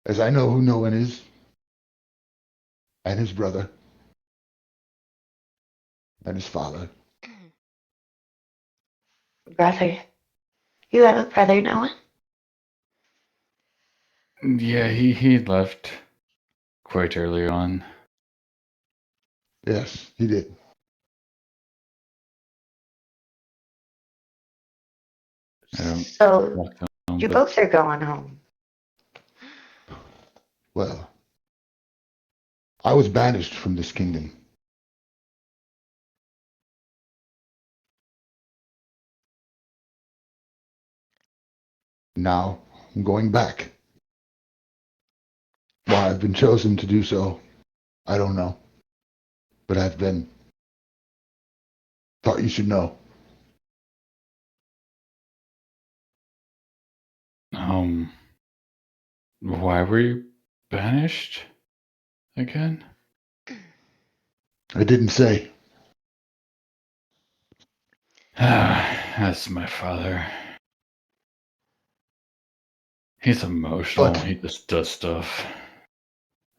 [SPEAKER 6] As I know who Nolan is, and his brother, and his father.
[SPEAKER 1] Brother. You have a brother, Noah?
[SPEAKER 2] Yeah, he left quite early on.
[SPEAKER 6] Yes, he did.
[SPEAKER 2] I don't
[SPEAKER 1] So
[SPEAKER 2] walk down,
[SPEAKER 1] you
[SPEAKER 2] but
[SPEAKER 1] both are going home.
[SPEAKER 6] Well, I was banished from this kingdom. Now I'm going back. Why I've been chosen to do so, I don't know. But I've been. Thought you should know.
[SPEAKER 2] why were you banished again?
[SPEAKER 6] I didn't say.
[SPEAKER 2] That's my father. He's emotional.
[SPEAKER 6] But
[SPEAKER 2] He just does stuff.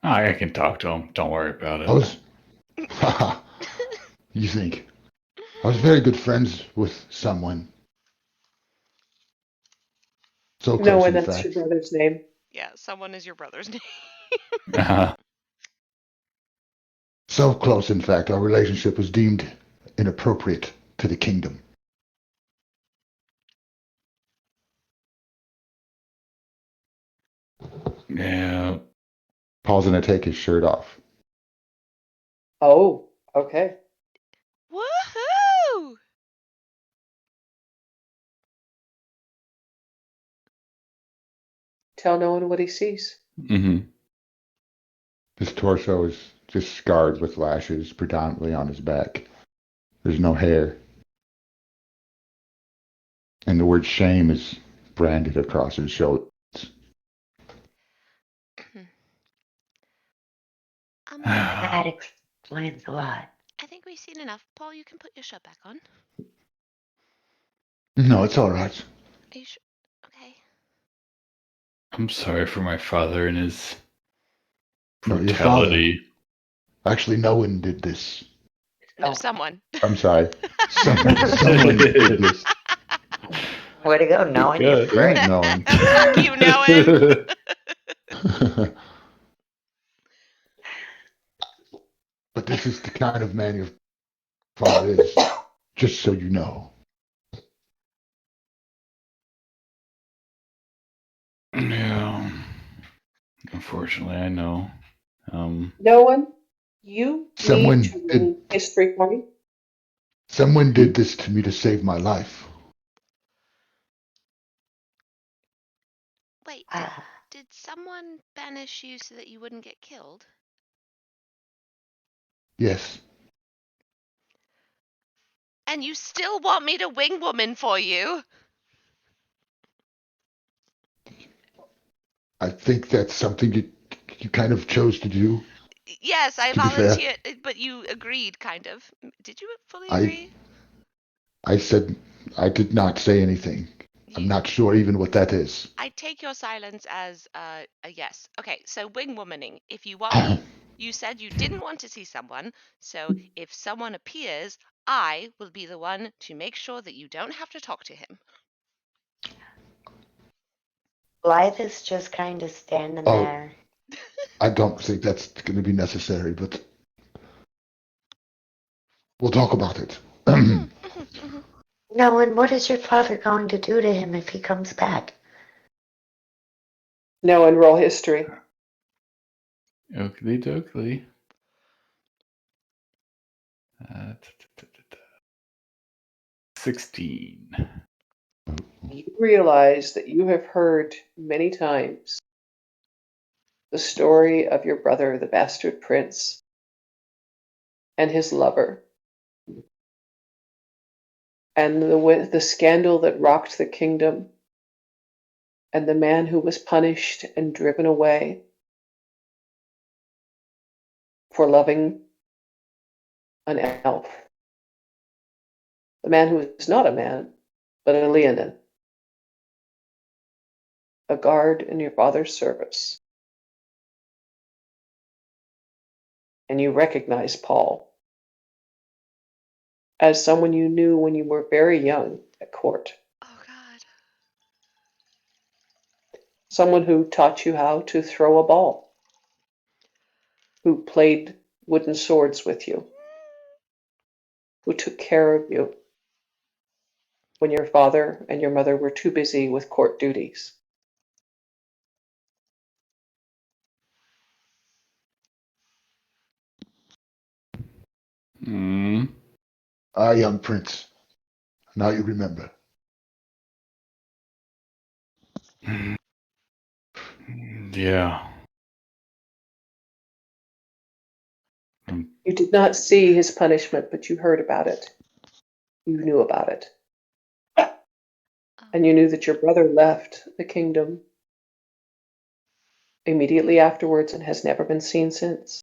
[SPEAKER 2] I can talk to him. Don't worry about
[SPEAKER 6] I
[SPEAKER 2] it.
[SPEAKER 6] was. Haha. You think? I was very good friends with someone. So
[SPEAKER 4] No,
[SPEAKER 6] close,
[SPEAKER 4] and
[SPEAKER 6] in
[SPEAKER 4] that's your
[SPEAKER 6] fact.
[SPEAKER 4] brother's name.
[SPEAKER 3] Yeah, someone is your brother's name.
[SPEAKER 6] So close, in fact, our relationship was deemed inappropriate to the kingdom.
[SPEAKER 2] Yeah.
[SPEAKER 6] Paul's gonna take his shirt off.
[SPEAKER 4] Oh, okay.
[SPEAKER 3] Woohoo!
[SPEAKER 4] Tell no one what he sees.
[SPEAKER 2] Mm-hmm.
[SPEAKER 6] His torso is just scarred with lashes, predominantly on his back. There's no hair. And the word shame is branded across his shoulders.
[SPEAKER 1] That explains a lot.
[SPEAKER 3] I think we've seen enough. Paul, you can put your shirt back on.
[SPEAKER 6] No, it's all right.
[SPEAKER 3] Are you sure? Okay.
[SPEAKER 2] I'm sorry for my father and his
[SPEAKER 6] No, your father.
[SPEAKER 2] brutality.
[SPEAKER 6] Actually, no one did this.
[SPEAKER 3] No,
[SPEAKER 1] Oh.
[SPEAKER 3] someone.
[SPEAKER 6] I'm sorry. Someone did this.
[SPEAKER 1] Way to go, knowing you're
[SPEAKER 2] Good.
[SPEAKER 1] great.
[SPEAKER 6] No one.
[SPEAKER 3] Fuck you, Noah.
[SPEAKER 6] But this is the kind of man your father is. Just so you know.
[SPEAKER 2] Yeah. Unfortunately, I know.
[SPEAKER 4] No one? You
[SPEAKER 6] Someone
[SPEAKER 4] need to
[SPEAKER 6] did.
[SPEAKER 4] read history for me?
[SPEAKER 6] Someone did this to me to save my life.
[SPEAKER 3] Wait,
[SPEAKER 1] Ah,
[SPEAKER 3] did someone banish you so that you wouldn't get killed?
[SPEAKER 6] Yes.
[SPEAKER 3] And you still want me to wing woman for you?
[SPEAKER 6] I think that's something you kind of chose to do.
[SPEAKER 3] Yes, I
[SPEAKER 6] To be fair.
[SPEAKER 3] volunteered, but you agreed, kind of. Did you fully
[SPEAKER 6] I-
[SPEAKER 3] agree?
[SPEAKER 6] I said I did not say anything. I'm not sure even what that is.
[SPEAKER 3] I take your silence as a yes. Okay, so wing womaning. If you want me, you said you didn't want to see someone, so if someone appears, I will be the one to make sure that you don't have to talk to him.
[SPEAKER 1] Blythe is just kind of standing
[SPEAKER 6] Oh.
[SPEAKER 1] there.
[SPEAKER 6] I don't think that's going to be necessary, but we'll talk about it.
[SPEAKER 1] No, and what is your father going to do to him if he comes back?
[SPEAKER 4] No one roll history.
[SPEAKER 2] Oakley dokley. 16.
[SPEAKER 4] You realize that you have heard many times the story of your brother, the bastard prince, and his lover, and the scandal that rocked the kingdom, and the man who was punished and driven away for loving an elf. The man who is not a man, but a Leonin, a guard in your father's service. And you recognize Paul as someone you knew when you were very young at court.
[SPEAKER 3] Oh God.
[SPEAKER 4] Someone who taught you how to throw a ball, who played wooden swords with you, who took care of you when your father and your mother were too busy with court duties.
[SPEAKER 2] Mm.
[SPEAKER 6] Ah, young prince. Now you remember.
[SPEAKER 2] Yeah.
[SPEAKER 4] You did not see his punishment, but you heard about it. You knew about it. And you knew that your brother left the kingdom immediately afterwards and has never been seen since.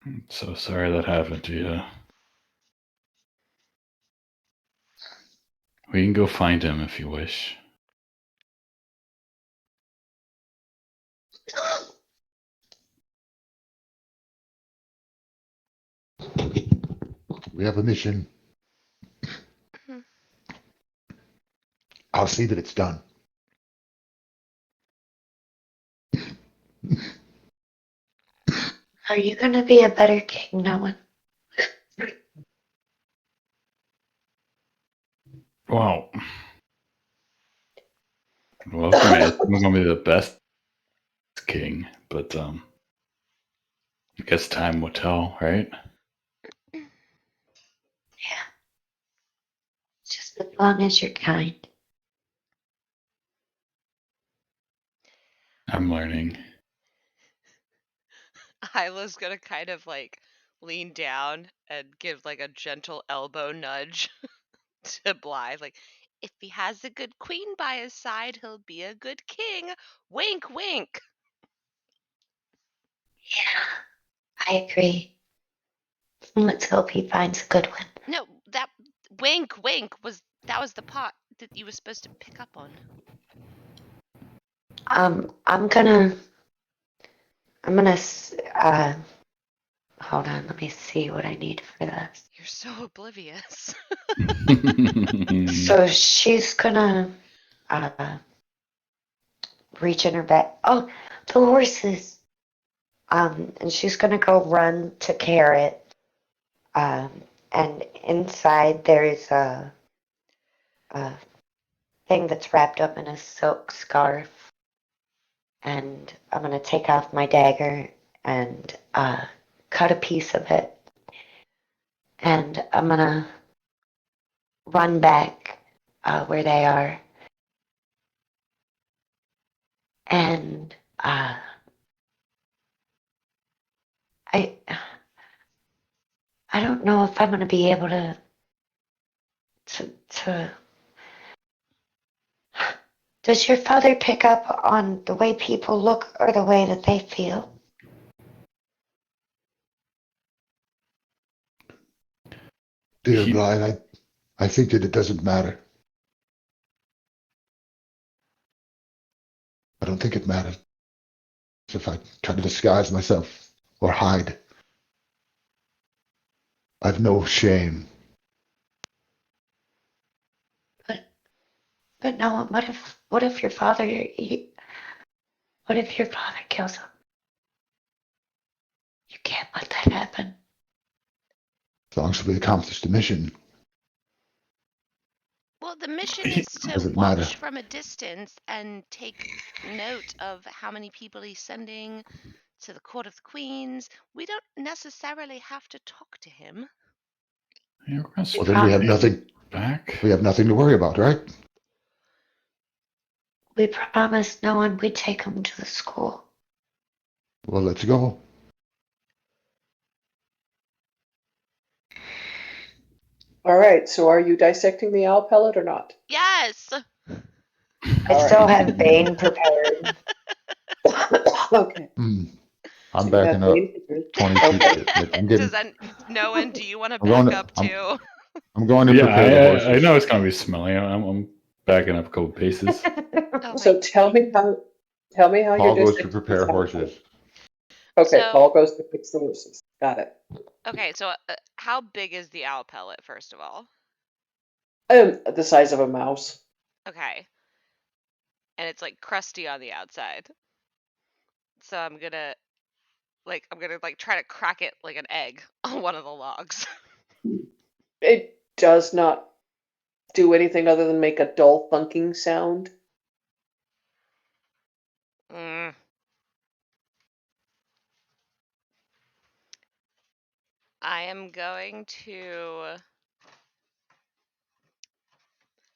[SPEAKER 2] I'm so sorry that happened to you. We can go find him if you wish.
[SPEAKER 6] We have a mission.
[SPEAKER 3] Mhm.
[SPEAKER 6] I'll see that it's done.
[SPEAKER 1] Are you going to be a better king, Noah?
[SPEAKER 2] Wow. Welcome, man. I'm gonna be the best king, but I guess time will tell, right?
[SPEAKER 1] Yeah. Just as long as you're kind.
[SPEAKER 2] I'm learning.
[SPEAKER 3] Isla's gonna kind of like lean down and give like a gentle elbow nudge to Blythe. Like, if he has a good queen by his side, he'll be a good king. Wink, wink.
[SPEAKER 1] Yeah, I agree. Let's hope he finds a good one.
[SPEAKER 3] No, that wink was that was the pot that you were supposed to pick up on.
[SPEAKER 1] I'm gonna, hold on, let me see what I need for this.
[SPEAKER 3] You're so oblivious.
[SPEAKER 1] So she's gonna, uh, reach in her bag. Oh, the horses. And she's gonna go run to Carrot. And inside there is a thing that's wrapped up in a silk scarf. And I'm gonna take off my dagger and cut a piece of it. And I'm gonna run back where they are. And I I don't know if I'm gonna be able to. Does your father pick up on the way people look or the way that they feel?
[SPEAKER 6] Dear
[SPEAKER 2] He-
[SPEAKER 6] Brian, I think that it doesn't matter. I don't think it matters if I try to disguise myself or hide. I've no shame.
[SPEAKER 1] But no, what if your father what if your father kills him? You can't let that happen.
[SPEAKER 6] As long as we accomplish the mission,
[SPEAKER 3] Well, the mission
[SPEAKER 2] He-
[SPEAKER 3] is to
[SPEAKER 6] doesn't matter.
[SPEAKER 3] watch from a distance and take note of how many people he's sending to the Court of the Queens. We don't necessarily have to talk to him.
[SPEAKER 2] You're gonna
[SPEAKER 6] well, then we have nothing.
[SPEAKER 2] back.
[SPEAKER 6] We have nothing to worry about, right?
[SPEAKER 1] We promised no one we'd take him to the school.
[SPEAKER 6] Well, let's go.
[SPEAKER 4] All right, so are you dissecting the owl pellet or not?
[SPEAKER 3] Yes.
[SPEAKER 1] I
[SPEAKER 4] All
[SPEAKER 1] still
[SPEAKER 4] right.
[SPEAKER 1] have Bane prepared.
[SPEAKER 4] Okay.
[SPEAKER 6] I'm
[SPEAKER 4] So you
[SPEAKER 6] backing
[SPEAKER 4] have
[SPEAKER 6] up
[SPEAKER 4] Bane prepared.
[SPEAKER 6] 22.
[SPEAKER 4] Okay.
[SPEAKER 6] I'm
[SPEAKER 3] Does
[SPEAKER 6] getting.
[SPEAKER 3] that Noah? Do you want to
[SPEAKER 6] I'm going
[SPEAKER 3] back
[SPEAKER 6] to-
[SPEAKER 3] up too?
[SPEAKER 6] I'm going to
[SPEAKER 2] Yeah,
[SPEAKER 6] prepare the horses.
[SPEAKER 2] I know it's gonna be smelly. I'm backing up a couple paces.
[SPEAKER 3] Oh
[SPEAKER 4] So
[SPEAKER 3] my.
[SPEAKER 4] tell me how you're
[SPEAKER 6] Paul goes to
[SPEAKER 4] dissecting
[SPEAKER 6] prepare
[SPEAKER 4] this owl
[SPEAKER 6] horses.
[SPEAKER 4] pellet. Okay,
[SPEAKER 3] So-
[SPEAKER 4] Paul goes to fix the horses. Got it.
[SPEAKER 3] Okay, so how big is the owl pellet, first of all?
[SPEAKER 4] The size of a mouse.
[SPEAKER 3] Okay. And it's like crusty on the outside. So I'm gonna try to crack it like an egg on one of the logs.
[SPEAKER 4] It does not do anything other than make a dull thunking sound.
[SPEAKER 3] Mm. I am going to.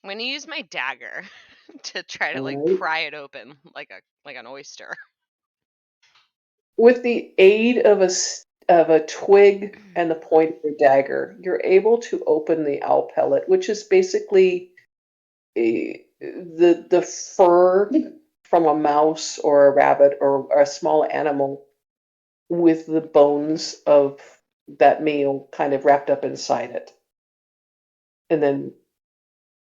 [SPEAKER 3] I'm gonna use my dagger to try to like
[SPEAKER 4] Alright.
[SPEAKER 3] pry it open like an oyster.
[SPEAKER 4] With the aid of a twig and the point of your dagger, you're able to open the owl pellet, which is basically the fur from a mouse or a rabbit or a small animal with the bones of that meal kind of wrapped up inside it, and then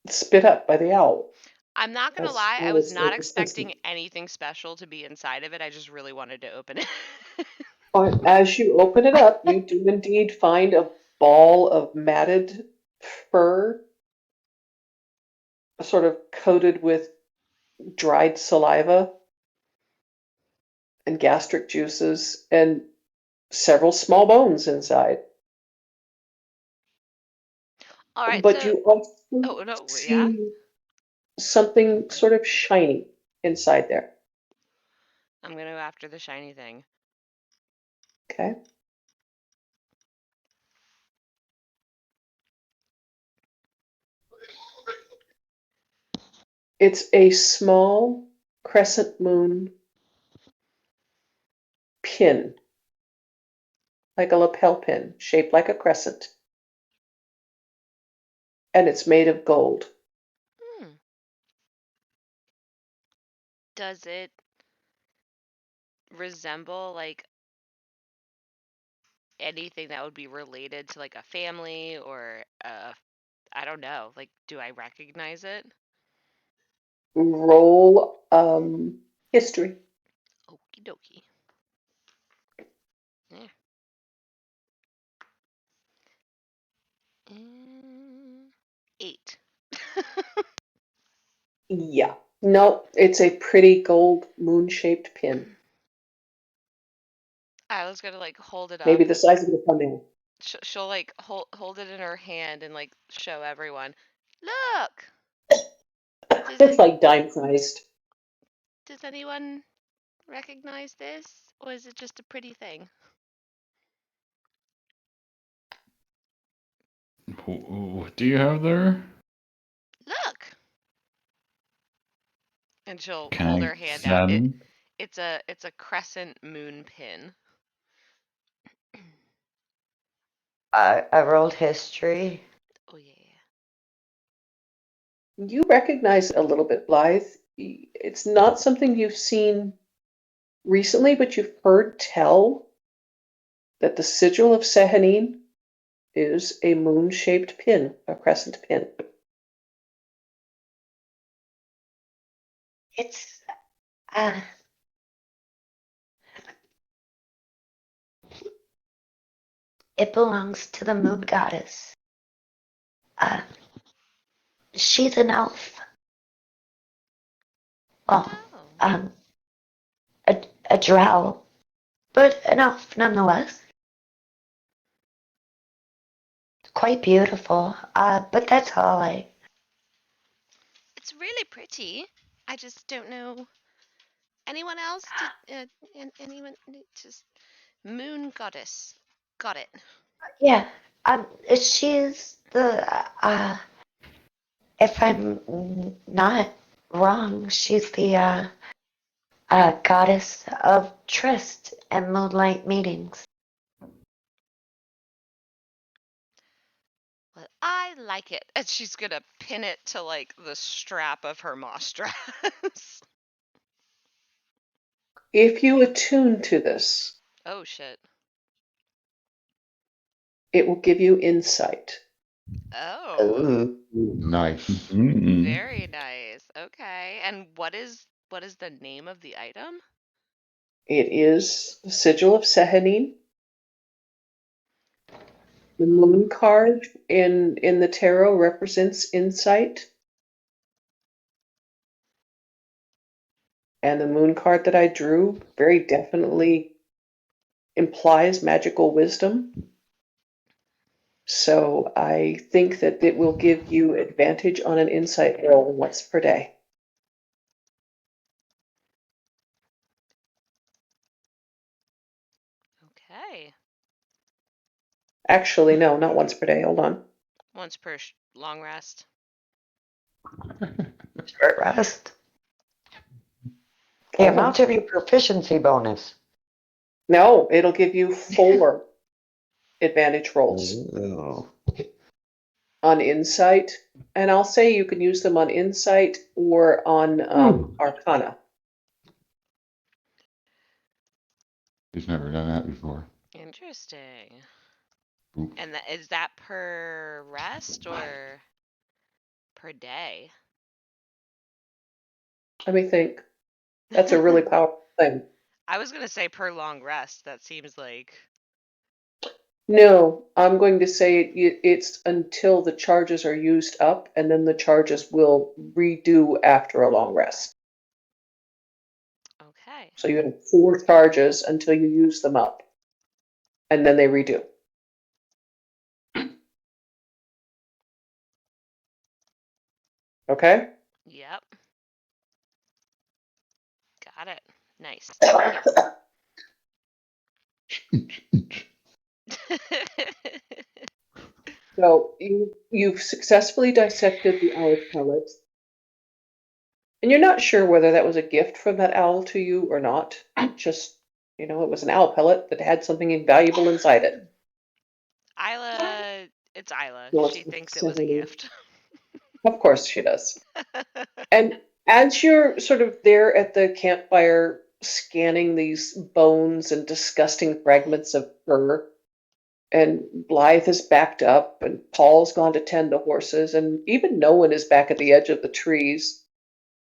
[SPEAKER 4] spit up by the owl.
[SPEAKER 3] I'm not gonna
[SPEAKER 4] That's
[SPEAKER 3] lie, I
[SPEAKER 4] what
[SPEAKER 3] was
[SPEAKER 4] it's
[SPEAKER 3] not
[SPEAKER 4] like.
[SPEAKER 3] expecting anything special to be inside of it. I just really wanted to open it.
[SPEAKER 4] As you open it up, you do indeed find a ball of matted fur, sort of coated with dried saliva and gastric juices, and several small bones inside.
[SPEAKER 3] All right,
[SPEAKER 4] But
[SPEAKER 3] so
[SPEAKER 4] you also
[SPEAKER 3] oh no, yeah.
[SPEAKER 4] see something sort of shiny inside there.
[SPEAKER 3] I'm gonna go after the shiny thing.
[SPEAKER 4] Okay. It's a small crescent moon pin, like a lapel pin, shaped like a crescent. And it's made of gold.
[SPEAKER 3] Hmm. Does it resemble like anything that would be related to like a family or I don't know. Like, do I recognize it?
[SPEAKER 4] Roll history.
[SPEAKER 3] Okie dokie. Yeah. 8.
[SPEAKER 4] Yeah. No, it's a pretty gold moon-shaped pin.
[SPEAKER 3] I was gonna like hold it up.
[SPEAKER 4] Maybe the size of the thumbnail.
[SPEAKER 3] She'll like hold it in her hand and like show everyone. Look.
[SPEAKER 4] It's like dime sized.
[SPEAKER 3] Does anyone recognize this, or is it just a pretty thing?
[SPEAKER 2] What do you have there?
[SPEAKER 3] Look. And she'll
[SPEAKER 2] Can
[SPEAKER 3] hold
[SPEAKER 2] I
[SPEAKER 3] her hand out.
[SPEAKER 2] examine?
[SPEAKER 3] It's a crescent moon pin.
[SPEAKER 1] I rolled history.
[SPEAKER 3] Oh yeah.
[SPEAKER 4] You recognize it a little bit, Blythe. It's not something you've seen recently, but you've heard tell that the sigil of Sehanine is a moon-shaped pin, a crescent pin.
[SPEAKER 1] It's uh it belongs to the moon goddess. Uh she's an elf. Well,
[SPEAKER 3] Oh.
[SPEAKER 1] um a drow, but an elf nonetheless. Quite beautiful. But that's all
[SPEAKER 3] It's really pretty. I just don't know anyone else. Anyone? Just moon goddess. Got it.
[SPEAKER 1] yeah. She's the if I'm not wrong, she's the goddess of tryst and moonlight meetings.
[SPEAKER 3] Well, I like it. And she's gonna pin it to like the strap of her moss dress.
[SPEAKER 4] If you attune to this,
[SPEAKER 3] Oh shit.
[SPEAKER 4] it will give you insight.
[SPEAKER 3] Oh.
[SPEAKER 1] Ooh.
[SPEAKER 6] Nice.
[SPEAKER 3] Very nice. Okay. And what is the name of the item?
[SPEAKER 4] It is the sigil of Sehanine. The moon card in the tarot represents insight. And the moon card that I drew very definitely implies magical wisdom. So I think that it will give you advantage on an insight roll once per day.
[SPEAKER 3] Okay.
[SPEAKER 4] Actually, no, not once per day. Hold on.
[SPEAKER 3] Once per long rest.
[SPEAKER 1] Short rest. The amount of your proficiency bonus.
[SPEAKER 4] No, it'll give you 4 advantage rolls
[SPEAKER 1] Ooh.
[SPEAKER 4] on insight. And I'll say you can use them on insight or on arcana.
[SPEAKER 6] He's never done that before.
[SPEAKER 3] Interesting.
[SPEAKER 6] Oop.
[SPEAKER 3] And is that per rest or per day?
[SPEAKER 4] Let me think. That's a really powerful thing.
[SPEAKER 3] I was gonna say per long rest. That seems like
[SPEAKER 4] No, I'm going to say it's until the charges are used up, and then the charges will redo after a long rest.
[SPEAKER 3] okay.
[SPEAKER 4] So you have 4 charges until you use them up, and then they redo. Okay?
[SPEAKER 3] Yep. Got it. Nice.
[SPEAKER 4] So you've successfully dissected the owl pellet, and you're not sure whether that was a gift from that owl to you or not. Just, it was an owl pellet that had something valuable inside it.
[SPEAKER 3] Isla, it's Isla.
[SPEAKER 4] Well,
[SPEAKER 3] She
[SPEAKER 4] it's
[SPEAKER 3] thinks it was a
[SPEAKER 4] Sehanine.
[SPEAKER 3] gift.
[SPEAKER 4] Of course she does. And as you're sort of there at the campfire scanning these bones and disgusting fragments of fur, And Blythe is backed up, and Paul's gone to tend the horses, and even no one is back at the edge of the trees.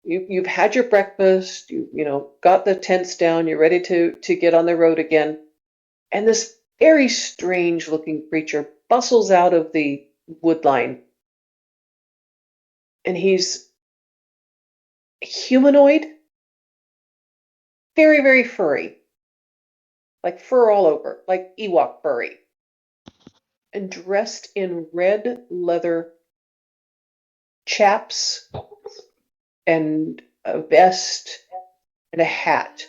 [SPEAKER 4] You've had your breakfast, got the tents down, you're ready to get on the road again. And this very strange looking creature bustles out of the wood line. And he's humanoid, very, very furry. Like fur all over, like Ewok furry. And dressed in red leather chaps and a vest and a hat.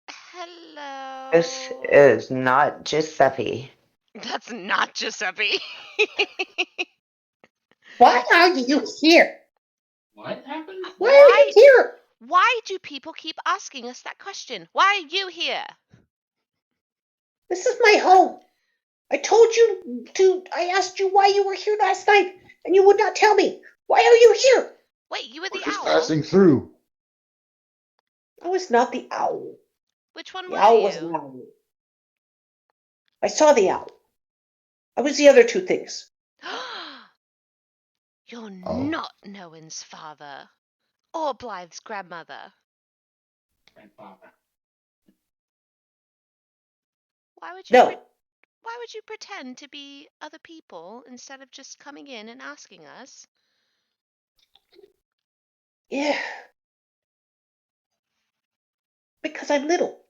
[SPEAKER 3] Hello.
[SPEAKER 1] This is not Giuseppe.
[SPEAKER 3] That's not Giuseppe.
[SPEAKER 4] Why are you here?
[SPEAKER 5] What happened?
[SPEAKER 4] Why are you here?
[SPEAKER 3] Why do people keep asking us that question? Why are you here?
[SPEAKER 4] This is my home. I asked you why you were here last night, and you would not tell me. Why are you here?
[SPEAKER 3] Wait, you were
[SPEAKER 6] We're
[SPEAKER 3] the
[SPEAKER 6] just
[SPEAKER 3] owl.
[SPEAKER 6] passing through.
[SPEAKER 4] I was not the owl.
[SPEAKER 3] Which one
[SPEAKER 4] The
[SPEAKER 3] were
[SPEAKER 4] owl
[SPEAKER 3] you?
[SPEAKER 4] was an owl. I saw the owl. I was the other two things.
[SPEAKER 3] You're
[SPEAKER 6] Oh.
[SPEAKER 3] not Noan's father or Blythe's grandmother.
[SPEAKER 5] Grandfather.
[SPEAKER 3] Why would you?
[SPEAKER 4] No.
[SPEAKER 3] Why would you pretend to be other people instead of just coming in and asking us?
[SPEAKER 4] Yeah. Because I'm little.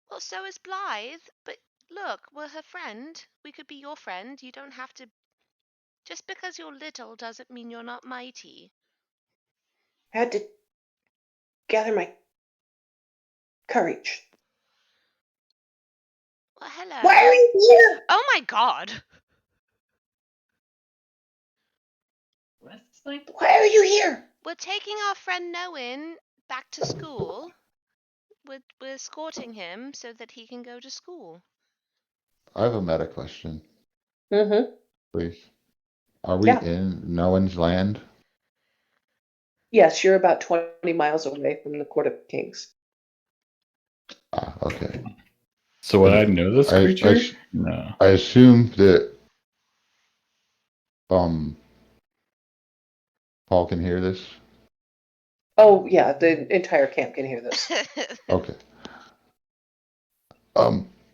[SPEAKER 3] Well, so is Blythe. But look, we're her friend. We could be your friend. You don't have to. Just because you're little doesn't mean you're not mighty.
[SPEAKER 4] I had to gather my courage.
[SPEAKER 3] Well, hello.
[SPEAKER 4] Why are you here?
[SPEAKER 3] Oh my God.
[SPEAKER 5] What's like?
[SPEAKER 4] Why are you here?
[SPEAKER 3] We're taking our friend Noan back to school. We're escorting him so that he can go to school.
[SPEAKER 6] I have a meta question,
[SPEAKER 4] Mm-hmm.
[SPEAKER 6] please. Are we
[SPEAKER 4] Yeah.
[SPEAKER 6] in no one's land?
[SPEAKER 4] Yes, you're about 20 miles away from the Court of Kings.
[SPEAKER 6] Ah, okay.
[SPEAKER 2] So would I know this
[SPEAKER 6] I-
[SPEAKER 2] creature?
[SPEAKER 6] I-
[SPEAKER 2] No.
[SPEAKER 6] I assume that Paul can hear this.
[SPEAKER 4] Oh, yeah, the entire camp can hear this.
[SPEAKER 6] Okay.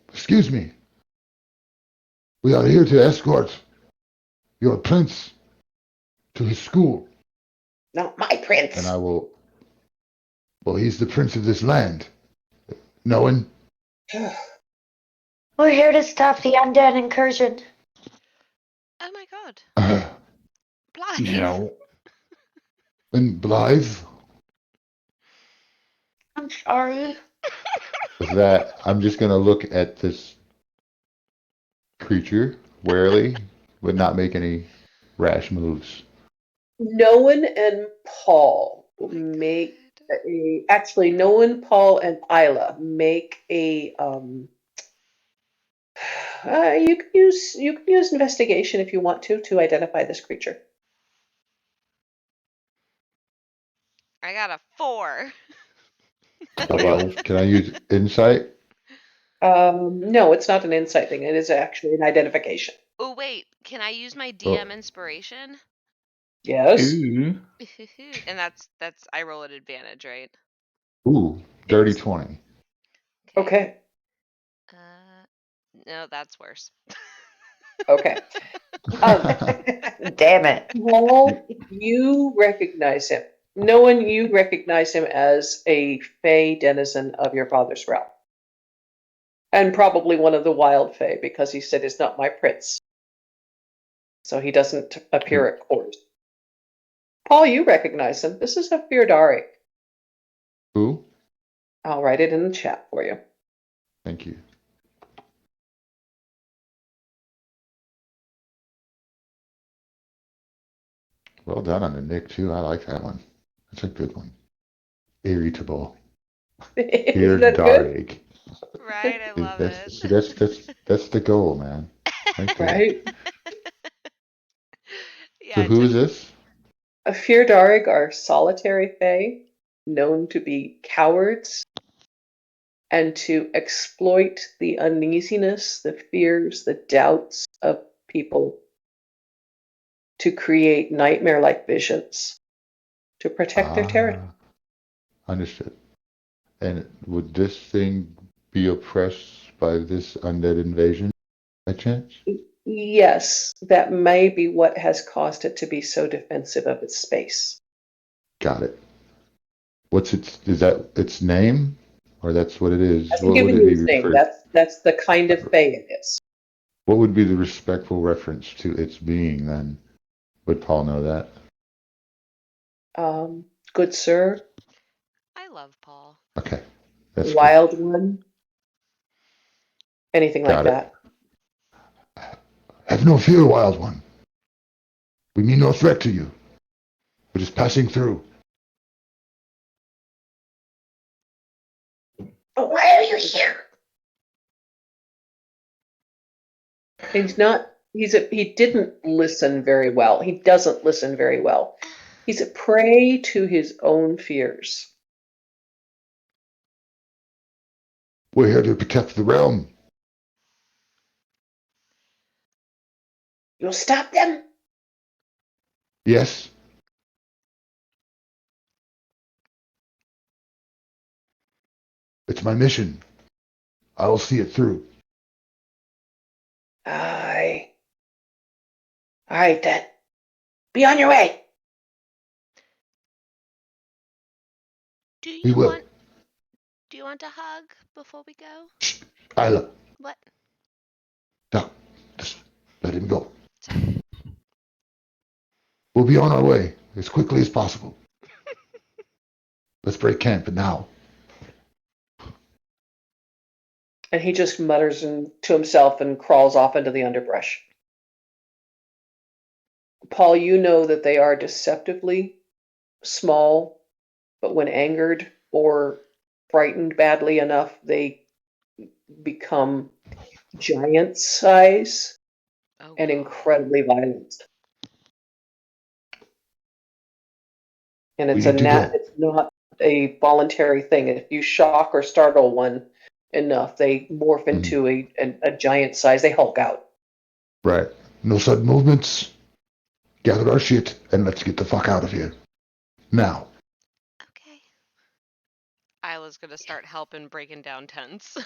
[SPEAKER 6] Excuse me. We are here to escort your prince to his school,
[SPEAKER 4] Not my prince.
[SPEAKER 6] and I will. Well, he's the prince of this land. No one.
[SPEAKER 1] We're here to stop the undead incursion.
[SPEAKER 3] Oh my God. Blythe.
[SPEAKER 2] Yeah.
[SPEAKER 6] And Blythe.
[SPEAKER 1] I'm sorry.
[SPEAKER 6] With that, I'm just gonna look at this creature warily, but not make any rash moves.
[SPEAKER 4] Noan and Paul
[SPEAKER 3] Oh my
[SPEAKER 4] make
[SPEAKER 3] God.
[SPEAKER 4] actually Noan, Paul, and Isla make a you can use investigation if you want to identify this creature.
[SPEAKER 3] I got a 4.
[SPEAKER 6] How about, can I use insight?
[SPEAKER 4] No, it's not an insight thing. It is actually an identification.
[SPEAKER 3] Oh wait, can I use my
[SPEAKER 6] Oh.
[SPEAKER 3] DM inspiration?
[SPEAKER 4] Yes.
[SPEAKER 2] Ooh.
[SPEAKER 3] And that's I roll at advantage, right?
[SPEAKER 6] Ooh, dirty 20.
[SPEAKER 4] Okay.
[SPEAKER 3] No, that's worse.
[SPEAKER 4] Okay.
[SPEAKER 1] Damn it.
[SPEAKER 4] Paul, you recognize him. Noan, you recognize him as a Fey denizen of your father's realm. And probably one of the wild Fae, because he said he's not my prince. So he doesn't appear at court. Paul, you recognize him. This is a Firdari.
[SPEAKER 6] Who?
[SPEAKER 4] I'll write it in the chat for you.
[SPEAKER 6] Thank you. Well done on the nick too. I like that one. That's a good one. Irritable.
[SPEAKER 4] Isn't that good?
[SPEAKER 6] Darig.
[SPEAKER 3] Right, I love it.
[SPEAKER 6] See, that's the goal, man. Right there.
[SPEAKER 4] Right?
[SPEAKER 3] Yeah,
[SPEAKER 6] So
[SPEAKER 3] it
[SPEAKER 6] who is
[SPEAKER 3] took-
[SPEAKER 6] this?
[SPEAKER 4] A Firdarig are solitary Fae, known to be cowards and to exploit the uneasiness, the fears, the doubts of people to create nightmare-like visions to protect their territory.
[SPEAKER 6] Understood. And would this thing be oppressed by this undead invasion by chance?
[SPEAKER 4] Yes, that may be what has caused it to be so defensive of its space.
[SPEAKER 6] Got it. Is that its name? Or that's what it is?
[SPEAKER 4] I've
[SPEAKER 6] What would
[SPEAKER 4] given
[SPEAKER 6] it
[SPEAKER 4] you
[SPEAKER 6] be
[SPEAKER 4] its name.
[SPEAKER 6] referred?
[SPEAKER 4] That's the kind of fae it is.
[SPEAKER 6] What would be the respectful reference to its being then? Would Paul know that?
[SPEAKER 4] Good sir,
[SPEAKER 3] I love Paul.
[SPEAKER 6] Okay. That's good.
[SPEAKER 4] wild one, anything like
[SPEAKER 6] Got it.
[SPEAKER 4] that.
[SPEAKER 6] Have no fear, wild one. We mean no threat to you. We're just passing through.
[SPEAKER 4] But why are you here? He didn't listen very well. He doesn't listen very well. He's a prey to his own fears.
[SPEAKER 6] We're here to protect the realm.
[SPEAKER 4] You'll stop them?
[SPEAKER 6] Yes? It's my mission. I will see it through.
[SPEAKER 4] Aye. All right then. Be on your way.
[SPEAKER 3] Do
[SPEAKER 6] We
[SPEAKER 3] you
[SPEAKER 6] will.
[SPEAKER 3] want a hug before we go?
[SPEAKER 6] Shh. Isla.
[SPEAKER 3] What?
[SPEAKER 6] No. Just let him go. We'll be on our way as quickly as possible. Let's break camp now.
[SPEAKER 4] And he just mutters to himself and crawls off into the underbrush. Paul, you know that they are deceptively small, but when angered or frightened badly enough, they become giant size
[SPEAKER 3] Oh,
[SPEAKER 4] and
[SPEAKER 3] God.
[SPEAKER 4] incredibly violent. And
[SPEAKER 6] We need to go.
[SPEAKER 4] it's not a voluntary thing. If you shock or startle one enough, they morph into a giant size. They hulk out.
[SPEAKER 6] Right. No sudden movements. Gather our shit and let's get the fuck out of here. Now.
[SPEAKER 3] Okay. Isla's gonna start helping breaking down tents.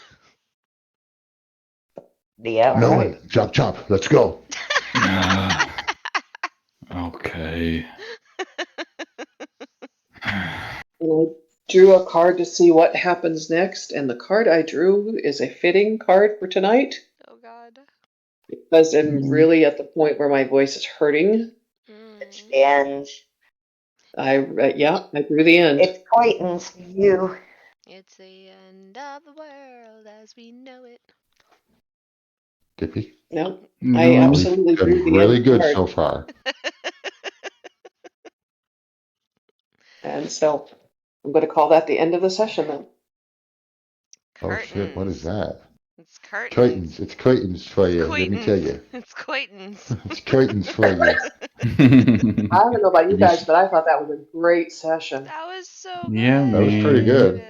[SPEAKER 1] Yeah,
[SPEAKER 6] No
[SPEAKER 1] right.
[SPEAKER 6] one. Chop chop. Let's go.
[SPEAKER 2] Okay.
[SPEAKER 4] And I drew a card to see what happens next, and the card I drew is a fitting card for tonight
[SPEAKER 3] Oh, God.
[SPEAKER 4] because I'm really at the point where my voice is hurting.
[SPEAKER 1] It's the end.
[SPEAKER 4] I drew the end.
[SPEAKER 1] It's acquaintance for you.
[SPEAKER 3] It's the end of the world as we know it.
[SPEAKER 6] Dippy.
[SPEAKER 4] No,
[SPEAKER 2] No.
[SPEAKER 4] I absolutely drew
[SPEAKER 6] Been
[SPEAKER 4] the
[SPEAKER 6] really
[SPEAKER 4] end
[SPEAKER 6] good
[SPEAKER 4] card.
[SPEAKER 6] so far.
[SPEAKER 4] And so I'm going to call that the end of the session then.
[SPEAKER 6] Oh shit, what is that?
[SPEAKER 3] It's curtains.
[SPEAKER 6] Curtains. It's curtains for you, let me tell you.
[SPEAKER 3] It's curtains.
[SPEAKER 6] It's curtains for you.
[SPEAKER 4] I don't know about you
[SPEAKER 6] Did you
[SPEAKER 4] guys,
[SPEAKER 6] s-
[SPEAKER 4] but I thought that was a great session.
[SPEAKER 3] That was so
[SPEAKER 2] Yeah,
[SPEAKER 3] good.
[SPEAKER 6] That was pretty good.